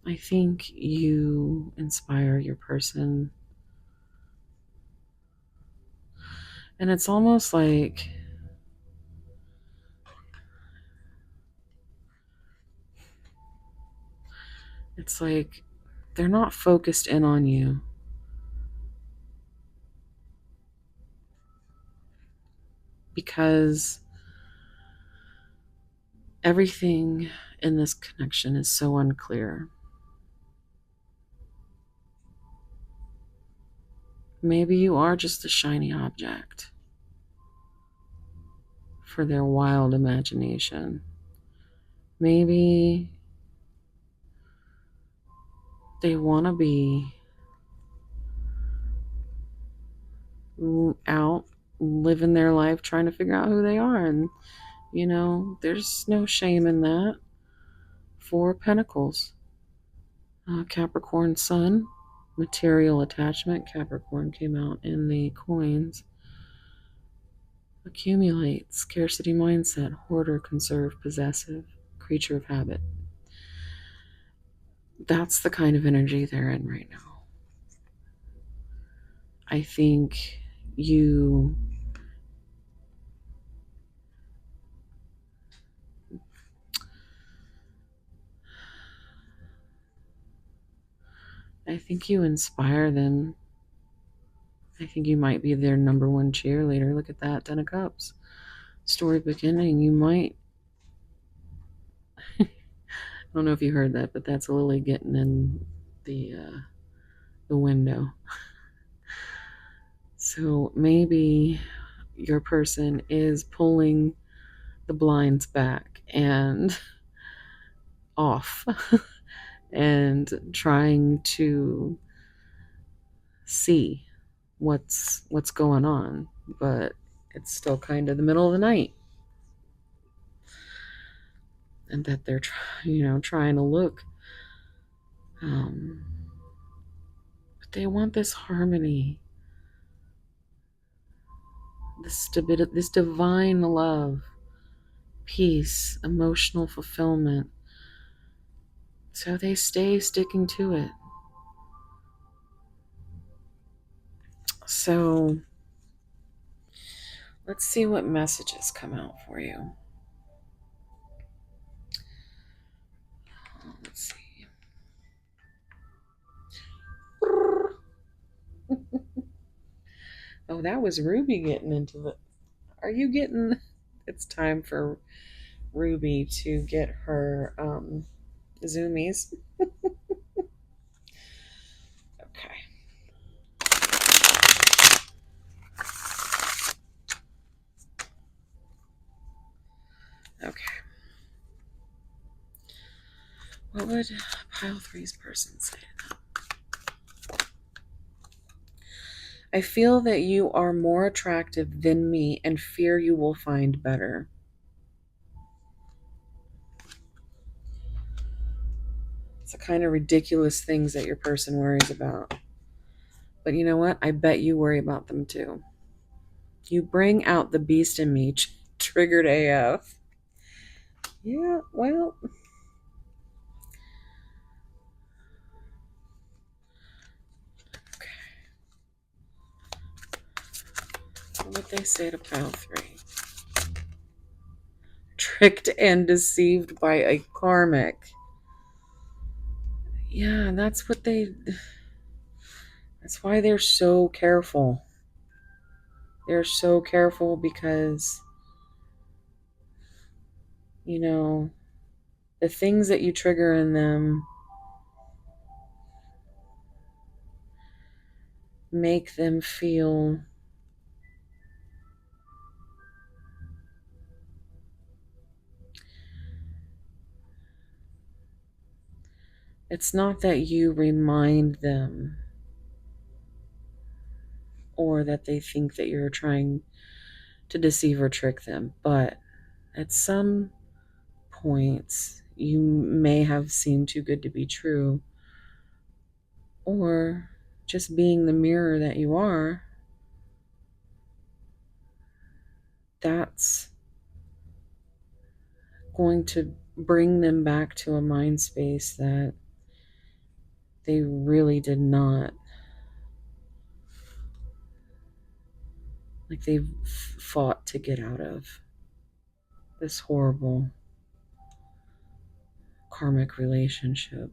I think you inspire your person. And it's almost like they're not focused in on you. Because everything in this connection is so unclear. Maybe you are just a shiny object for their wild imagination. Maybe they want to be out living their life trying to figure out who they are. And, you know, there's no shame in that. 4 Pentacles. Capricorn Sun, material attachment. Capricorn came out in the coins. Accumulate, scarcity mindset, hoarder, conserve, possessive, creature of habit. That's the kind of energy they're in right now. I think you I think you inspire them. I think you might be their number one cheerleader. Look at that, 10 of Cups. Story beginning. You might, I don't know if you heard that, but that's Lily getting in the window. So maybe your person is pulling the blinds back and off and trying to see what's going on, but it's still kind of the middle of the night, and that they're trying to look, um, but they want this harmony, this stability, this divine love, peace, emotional fulfillment. So they stay sticking to it. So let's see what messages come out for you. Let's see. Oh, that was Ruby getting into the. Are you getting? It's time for Ruby to get her zoomies. Okay. Okay. What would pile three's person say? I feel that you are more attractive than me and fear you will find better. It's the kind of ridiculous things that your person worries about. But you know what? I bet you worry about them too. You bring out the beast in me, triggered AF. Yeah, well. Okay. What would they say to pile three? Tricked and deceived by a karmic. Yeah, that's what that's why they're so careful. They're so careful because, you know, the things that you trigger in them make them feel it's not that you remind them or that they think that you're trying to deceive or trick them, but at some points you may have seemed too good to be true, or just being the mirror that you are. That's going to bring them back to a mind space that they really did not, like, they've fought to get out of this horrible karmic relationship.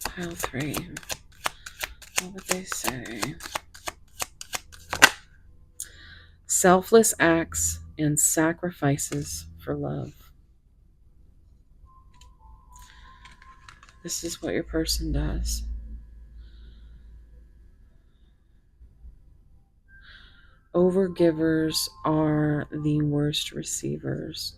Pile three. What would they say? Selfless acts and sacrifices for love. This is what your person does. Overgivers are the worst receivers.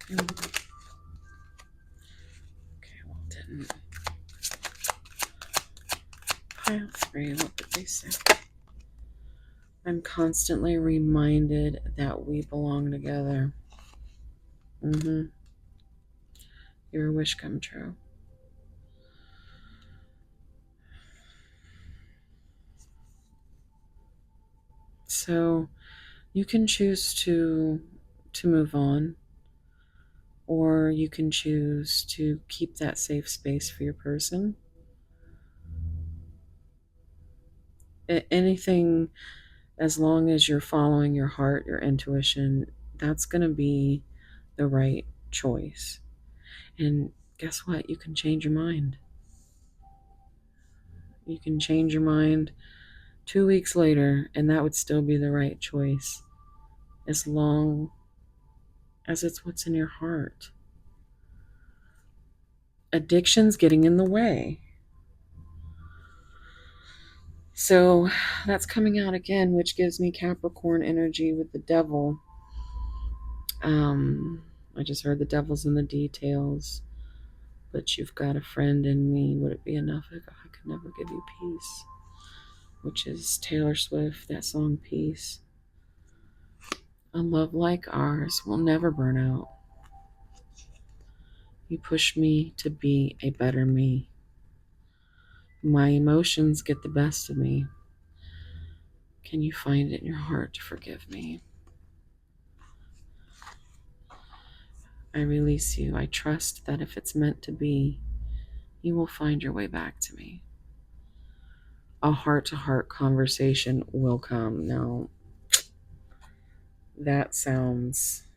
Okay. three, what did they say? I'm constantly reminded that we belong together. Your wish come true. So you can choose to move on, or you can choose to keep that safe space for your person. Anything, as long as you're following your heart, your intuition, that's going to be the right choice. And guess what? You can change your mind. You can change your mind 2 weeks later, and that would still be the right choice, as long as it's what's in your heart. Addiction's getting in the way. So that's coming out again, which gives me Capricorn energy with the devil. I just heard the devil's in the details, but you've got a friend in me. Would it be enough if I could never give you peace? Which is Taylor Swift, that song Peace. A love like ours will never burn out. You push me to be a better me. My emotions get the best of me. Can you find it in your heart to forgive me? I release you. I trust that if it's meant to be, you will find your way back to me. A heart-to-heart conversation will come. Now, that sounds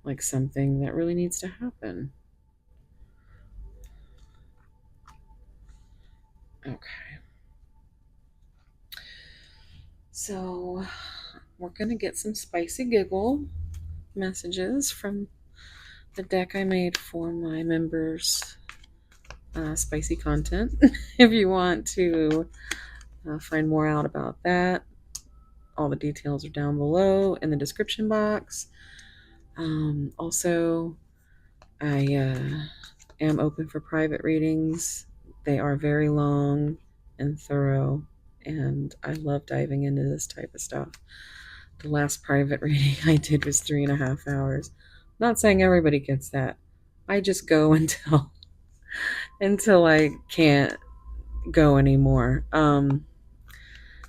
like something that really needs to happen. Okay. So, we're going to get some spicy giggle messages from the deck I made for my members. Spicy content. If you want to find more out about that, all the details are down below in the description box. Also, I am open for private readings. They are very long and thorough, and I love diving into this type of stuff. The last private reading I did was 3.5 hours. Not saying everybody gets that. I just go until I can't go anymore.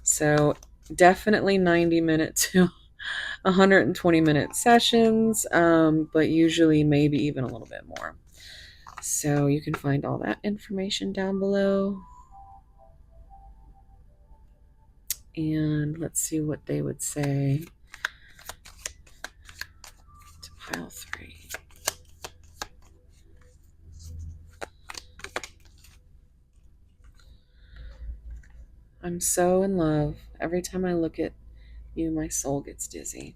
So definitely 90-minute to 120-minute sessions, but usually maybe even a little bit more. So you can find all that information down below. And let's see what they would say to pile 3. I'm so in love. Every time I look at you, my soul gets dizzy.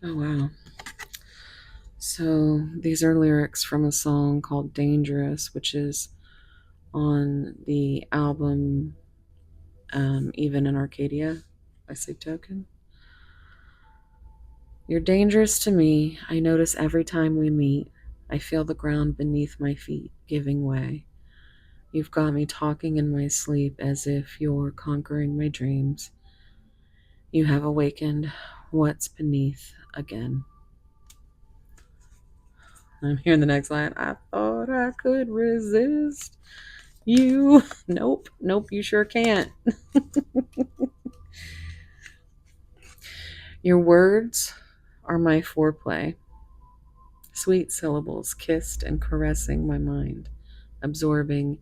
Oh, wow. So these are lyrics from a song called Dangerous, which is on the album Even in Arcadia by Sleep Token. You're dangerous to me. I notice every time we meet. I feel the ground beneath my feet giving way. You've got me talking in my sleep as if you're conquering my dreams. You have awakened what's beneath again. I'm hearing the next line. I thought I could resist you. Nope, you sure can't. Your words are my foreplay. Sweet syllables kissed and caressing my mind, absorbing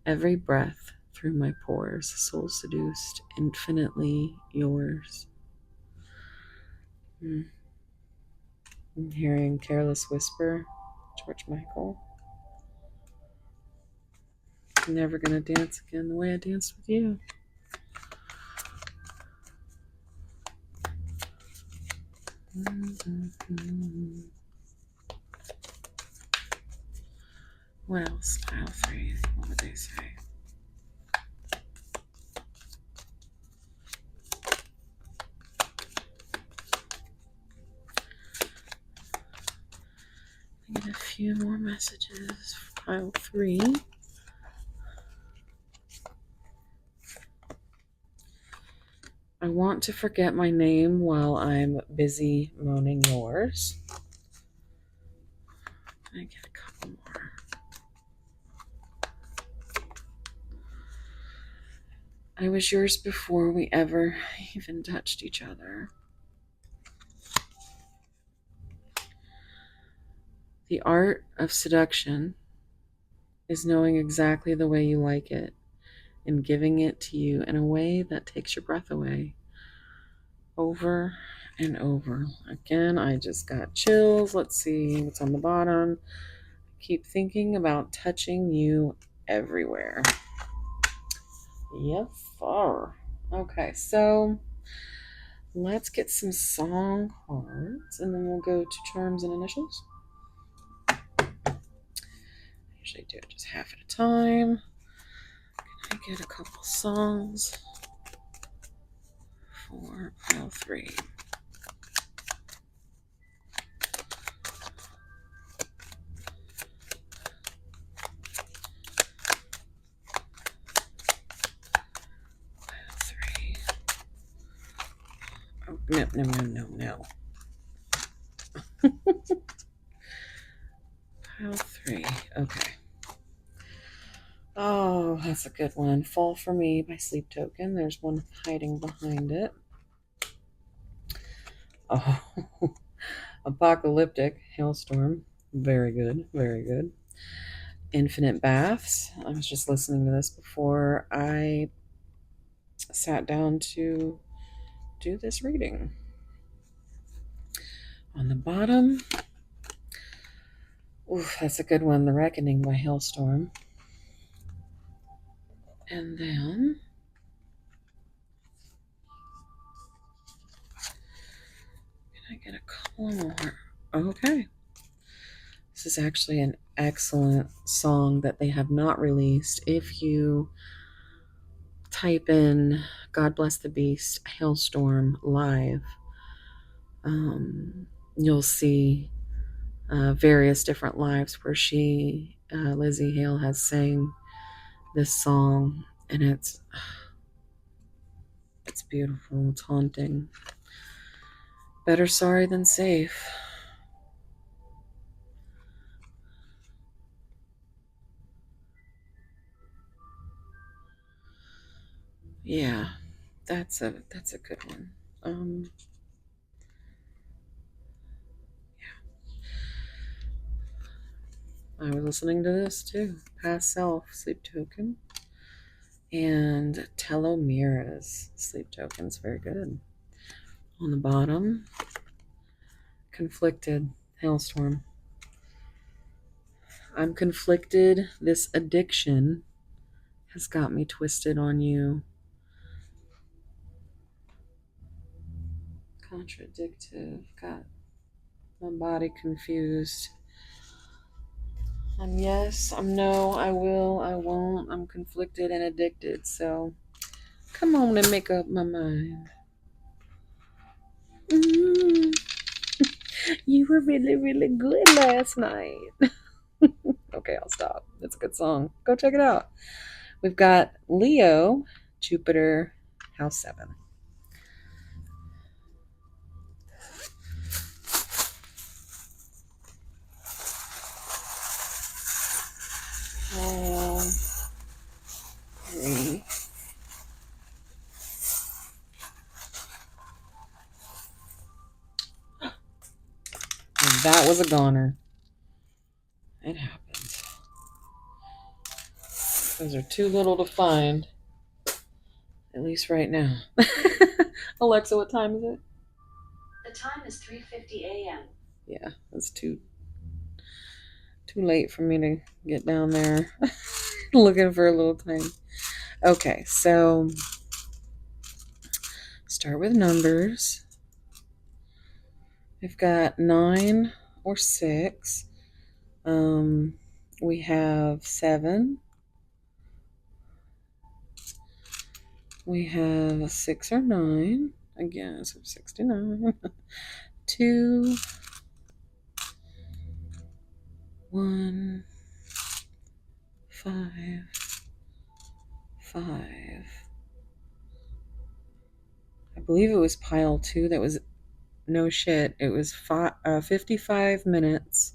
every breath through my pores, soul seduced, infinitely yours. I'm hearing Careless Whisper, George Michael. I'm never gonna dance again the way I danced with you. What else? Pile 3. What would they say? few more messages for pile 3. I want to forget my name while I'm busy moaning yours. I get a couple more. I was yours before we ever even touched each other. The art of seduction is knowing exactly the way you like it and giving it to you in a way that takes your breath away. Over and over. Again, I just got chills. Let's see what's on the bottom. Keep thinking about touching you everywhere. Yes, sir. Okay, so let's get some song cards and then we'll go to charms and initials. I usually do it just half at a time. Can I get a couple songs for pile 3? Pile 3. Oh, no. Pile 3. Okay. Oh, that's a good one. Fall for Me by Sleep Token. There's one hiding behind it. Oh, Apocalyptic Hailstorm. Very good. Very good. Infinite Baths. I was just listening to this before I sat down to do this reading. On the bottom, oof, that's a good one. The Reckoning by Hailstorm. And then can I get a couple more? Okay. This is actually an excellent song that they have not released. If you type in God Bless the Beast Hailstorm live, you'll see various different lives where Lizzie Hale, has sang this song, and it's beautiful. It's haunting. Better sorry than safe. Yeah, that's a good one. I was listening to this too. Past Self, Sleep Token, and Telomeres, Sleep Tokens. Very good. On the bottom, Conflicted, Hailstorm. I'm conflicted. This addiction has got me twisted on you. Contradictive. Got my body confused. I'm yes, I'm no, I will, I won't. I'm conflicted and addicted. So come on and make up my mind. Mm, you were really, really good last night. Okay, I'll stop. It's a good song. Go check it out. We've got Leo, Jupiter, House 7. Three. And that was a goner. It happened. Those are too little to find, at least right now. Alexa, what time is it? The time is 3:50 a.m. Yeah, it's too late for me to get down there looking for a little time. Okay, so start with numbers. We've got 9 or 6. We have 7. We have 6 or 9. Again, so 69. 2. 1, 5, 5. I believe it was pile 2 that was no shit. It was 55 minutes,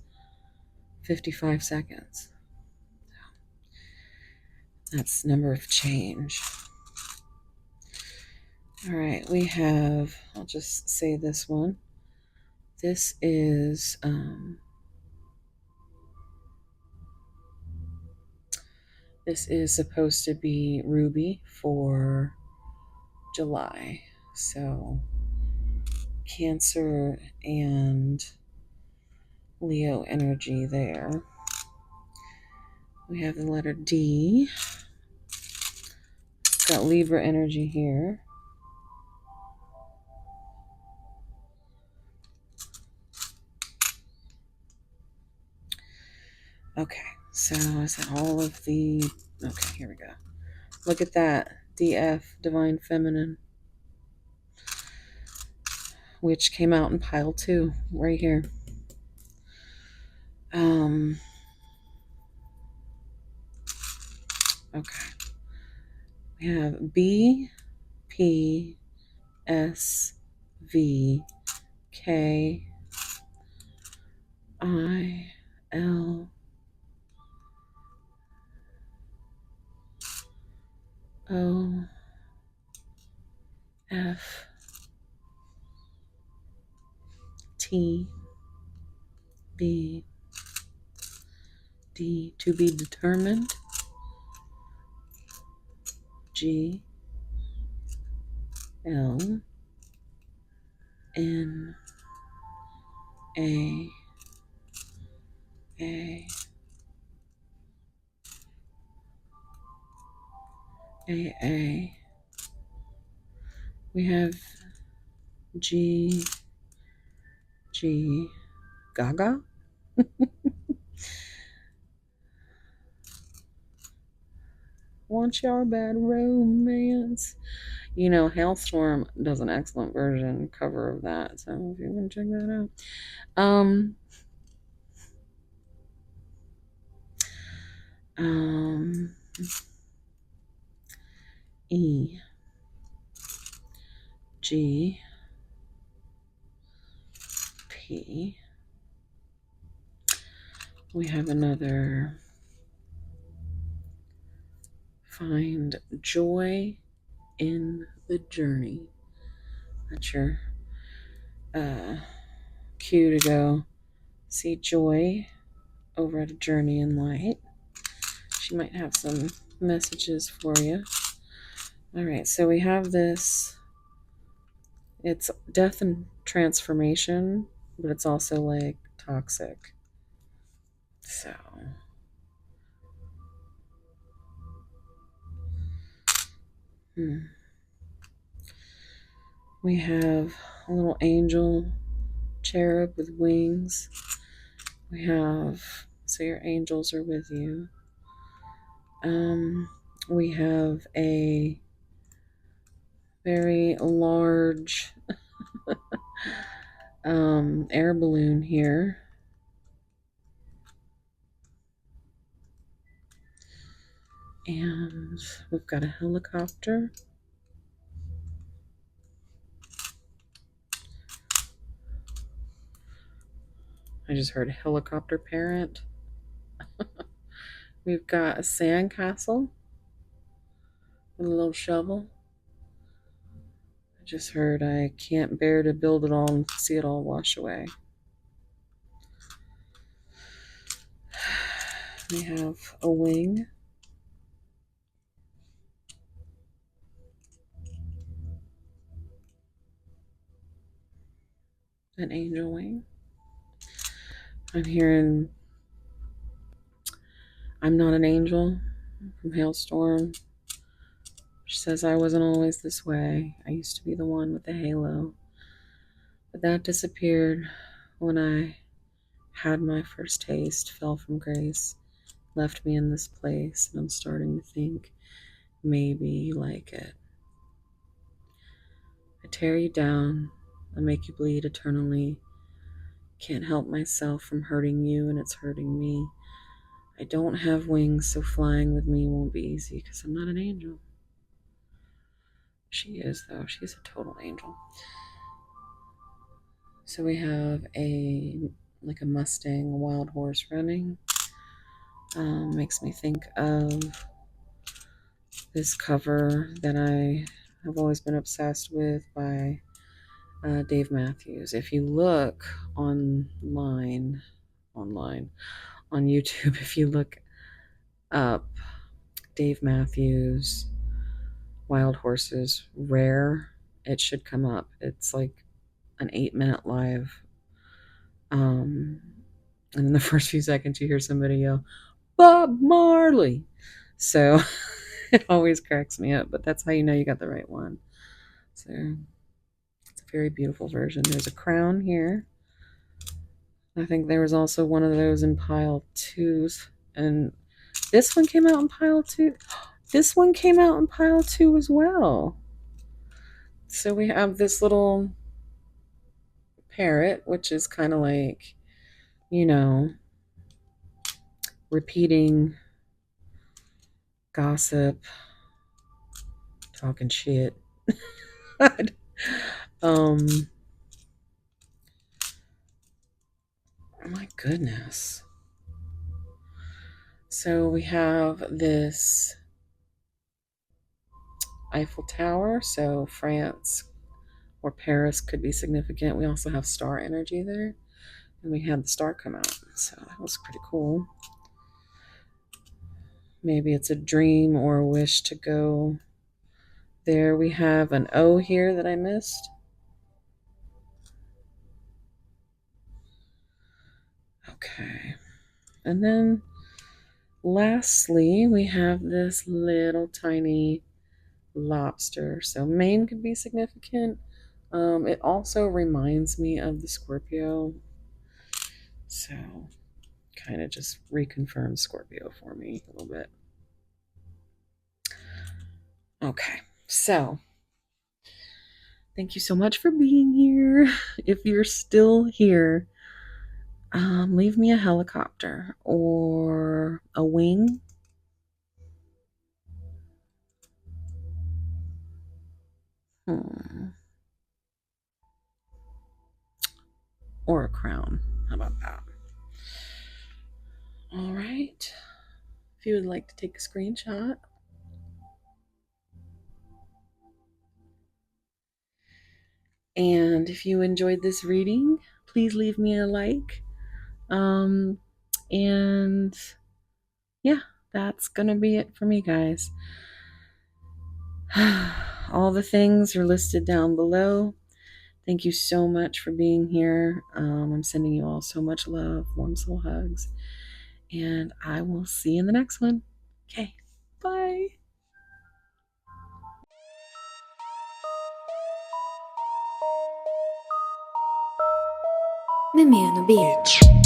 55 seconds. That's number of change. All right, we have, I'll just say this one. This is supposed to be Ruby for July. So Cancer and Leo energy there. We have the letter D. Got Libra energy here. Okay, so is that all of the... Okay, here we go. Look at that. DF, Divine Feminine, which came out in pile 2, right here. Okay. We have B, P, S, V, K, I, L, O, F, T, B, D, to be determined, G, L, N, A, A, A. We have G, G, Gaga. Want your bad romance. You know, Hailstorm does an excellent version cover of that, so if you want to check that out. E, G, P. We have another find joy in the journey. That's your cue to go see Joy over at A Journey in Light. She might have some messages for you. All right, so we have this. It's death and transformation, but it's also like toxic. So we have a little angel cherub with wings. We have, so your angels are with you. We have a very large air balloon here. And we've got a helicopter. I just heard helicopter parent. We've got a sandcastle with a little shovel. I just heard I can't bear to build it all and see it all wash away. We have a wing. An angel wing. I'm hearing I'm not an angel from Hailstorm. She says I wasn't always this way. I used to be the one with the halo. But that disappeared when I had my first taste, fell from grace, left me in this place, and I'm starting to think maybe you like it. I tear you down, I make you bleed eternally. Can't help myself from hurting you, and it's hurting me. I don't have wings, so flying with me won't be easy because I'm not an angel. She is, though. She's a total angel. So we have a Mustang, a wild horse running. Makes me think of this cover that I have always been obsessed with by Dave Matthews. If you look online on YouTube, if you look up Dave Matthews Wild Horses Rare, it should come up. It's like an 8-minute live. And in the first few seconds, you hear somebody yell, Bob Marley. So it always cracks me up, but that's how you know you got the right one. So it's a very beautiful version. There's a crown here. I think there was also one of those in pile twos. And this one came out in pile two. This one came out in pile two as well. So we have this little parrot, which is kind of like, you know, repeating gossip, talking shit. um, my goodness. So we have this Eiffel Tower. So France or Paris could be significant. We also have star energy there. And we had the star come out. So that was pretty cool. Maybe it's a dream or a wish to go there. We have an O here that I missed. Okay. And then lastly, we have this little tiny lobster. So Maine could be significant. It also reminds me of the Scorpio. So kind of just reconfirms Scorpio for me a little bit. Okay. So thank you so much for being here. If you're still here, leave me a helicopter or a wing. Hmm. Or a crown. How about that? All right. If you would like to take a screenshot, and if you enjoyed this reading, please leave me a like. Um, and yeah, that's going to be it for me, guys. All the things are listed down below. Thank you so much for being here. I'm sending you all so much love, warm soul hugs, and I will see you in the next one. Okay, bye. Mimiano Beach.